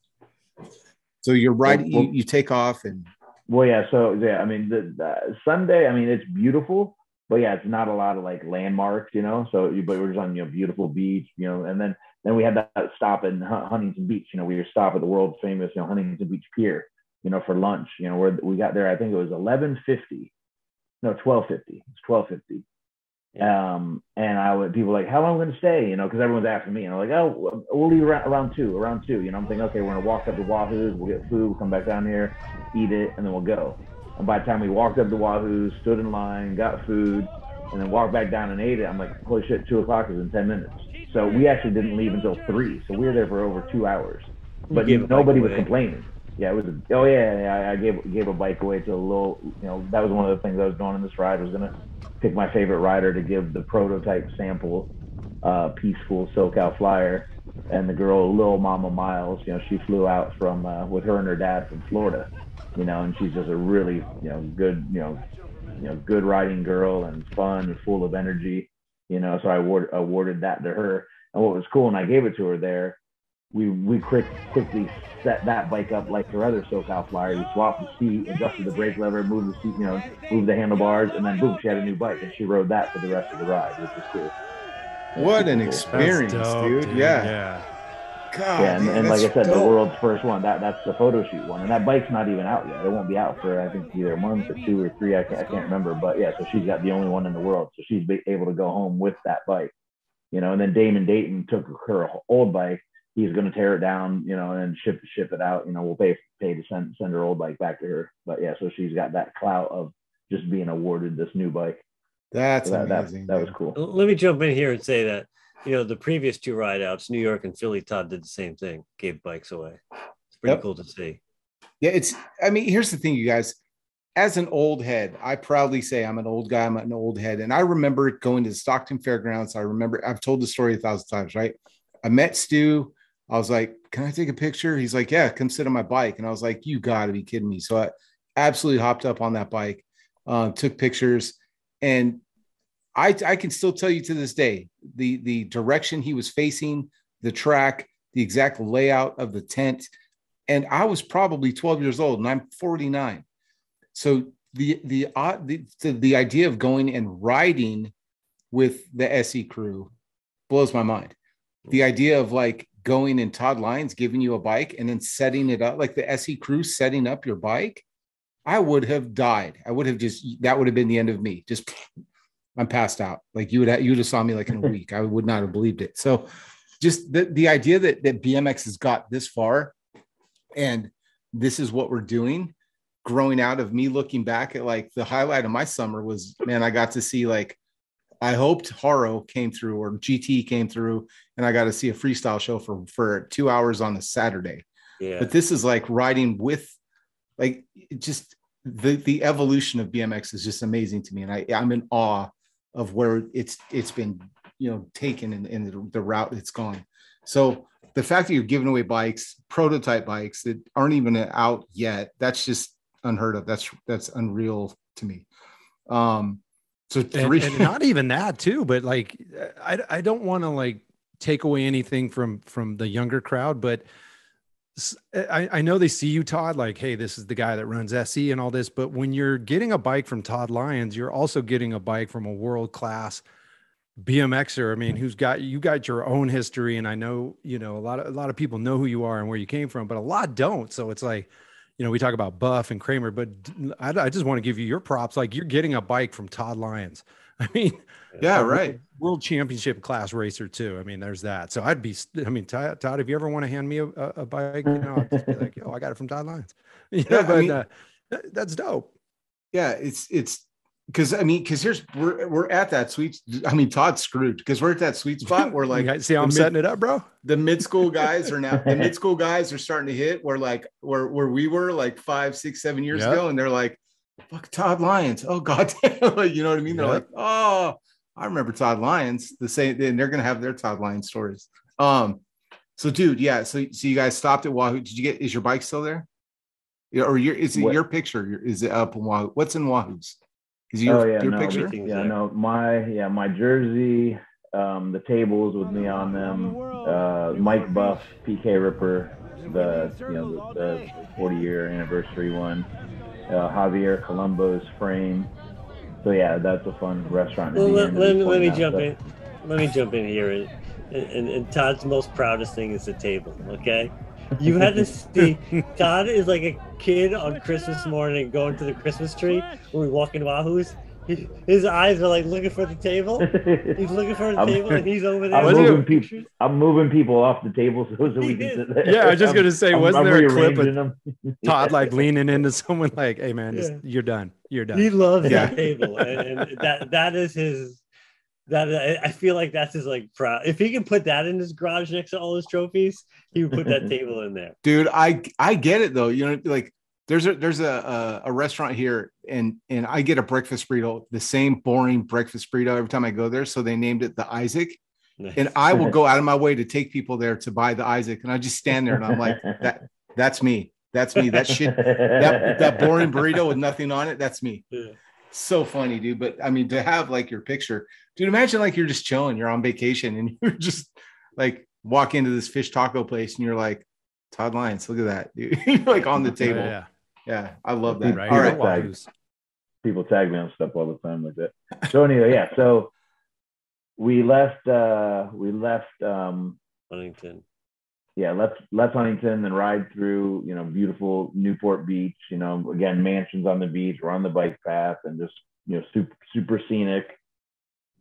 Speaker 1: So you're riding, you take off and.
Speaker 4: Well, yeah. So I mean, the Sunday, I mean, it's beautiful. But it's not a lot of like landmarks, So, but we're just on beautiful beach, and then we had that stop in Huntington Beach. We were stop at the world famous Huntington Beach Pier, for lunch. Where we got there, I think it was 11:50, no 12:50. It's 12:50. And people were like, how long are we going to stay? Because everyone's asking me, and I'm like, oh, we'll leave around two. I'm thinking, okay, we're gonna walk up to Wahoo's, we'll get food, we'll come back down here, eat it, and then we'll go. And by the time we walked up to Wahoo's, stood in line, got food, and then walked back down and ate it, I'm like, holy shit, 2 o'clock is in 10 minutes. So we actually didn't leave until 3. So we were there for over 2 hours. But nobody was complaining. Yeah, it was. Oh yeah, I gave a bike away to a little. That was one of the things I was doing in this ride. I was gonna pick my favorite rider to give the prototype sample, Peaceful SoCal Flyer, and the girl Lil Mama Miles. She flew out from with her and her dad from Florida. And she's just a really good good riding girl and fun and full of energy. So I awarded that to her. And what was cool, and I gave it to her there. We quickly set that bike up like her other SoCal Flyer. We swapped the seat, adjusted the brake lever, moved the seat, moved the handlebars, and then boom, she had a new bike, and she rode that for the rest of the ride, which was cool.
Speaker 1: What an experience,
Speaker 2: dope,
Speaker 1: dude. Yeah. God,
Speaker 4: yeah, and like I said,
Speaker 1: dope.
Speaker 4: the world's first one. That's the photo shoot one, and that bike's not even out yet. It won't be out for I think either a month or 2 or 3. I can't remember, but yeah. So she's got the only one in the world, so she's able to go home with that bike. And then Damon Dayton took her old bike. He's going to tear it down, and ship it out. We'll pay to send her old bike back to her. But yeah, so she's got that clout of just being awarded this new bike.
Speaker 1: That's amazing.
Speaker 4: That was cool.
Speaker 3: Let me jump in here and say that, the previous 2 rideouts, New York and Philly, Todd did the same thing, gave bikes away. It's pretty cool to see.
Speaker 1: Yeah, here's the thing, you guys. As an old head, I proudly say I'm an old guy. I'm an old head. And I remember going to the Stockton Fairgrounds. I've told the story 1,000 times, right? I met Stu. I was like, can I take a picture? He's like, yeah, come sit on my bike. And I was like, you got to be kidding me. So I absolutely hopped up on that bike, took pictures. And I can still tell you to this day, the direction he was facing, the track, the exact layout of the tent. And I was probably 12 years old and I'm 49. So the idea of going and riding with the SE crew blows my mind. The idea of like going and Todd Lyons giving you a bike and then setting it up, like the SE crew setting up your bike, I would have died. That would have been the end of me. Just I'm passed out. Like you would have saw me like in a week. I would not have believed it. So just the idea that BMX has got this far and this is what we're doing, growing out of me looking back at like the highlight of my summer was, man, I got to see like, I hoped Haro came through or GT came through and I got to see a freestyle show for 2 hours on a Saturday. Yeah. But this is like riding with like just the evolution of BMX is just amazing to me. And I'm in awe of where it's been, taken in the route it's gone. So the fact that you're giving away bikes, prototype bikes that aren't even out yet, that's just unheard of. That's unreal to me. So and
Speaker 2: not even that too, but like, I don't want to like take away anything from the younger crowd, but I know they see you, Todd, like, hey, this is the guy that runs SE and all this, but when you're getting a bike from Todd Lyons, you're also getting a bike from a world-class BMXer. I mean, you got your own history. And I know, a lot of people know who you are and where you came from, but a lot don't. So it's like, we talk about Buff and Kramer, but I just want to give you your props. Like you're getting a bike from Todd Lyons. I mean,
Speaker 1: yeah, right.
Speaker 2: World championship class racer too. I mean, there's that. So Todd, if you ever want to hand me a bike, I'll just be like, I got it from Todd Lyons. That's dope.
Speaker 1: Yeah. It's because we're at that sweet. Todd's screwed because we're at that sweet spot where like,
Speaker 2: see how I'm setting it up, bro.
Speaker 1: The mid-school guys are starting to hit where we were like 5, 6, 7 years ago. And they're like, fuck Todd Lyons. Oh God. You know what I mean? They're like, oh, I remember Todd Lyons and they're going to have their Todd Lyons stories. So dude, yeah. So you guys stopped at Wahoo. Is your bike still there? Yeah. Or your picture? Is it up in Wahoo? What's in Wahoo's? Is your picture?
Speaker 4: Yeah, no, my jersey, the tables with me on them, Mike Buff, PK Ripper, the 40-year anniversary one, Javier Colombo's frame. So yeah, that's a fun restaurant.
Speaker 3: Well, let me jump in. Let me jump in here, and Todd's most proudest thing is the table. Okay. You had to see, Todd is like a kid on Christmas morning going to the Christmas tree when we walk in Wahoo's. His eyes are like looking for the table. He's looking for the table and he's over there.
Speaker 4: I'm moving people off the table so we can sit there.
Speaker 2: Yeah, I was just going to say, wasn't there a clip of Todd like leaning into someone like, hey man, you're done. You're done.
Speaker 3: He loves that table. And that is his, That I feel like that's his like proud. If he can put that in his garage next to all his trophies, he would put that table in there.
Speaker 1: Dude, I get it though. You know, like there's a restaurant here, and I get a breakfast burrito, the same boring breakfast burrito every time I go there. So they named it the Isaac.
Speaker 3: Nice.
Speaker 1: And I will go out of my way to take people there to buy the Isaac, and I just stand there and I'm like, that's me. That's me. That shit, that boring burrito with nothing on it. That's me.
Speaker 3: Yeah.
Speaker 1: So funny, dude. But I mean, to have like your picture, dude, imagine like you're just chilling, you're on vacation, and you're just like walk into this fish taco place, and you're like, Todd Lyons, look at that, dude. You're like on the table. Yeah, I love that.
Speaker 4: Right.
Speaker 1: All right.
Speaker 4: People tag me on stuff all the time like that. So anyway, yeah. So we left
Speaker 3: Huntington.
Speaker 4: Yeah, left Huntington and ride through, you know, beautiful Newport Beach, you know, again, mansions on the beach. We're on the bike path and just, you know, super scenic.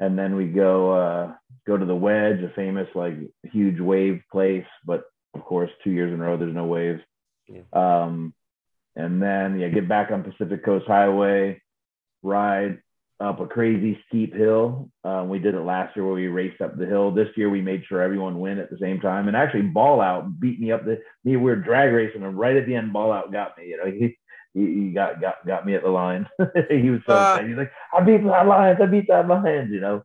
Speaker 4: And then we go to the Wedge, a famous like huge wave place, but of course 2 years in a row there's no waves.
Speaker 3: Yeah.
Speaker 4: And then get back on Pacific Coast Highway, ride up a crazy steep hill. We did it last year where we raced up the hill. This year we made sure everyone win at the same time. And actually Ball Out beat me up. We were drag racing, and right at the end, Ball Out got me. You know, he got me at the line. He was so excited. He's like, I beat that Lions, you know.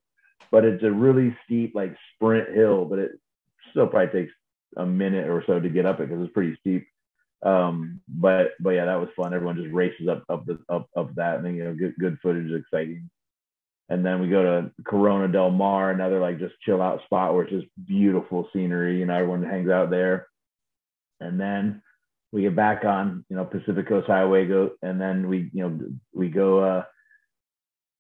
Speaker 4: But it's a really steep like sprint hill, but it still probably takes a minute or so to get up it because it's pretty steep. But yeah, that was fun. Everyone just races up that, and then, you know, good footage, exciting. And then we go to Corona Del Mar, another like just chill out spot where it's just beautiful scenery, you know, everyone hangs out there. And then we get back on, you know, Pacific Coast Highway, and then we go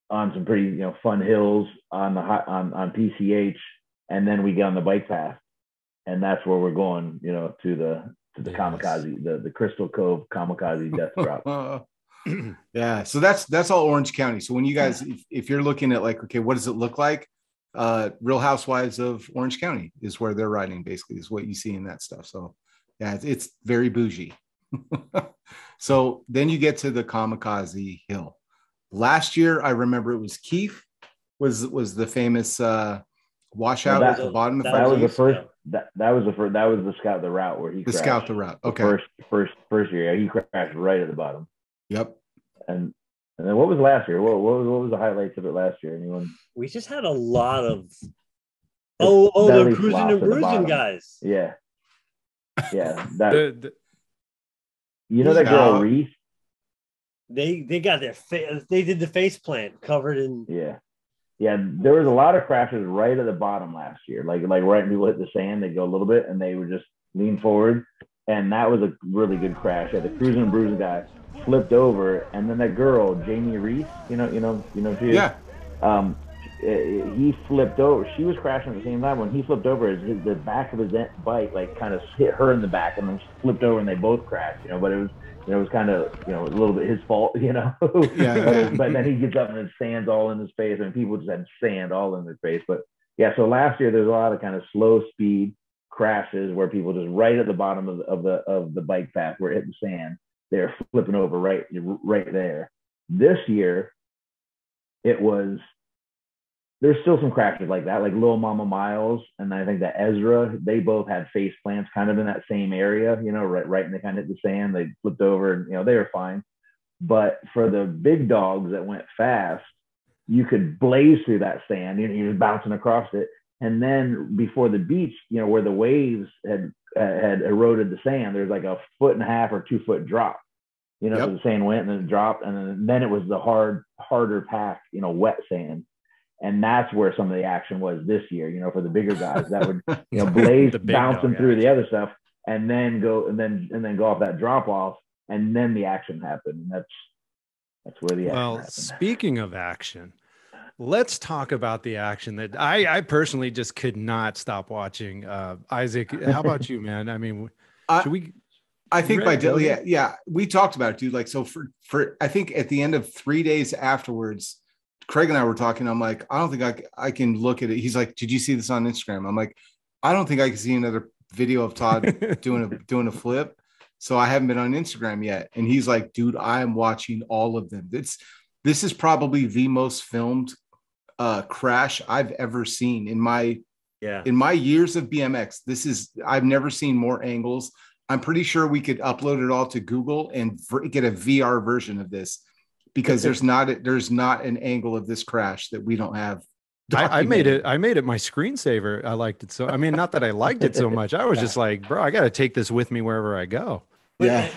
Speaker 4: on some pretty, you know, fun hills on PCH, and then we get on the bike path, and that's where we're going, you know, to the Kamikaze, the Crystal Cove Kamikaze Death Drop.
Speaker 1: Yeah, so that's all Orange County. So when you guys, if you're looking at like, okay, what does it look like? Real Housewives of Orange County is where they're riding, basically, is what you see in that stuff. So yeah, it's very bougie. So then you get to the Kamikaze Hill. Last year, I remember it was Keith was the famous washout at the bottom.
Speaker 4: That was the first. That was the Scout the Route where he crashed.
Speaker 1: Scout the Route. Okay.
Speaker 4: First year, he crashed right at the bottom.
Speaker 1: Yep.
Speaker 4: And then what was last year? What was the highlights of it last year? Anyone?
Speaker 3: We just had a lot of the cruising and bruising guys.
Speaker 4: Yeah. That you know that girl Reese?
Speaker 3: They got their face. They did the face plant covered in.
Speaker 4: Yeah. There was a lot of crashes right at the bottom last year. Like right when people hit the sand, they go a little bit and they would just lean forward. And that was a really good crash. The cruising and bruising guy flipped over, and then that girl, Jamie Reese, you know she is. Yeah. He flipped over. She was crashing at the same time. When he flipped over, the back of his bike like kind of hit her in the back, and then flipped over, and they both crashed. You know, but it was kind of, you know, a little bit his fault. You know. Yeah. but then he gets up and the sand's all in his face, and people just had sand all in their face. But yeah, so last year there's a lot of kind of slow speed crashes where people just right at the bottom of the bike path where it hit the sand, they're flipping over right there. This year, there's still some crashes like that, like Lil Mama Miles, and I think that Ezra, they both had face plants kind of in that same area, you know, right, and they kind of hit the sand, they flipped over, and, you know, they were fine. But for the big dogs that went fast, you could blaze through that sand, you know, you're just bouncing across it. And then before the beach, you know, where the waves had eroded the sand, there's like a 1.5 or 2 foot drop. You know, so the sand went and then it dropped, and then it was the harder packed, you know, wet sand. And that's where some of the action was this year, you know, for the bigger guys that would, you know, blaze bouncing through the other stuff and then go off that drop off, and then the action happened. And that's where the action happened.
Speaker 2: Speaking of action, let's talk about the action that I personally just could not stop watching. Isaac, how about you, man? I mean, should we?
Speaker 1: I think yeah, we talked about it, dude. Like, so for I think at the end of 3 days afterwards, Craig and I were talking. I'm like, I don't think I can look at it. He's like, did you see this on Instagram? I'm like, I don't think I can see another video of Todd doing a flip. So I haven't been on Instagram yet. And he's like, dude, I am watching all of them. This is probably the most filmed crash I've ever seen in my years of BMX. I've never seen more angles. I'm pretty sure we could upload it all to Google and get a VR version of this, because there's not an angle of this crash that we don't have.
Speaker 2: I made it my screensaver. I liked it so. I mean, not that I liked it so much. I was just like, bro, I got to take this with me wherever I go.
Speaker 3: Yeah.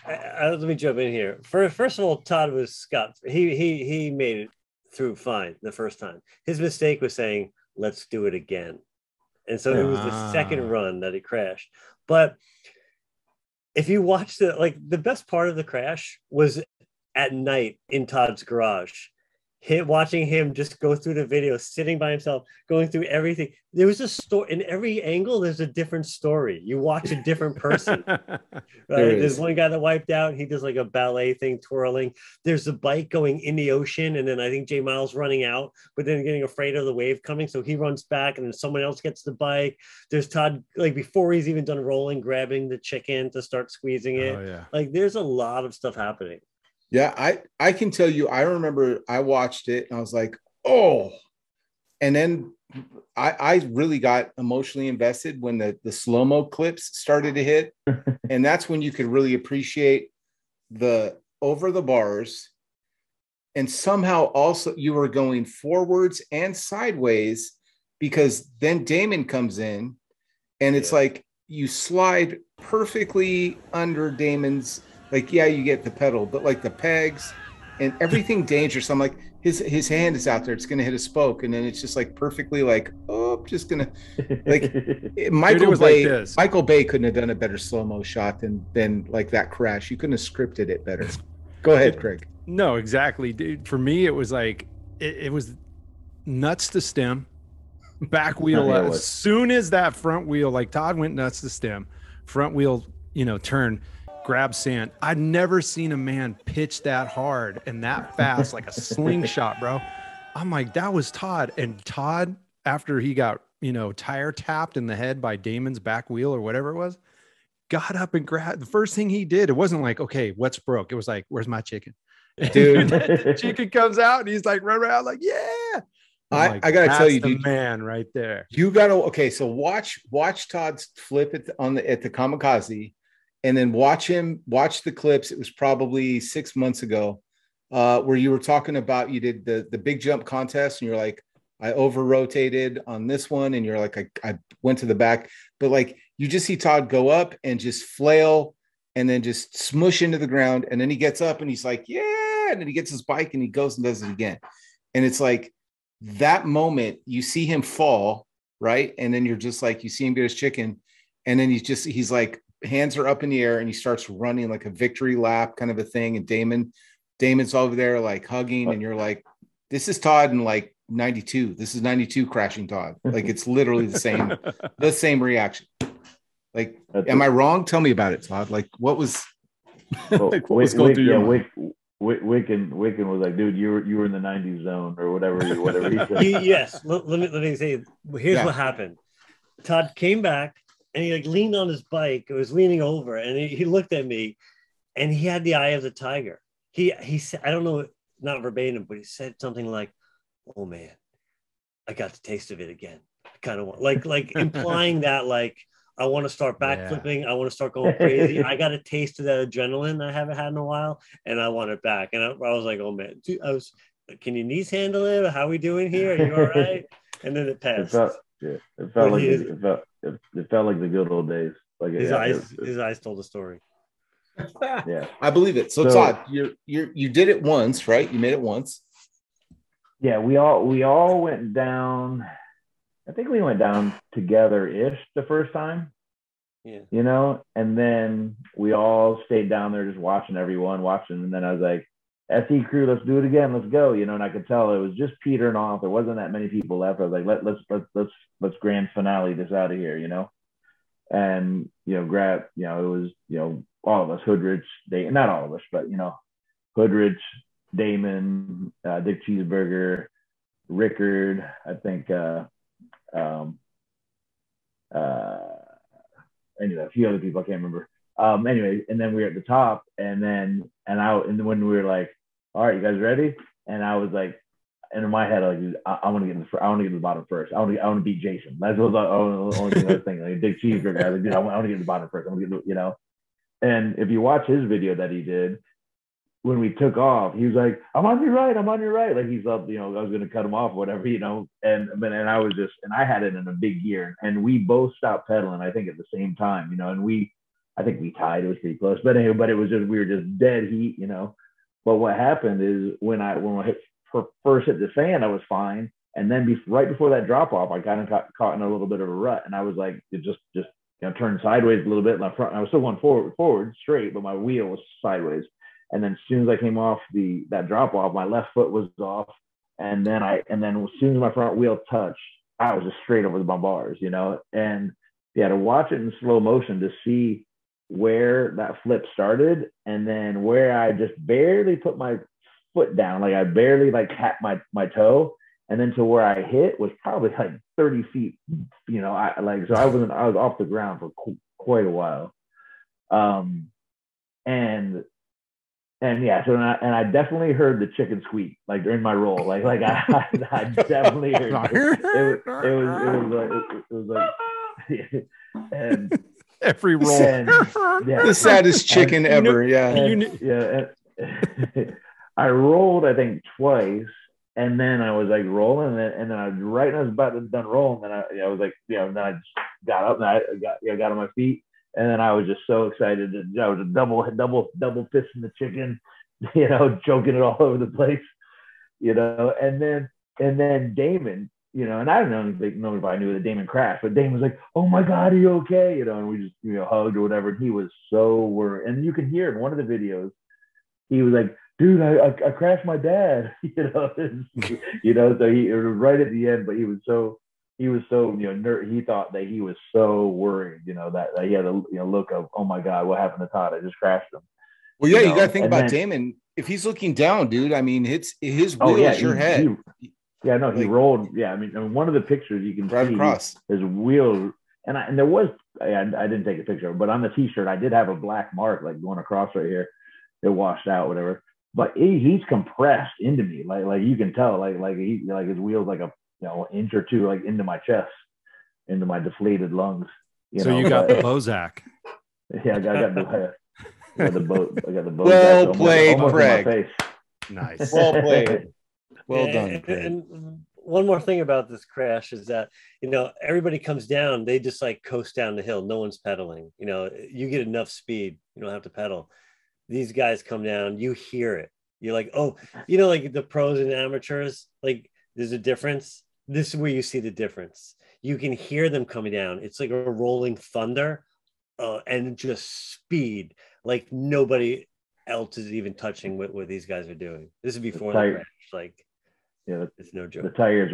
Speaker 3: Let me jump in here. First of all, Todd was Scott. He made it through fine the first time. His mistake was saying, "Let's do it again," and so it was the second run that it crashed. But if you watch the best part of the crash was at night in Todd's garage. Watching him just go through the video, sitting by himself, going through everything. There was a story in every angle. There's a different story. You watch a different person. Right? There's one guy that wiped out. He does like a ballet thing, twirling. There's a bike going in the ocean, and then I think J Miles running out, but then getting afraid of the wave coming, so he runs back, and then someone else gets the bike. There's Todd, like before he's even done rolling, grabbing the chicken to start squeezing it. Oh, yeah. Like there's a lot of stuff happening.
Speaker 1: Yeah, I can tell you, I remember I watched it and I was like, oh, and then I really got emotionally invested when the slow-mo clips started to hit. And that's when you could really appreciate the over the bars. And somehow also you were going forwards and sideways, because then Damon comes in and it's like you slide perfectly under Damon's. Like, yeah, you get the pedal, but like the pegs and everything dangerous. I'm like, his hand is out there. It's going to hit a spoke. And then it's just like perfectly like, oh, just going to like Michael Bay couldn't have done a better slow-mo shot than like that crash. You couldn't have scripted it better. Go ahead, Craig.
Speaker 2: No, exactly. Dude, for me, it was like, it was nuts to stem, back wheel. As soon as that front wheel, like Todd went nuts to stem, front wheel, turn, grab sand. I'd never seen a man pitch that hard and that fast, like a slingshot, bro. I'm like, that was Todd. And Todd, after he got, tire tapped in the head by Damon's back wheel or whatever it was, got up and grabbed. The first thing he did, it wasn't like, okay, what's broke? It was like, where's my chicken? Dude, the chicken comes out and he's like, run around like, yeah.
Speaker 1: I gotta tell you, dude,
Speaker 2: man, right there.
Speaker 1: You gotta, okay, so watch Todd's flip at the kamikaze. And then watch the clips. It was probably 6 months ago, where you were talking about, you did the big jump contest and you're like, I over rotated on this one. And you're like, I went to the back, but like, you just see Todd go up and just flail and then just smush into the ground. And then he gets up and he's like, yeah. And then he gets his bike and he goes and does it again. And it's like that moment you see him fall, right? And then you're just like, you see him get his chicken. And then he's like, hands are up in the air and he starts running like a victory lap kind of a thing. And Damon's over there like hugging, and you're like, this is Todd in like 92. This is 92 crashing Todd. Like it's literally the same reaction. Like, am I wrong? Tell me about it, Todd. Like what was,
Speaker 4: like, what was going through your mind? Wikan was like, dude, you were in the 90s zone or whatever he said.
Speaker 3: Yes. Let me say, here's what happened. Todd came back, and he like leaned on his bike. It was leaning over, and he looked at me, and he had the eye of the tiger. He said, I don't know, not verbatim, but he said something like, "Oh man, I got the taste of it again." I kind of want like implying that like I want to start backflipping. I want to start going crazy. I got a taste of that adrenaline I haven't had in a while, and I want it back. And I was like, "Oh man, dude, can your knees handle it? How are we doing here? Are you all right?" And then it passed.
Speaker 4: It felt like the good old days. Like
Speaker 3: his eyes told the story.
Speaker 1: Yeah, I believe it. So Todd, you did it once, right? You made it once.
Speaker 4: Yeah, we all went down. I think we went down together-ish the first time. Yeah. And then we all stayed down there just watching, and then I was like, SE crew, let's do it again. Let's go. And I could tell it was just petering off. There wasn't that many people left. I was like, let's grand finale this out of here, And, grab, it was, all of us, Hoodrich, not all of us, but, Hoodrich, Damon, Dick Cheeseburger, Rickard, I think, anyway, a few other people, I can't remember. Anyway, and then we were at the top, and when we were like, all right, you guys ready? And I was like, and in my head, I want to get to the bottom first. I want to beat Jason. That's what the only thing I was thinking. Like a big cheeseburger. I was like, dude, I want to get to the bottom first. I want to get, you know. And if you watch his video that he did, when we took off, he was like, I'm on your right. I'm on your right. Like he's up, you know, I was going to cut him off or whatever, you know. And I was just, and I had it in a big gear, and we both stopped pedaling, I think at the same time, you know, and I think we tied. It was pretty close, but anyway, but it was just, we were just dead heat, you know. But what happened is when I first hit the sand, I was fine. And then right before that drop off, I kind of got caught in a little bit of a rut, and I was like, it just, you know, turned sideways a little bit. My front, I was still going forward straight, but my wheel was sideways. And then as soon as I came off that drop off, my left foot was off. And then as soon as my front wheel touched, I was just straight over my bars, you know. And yeah, to watch it in slow motion, to see where that flip started, and then where I just barely put my foot down, like I barely like tapped my toe, and then to where I hit was probably like 30 feet, you know. I was off the ground for quite a while. And yeah, so I definitely heard the chicken squeak like during my roll, like I definitely heard it. It was like and
Speaker 2: every roll,
Speaker 1: the saddest chicken ever.
Speaker 4: I rolled, I think, twice, and then I was like rolling, and then I was right when I was about to done rolling, and I was like, you know, and then I just got up and I got on my feet. And then I was just so excited that I was a double fisting the chicken, you know, choking it all over the place, you know. And then Damon, you know, and I don't know if I knew that Damon crashed, but Damon was like, "Oh my God, are you okay?" You know, and we just, you know, hugged or whatever. And he was so worried. And you can hear in one of the videos, he was like, "Dude, I crashed my dad," you know, you know. So it was right at the end, but he was so, you know, he thought that he was so worried, you know, that he had a, you know, look of, oh my God, what happened to Todd? I just crashed him.
Speaker 1: Well, yeah, you got to think about Damon. If he's looking down, dude, I mean, his wheel is your head.
Speaker 4: He rolled. Yeah, I mean, one of the pictures you can see
Speaker 1: across
Speaker 4: his wheel, and there was, I didn't take a picture of it, but on the T-shirt, I did have a black mark like going across right here. It washed out, whatever. But he's compressed into me, like you can tell, like his wheel's like a, you know, inch or two like into my chest, into my deflated lungs.
Speaker 2: You got the Bozak.
Speaker 4: Yeah, I got the boat. I got the boat.
Speaker 1: Well played, Craig.
Speaker 2: Nice.
Speaker 1: Well played. Well done.
Speaker 3: And one more thing about this crash is that, you know, everybody comes down, they just like coast down the hill. No one's pedaling. You know, you get enough speed, you don't have to pedal. These guys come down, you hear it. You're like, oh, you know, like the pros and amateurs, like there's a difference. This is where you see the difference. You can hear them coming down. It's like a rolling thunder, and just speed, like nobody else is even touching what these guys are doing. This is before the crash. Like, yeah, it's no joke.
Speaker 4: The tires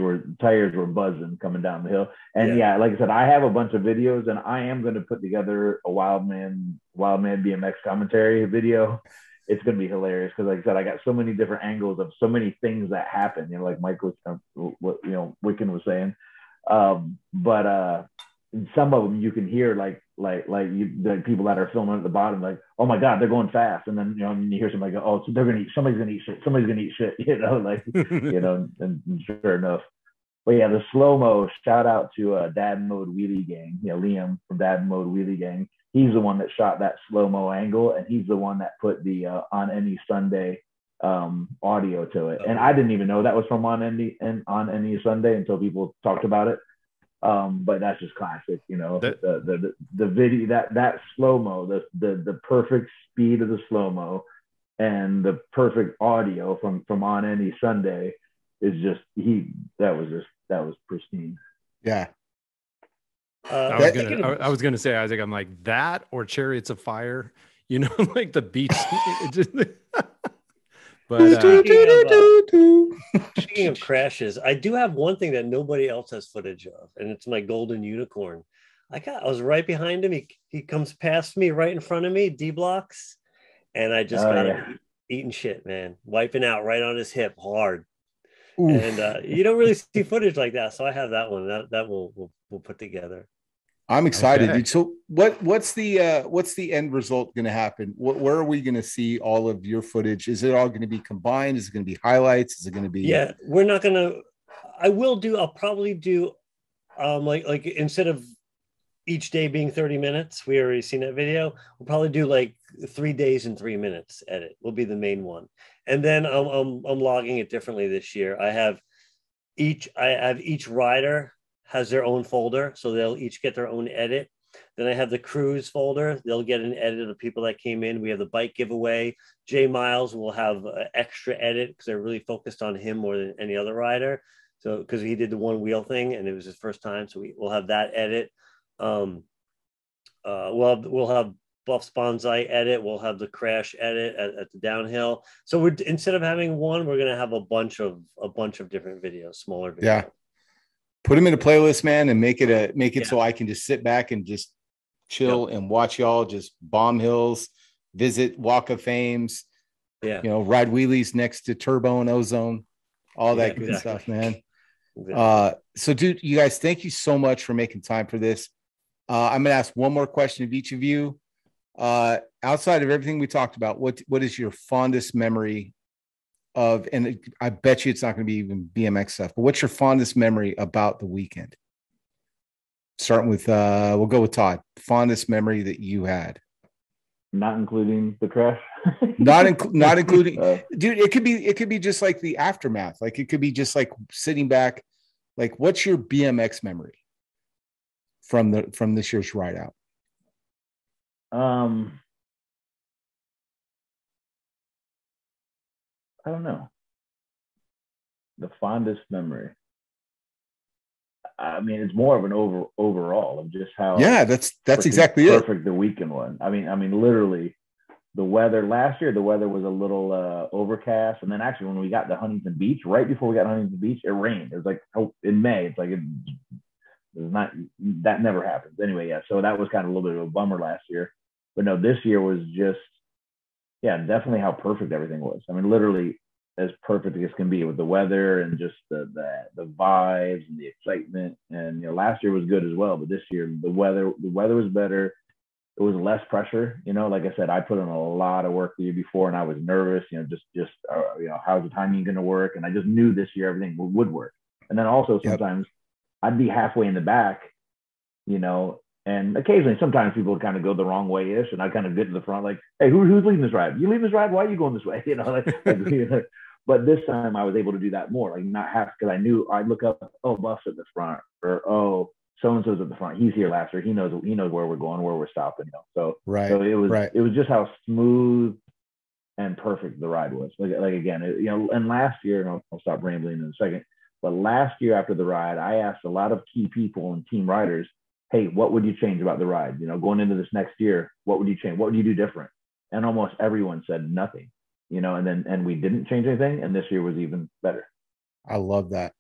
Speaker 4: were buzzing coming down the hill. And yeah, like I said, I have a bunch of videos, and I am going to put together a Wildman BMX commentary video. It's going to be hilarious because, like I said, I got so many different angles of so many things that happen. You know, like Mike was, what, you know, Wikan was saying. But some of them you can hear the people that are filming at the bottom, like, oh my God, they're going fast. And then, you know, and you hear somebody go, oh, so somebody's going to eat shit, you know, like, you know, and sure enough. But yeah, the slow-mo, shout out to Dad Mode Wheelie Gang, you know, Liam from Dad Mode Wheelie Gang. He's the one that shot that slow-mo angle, and he's the one that put the On Any Sunday audio to it. And I didn't even know that was from On Any Sunday until people talked about it. But that's just classic, you know. The video, that slow-mo, the perfect speed of the slow-mo and the perfect audio from On Any Sunday is just that was pristine.
Speaker 1: Yeah.
Speaker 2: I was gonna say, Isaac, I'm like that or Chariots of Fire, you know, like the beach. But
Speaker 3: speaking of crashes, I do have one thing that nobody else has footage of, and it's my golden unicorn. I was right behind him. He comes past me right in front of me, D blocks, and I just got him eating shit, man, wiping out right on his hip hard. Oof. And you don't really see footage like that, so I have that one that we'll put together.
Speaker 1: I'm excited, dude. So what's the end result going to happen? Where are we going to see all of your footage? Is it all going to be combined? Is it going to be highlights? Is it going to be?
Speaker 3: Yeah, we're not going to. I'll probably do like instead of each day being 30 minutes, we already seen that video. We'll probably do like 3 days and 3 minutes edit will be the main one. And then I'm logging it differently this year. I have each rider has their own folder, so they'll each get their own edit. Then I have the cruise folder. They'll get an edit of the people that came in. We have the bike giveaway. Jay Miles will have an extra edit because they're really focused on him more than any other rider. So because he did the one wheel thing and it was his first time, so we'll have that edit. We'll have Buff's Bonsai edit. We'll have the crash edit at the downhill. So we're instead of having one, we're gonna have a bunch of different videos, smaller videos.
Speaker 1: Yeah. Put them in a playlist, man, and make it so I can just sit back and just chill and watch y'all just bomb hills, visit Walk of Fames, ride wheelies next to Turbo and Ozone, all that good stuff, man. Exactly. So dude, you guys, thank you so much for making time for this. I'm going to ask one more question of each of you. Outside of everything we talked about, what is your fondest memory of, and I bet you it's not going to be even BMX stuff, but what's your fondest memory about the weekend? Starting with, we'll go with Todd. Fondest memory that you had.
Speaker 4: Not including the crash.
Speaker 1: not including, dude. It could be just like the aftermath. Like it could be just like sitting back. Like, what's your BMX memory from this year's ride out?
Speaker 4: I don't know. The fondest memory. I mean, it's more of an overall of just how.
Speaker 1: Yeah, that's exactly
Speaker 4: perfect the weekend one. I mean, literally, the weather last year. The weather was a little overcast, and then actually, when we got to Huntington Beach, right before we got to Huntington Beach, it rained. It was like in May. It's like it was not. That never happens. Anyway, yeah. So that was kind of a little bit of a bummer last year, but no, this year was just. Yeah, definitely how perfect everything was. I mean, literally as perfect as can be with the weather and just the vibes and the excitement. And last year was good as well, but this year the weather was better. It was less pressure. Like I said, I put in a lot of work the year before, and I was nervous. Just how's the timing going to work? And I just knew this year everything would work. And then also sometimes I'd be halfway in the back, and occasionally, sometimes people would kind of go the wrong way-ish, and I kind of get to the front, like, "Hey, who's leading this ride? You leading this ride? Why are you going this way?" But this time, I was able to do that more, like not half, because I knew I'd look up, "Oh, Buff's at the front," or "Oh, so and so's at the front. He's here last year. He knows where we're going, where we're stopping." So it was just how smooth and perfect the ride was. Like again, and last year, and I'll stop rambling in a second. But last year after the ride, I asked a lot of key people and team riders, "Hey, what would you change about the ride? Going into this next year, what would you change? What would you do different?" And almost everyone said nothing, and we didn't change anything. And this year was even better.
Speaker 1: I love that.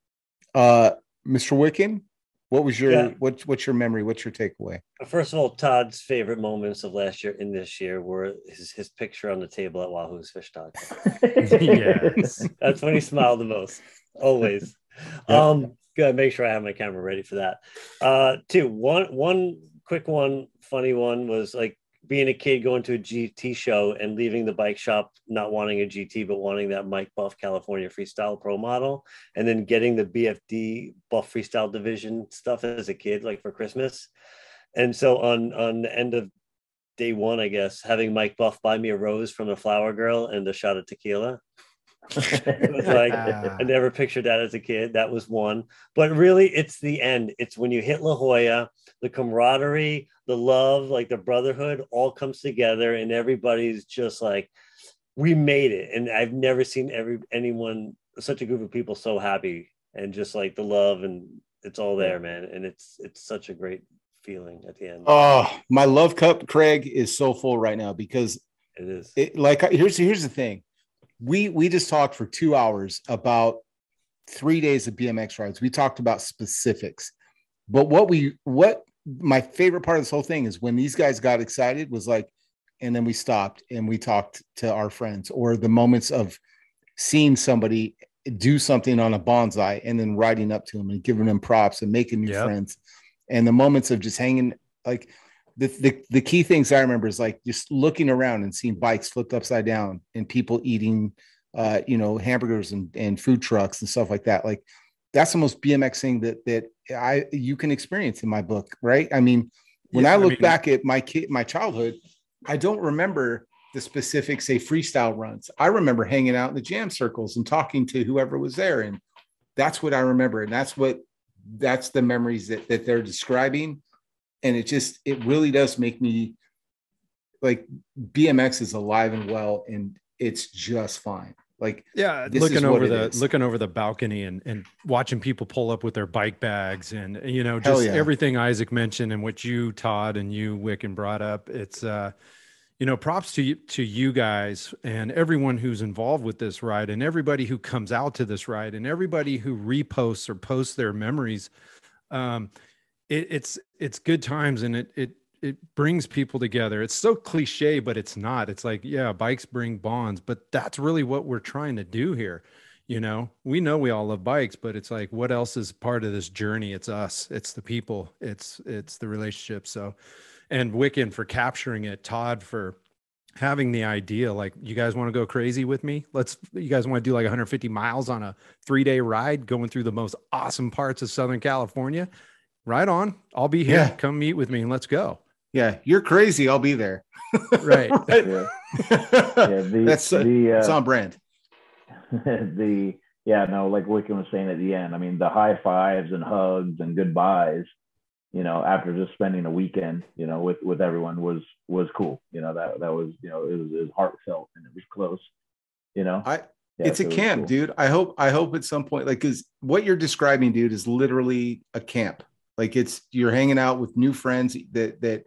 Speaker 1: Mr. Wikan, what was your, what's your memory? What's your takeaway?
Speaker 3: First of all, Todd's favorite moments of last year and this year were his picture on the table at Wahoo's Fish Talk.
Speaker 2: Yes.
Speaker 3: That's when he smiled the most, always. Yep. Good. Make sure I have my camera ready for that. One quick one, funny one was like being a kid going to a GT show and leaving the bike shop, not wanting a GT, but wanting that Mike Buff California Freestyle Pro model, and then getting the BFD Buff Freestyle Division stuff as a kid, like for Christmas. And so on the end of day one, I guess, having Mike Buff buy me a rose from the flower girl and a shot of tequila. It was like, I never pictured that as a kid. That was one. But really, it's the end. It's when you hit La Jolla, the camaraderie, the love, like the brotherhood all comes together, and everybody's just like, we made it. And I've never seen anyone, such a group of people so happy, and just like the love, and it's all there, man. And it's such a great feeling at the end.
Speaker 1: Oh, my love cup, Craig, is so full right now because
Speaker 3: it is.
Speaker 1: Here's the thing. We just talked for 2 hours about 3 days of BMX rides. We talked about specifics, but what my favorite part of this whole thing is when these guys got excited was like, and then we stopped and we talked to our friends, or the moments of seeing somebody do something on a bonsai and then riding up to them and giving them props and making new friends. and the moments of just hanging, like the key things I remember is like just looking around and seeing bikes flipped upside down and people eating, hamburgers and food trucks and stuff like that. Like that's the most BMX thing that you can experience in my book. Right. I mean, when I look back at my childhood, I don't remember the specific, say, freestyle runs. I remember hanging out in the jam circles and talking to whoever was there. And that's what I remember. And that's the memories that they're describing. And it really does make me like BMX is alive and well, and it's just fine. Like,
Speaker 2: yeah, looking over the balcony and watching people pull up with their bike bags and, just everything Isaac mentioned and what you, Todd, and you, Wikan, brought up. It's, props to you guys and everyone who's involved with this ride and everybody who comes out to this ride and everybody who reposts or posts their memories. It's good times, and it brings people together. It's so cliche, but it's not. It's like, yeah, bikes bring bonds, but that's really what we're trying to do here. We know we all love bikes, but it's like, what else is part of this journey? It's us, it's the people, it's the relationship. So, and Wikan for capturing it, Todd for having the idea, like, you guys want to go crazy with me? You guys want to do like 150 miles on a 3-day ride going through the most awesome parts of Southern California? Right on. I'll be here. Yeah. Come meet with me and let's go.
Speaker 1: Yeah, you're crazy. I'll be there.
Speaker 2: Right.
Speaker 1: It's on brand.
Speaker 4: Like Wikan was saying at the end, I mean, the high fives and hugs and goodbyes, after just spending a weekend, with everyone was cool. That was, it was heartfelt and it was close,
Speaker 1: it's a camp, cool. Dude. I hope at some point, like, cause what you're describing, dude, is literally a camp. Like you're hanging out with new friends that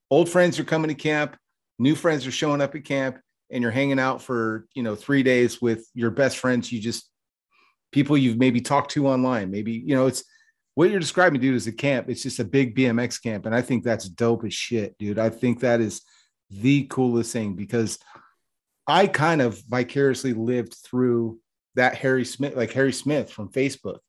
Speaker 1: old friends are coming to camp, new friends are showing up at camp, and you're hanging out for, 3 days with your best friends. People you've maybe talked to online. Maybe, it's what you're describing, dude, is a camp. It's just a big BMX camp. And I think that's dope as shit, dude. I think that is the coolest thing because I kind of vicariously lived through that Harry Smith from Facebook,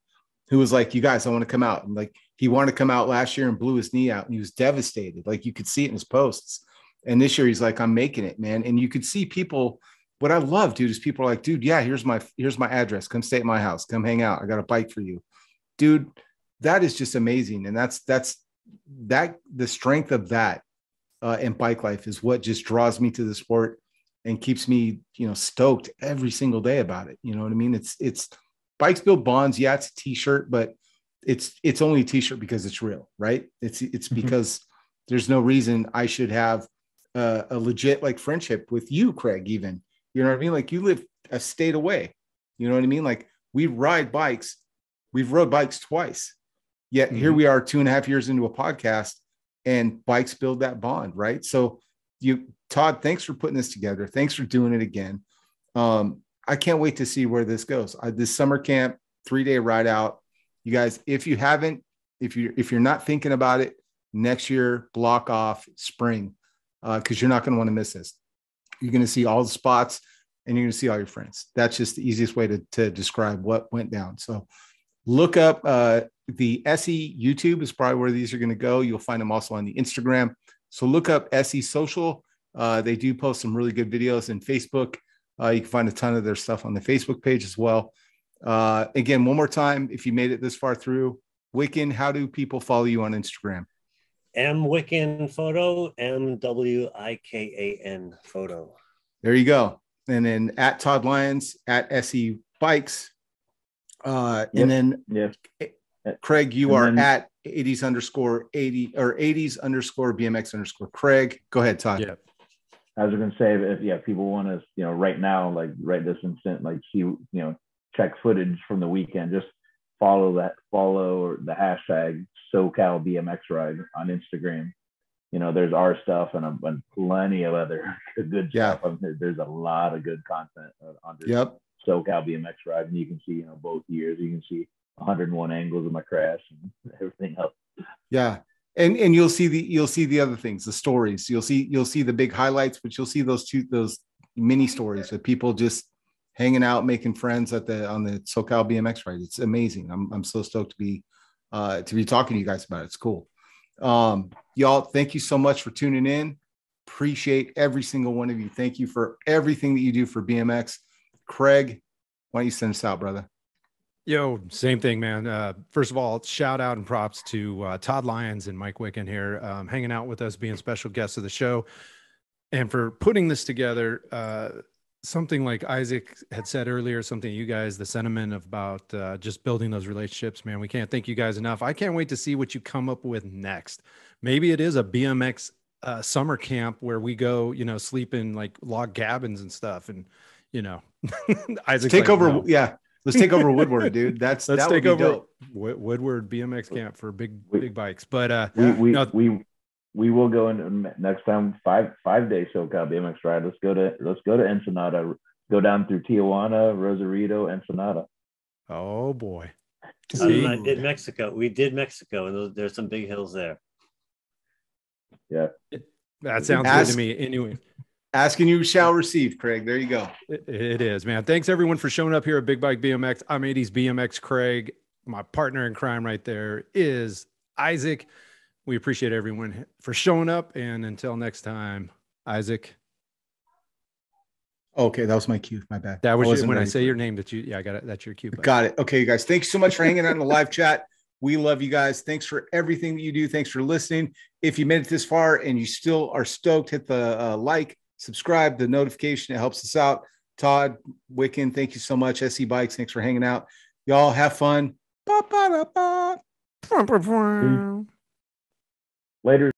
Speaker 1: who was like, you guys, I want to come out. And like, he wanted to come out last year and blew his knee out and he was devastated. Like you could see it in his posts. And this year he's like, I'm making it, man. And you could see people, what I love, dude, is people are like, dude, yeah, here's my address. Come stay at my house. Come hang out. I got a bike for you, dude. That is just amazing. And that's the strength of that in bike life is what just draws me to the sport and keeps me, stoked every single day about it. You know what I mean? It's bikes build bonds. Yeah, it's a t-shirt, but it's only a t-shirt because it's real, right? It's because there's no reason I should have a legit like friendship with you, Craig, even, you know what I mean? Like you live a state away, you know what I mean? Like we ride bikes. We've rode bikes twice, yet here we are 2.5 years into a podcast and bikes build that bond. Right. So Todd, thanks for putting this together. Thanks for doing it again. I can't wait to see where this goes. This summer camp, 3-day ride out. You guys, if you're not thinking about it, next year, block off spring, because you're not going to want to miss this. You're going to see all the spots and you're going to see all your friends. That's just the easiest way to describe what went down. So look up the SE YouTube is probably where these are going to go. You'll find them also on the Instagram. So look up SE Social. They do post some really good videos in Facebook. You can find a ton of their stuff on the Facebook page as well. Again, one more time, if you made it this far through, Wikan, how do people follow you on Instagram?
Speaker 3: Wikan Photo, MWIKAN Photo.
Speaker 1: There you go. And then at Todd Lyons, at SE Bikes. And then Craig, you are at 80s_80 or 80s_BMX_ Craig. Go ahead, Todd.
Speaker 4: Yeah. I was going to say, if people want to, right now, like right this instant, like see, check footage from the weekend, just follow the hashtag SoCal BMX Ride on Instagram. There's our stuff and plenty of other good stuff. There's a lot of good content under SoCal BMX Ride, and you can see, both years. You can see 101 angles of my crash and everything else.
Speaker 1: Yeah. And you'll see the other things, the stories. You'll see the big highlights, but you'll see those mini stories of people just hanging out, making friends on the SoCal BMX Ride. It's amazing. I'm so stoked to be talking to you guys about it. It's cool. Y'all, thank you so much for tuning in. Appreciate every single one of you. Thank you for everything that you do for BMX. Craig, why don't you send us out, brother?
Speaker 2: Yo, same thing, man. First of all, shout out and props to Todd Lyons and Mike Wikan here, hanging out with us, being special guests of the show, and for putting this together. Something like Isaac had said earlier, something you guys, the sentiment about just building those relationships, man. We can't thank you guys enough. I can't wait to see what you come up with next. Maybe it is a BMX summer camp where we go, you know, sleep in like log cabins and stuff. And, you know,
Speaker 1: Isaac take over. No. Yeah. Let's take over Woodward, dude. Let's take over
Speaker 2: Woodward BMX camp for big bikes. But
Speaker 4: we will go into next time 5-day SoCal BMX ride. Let's go to Ensenada. Go down through Tijuana, Rosarito, Ensenada.
Speaker 2: Oh boy!
Speaker 3: I did Mexico. We did Mexico, and there's some big hills there.
Speaker 4: Yeah,
Speaker 2: that sounds good to me. Anyway,
Speaker 1: asking you shall receive, Craig. There you go.
Speaker 2: It is, man. Thanks everyone for showing up here at Big Bike BMX. I'm Etnies BMX Craig. My partner in crime right there is Isaac. We appreciate everyone for showing up. And until next time, Isaac.
Speaker 1: Okay, that was my cue. My bad.
Speaker 2: That was when I say your name I got it. That's your cue.
Speaker 1: Got it. Okay, you guys. Thanks so much for hanging out in the live chat. We love you guys. Thanks for everything that you do. Thanks for listening. If you made it this far and you still are stoked, hit the like, subscribe, the notification. It helps us out. Todd, Wikan, thank you so much. SC Bikes, thanks for hanging out. Y'all have fun.
Speaker 4: Later.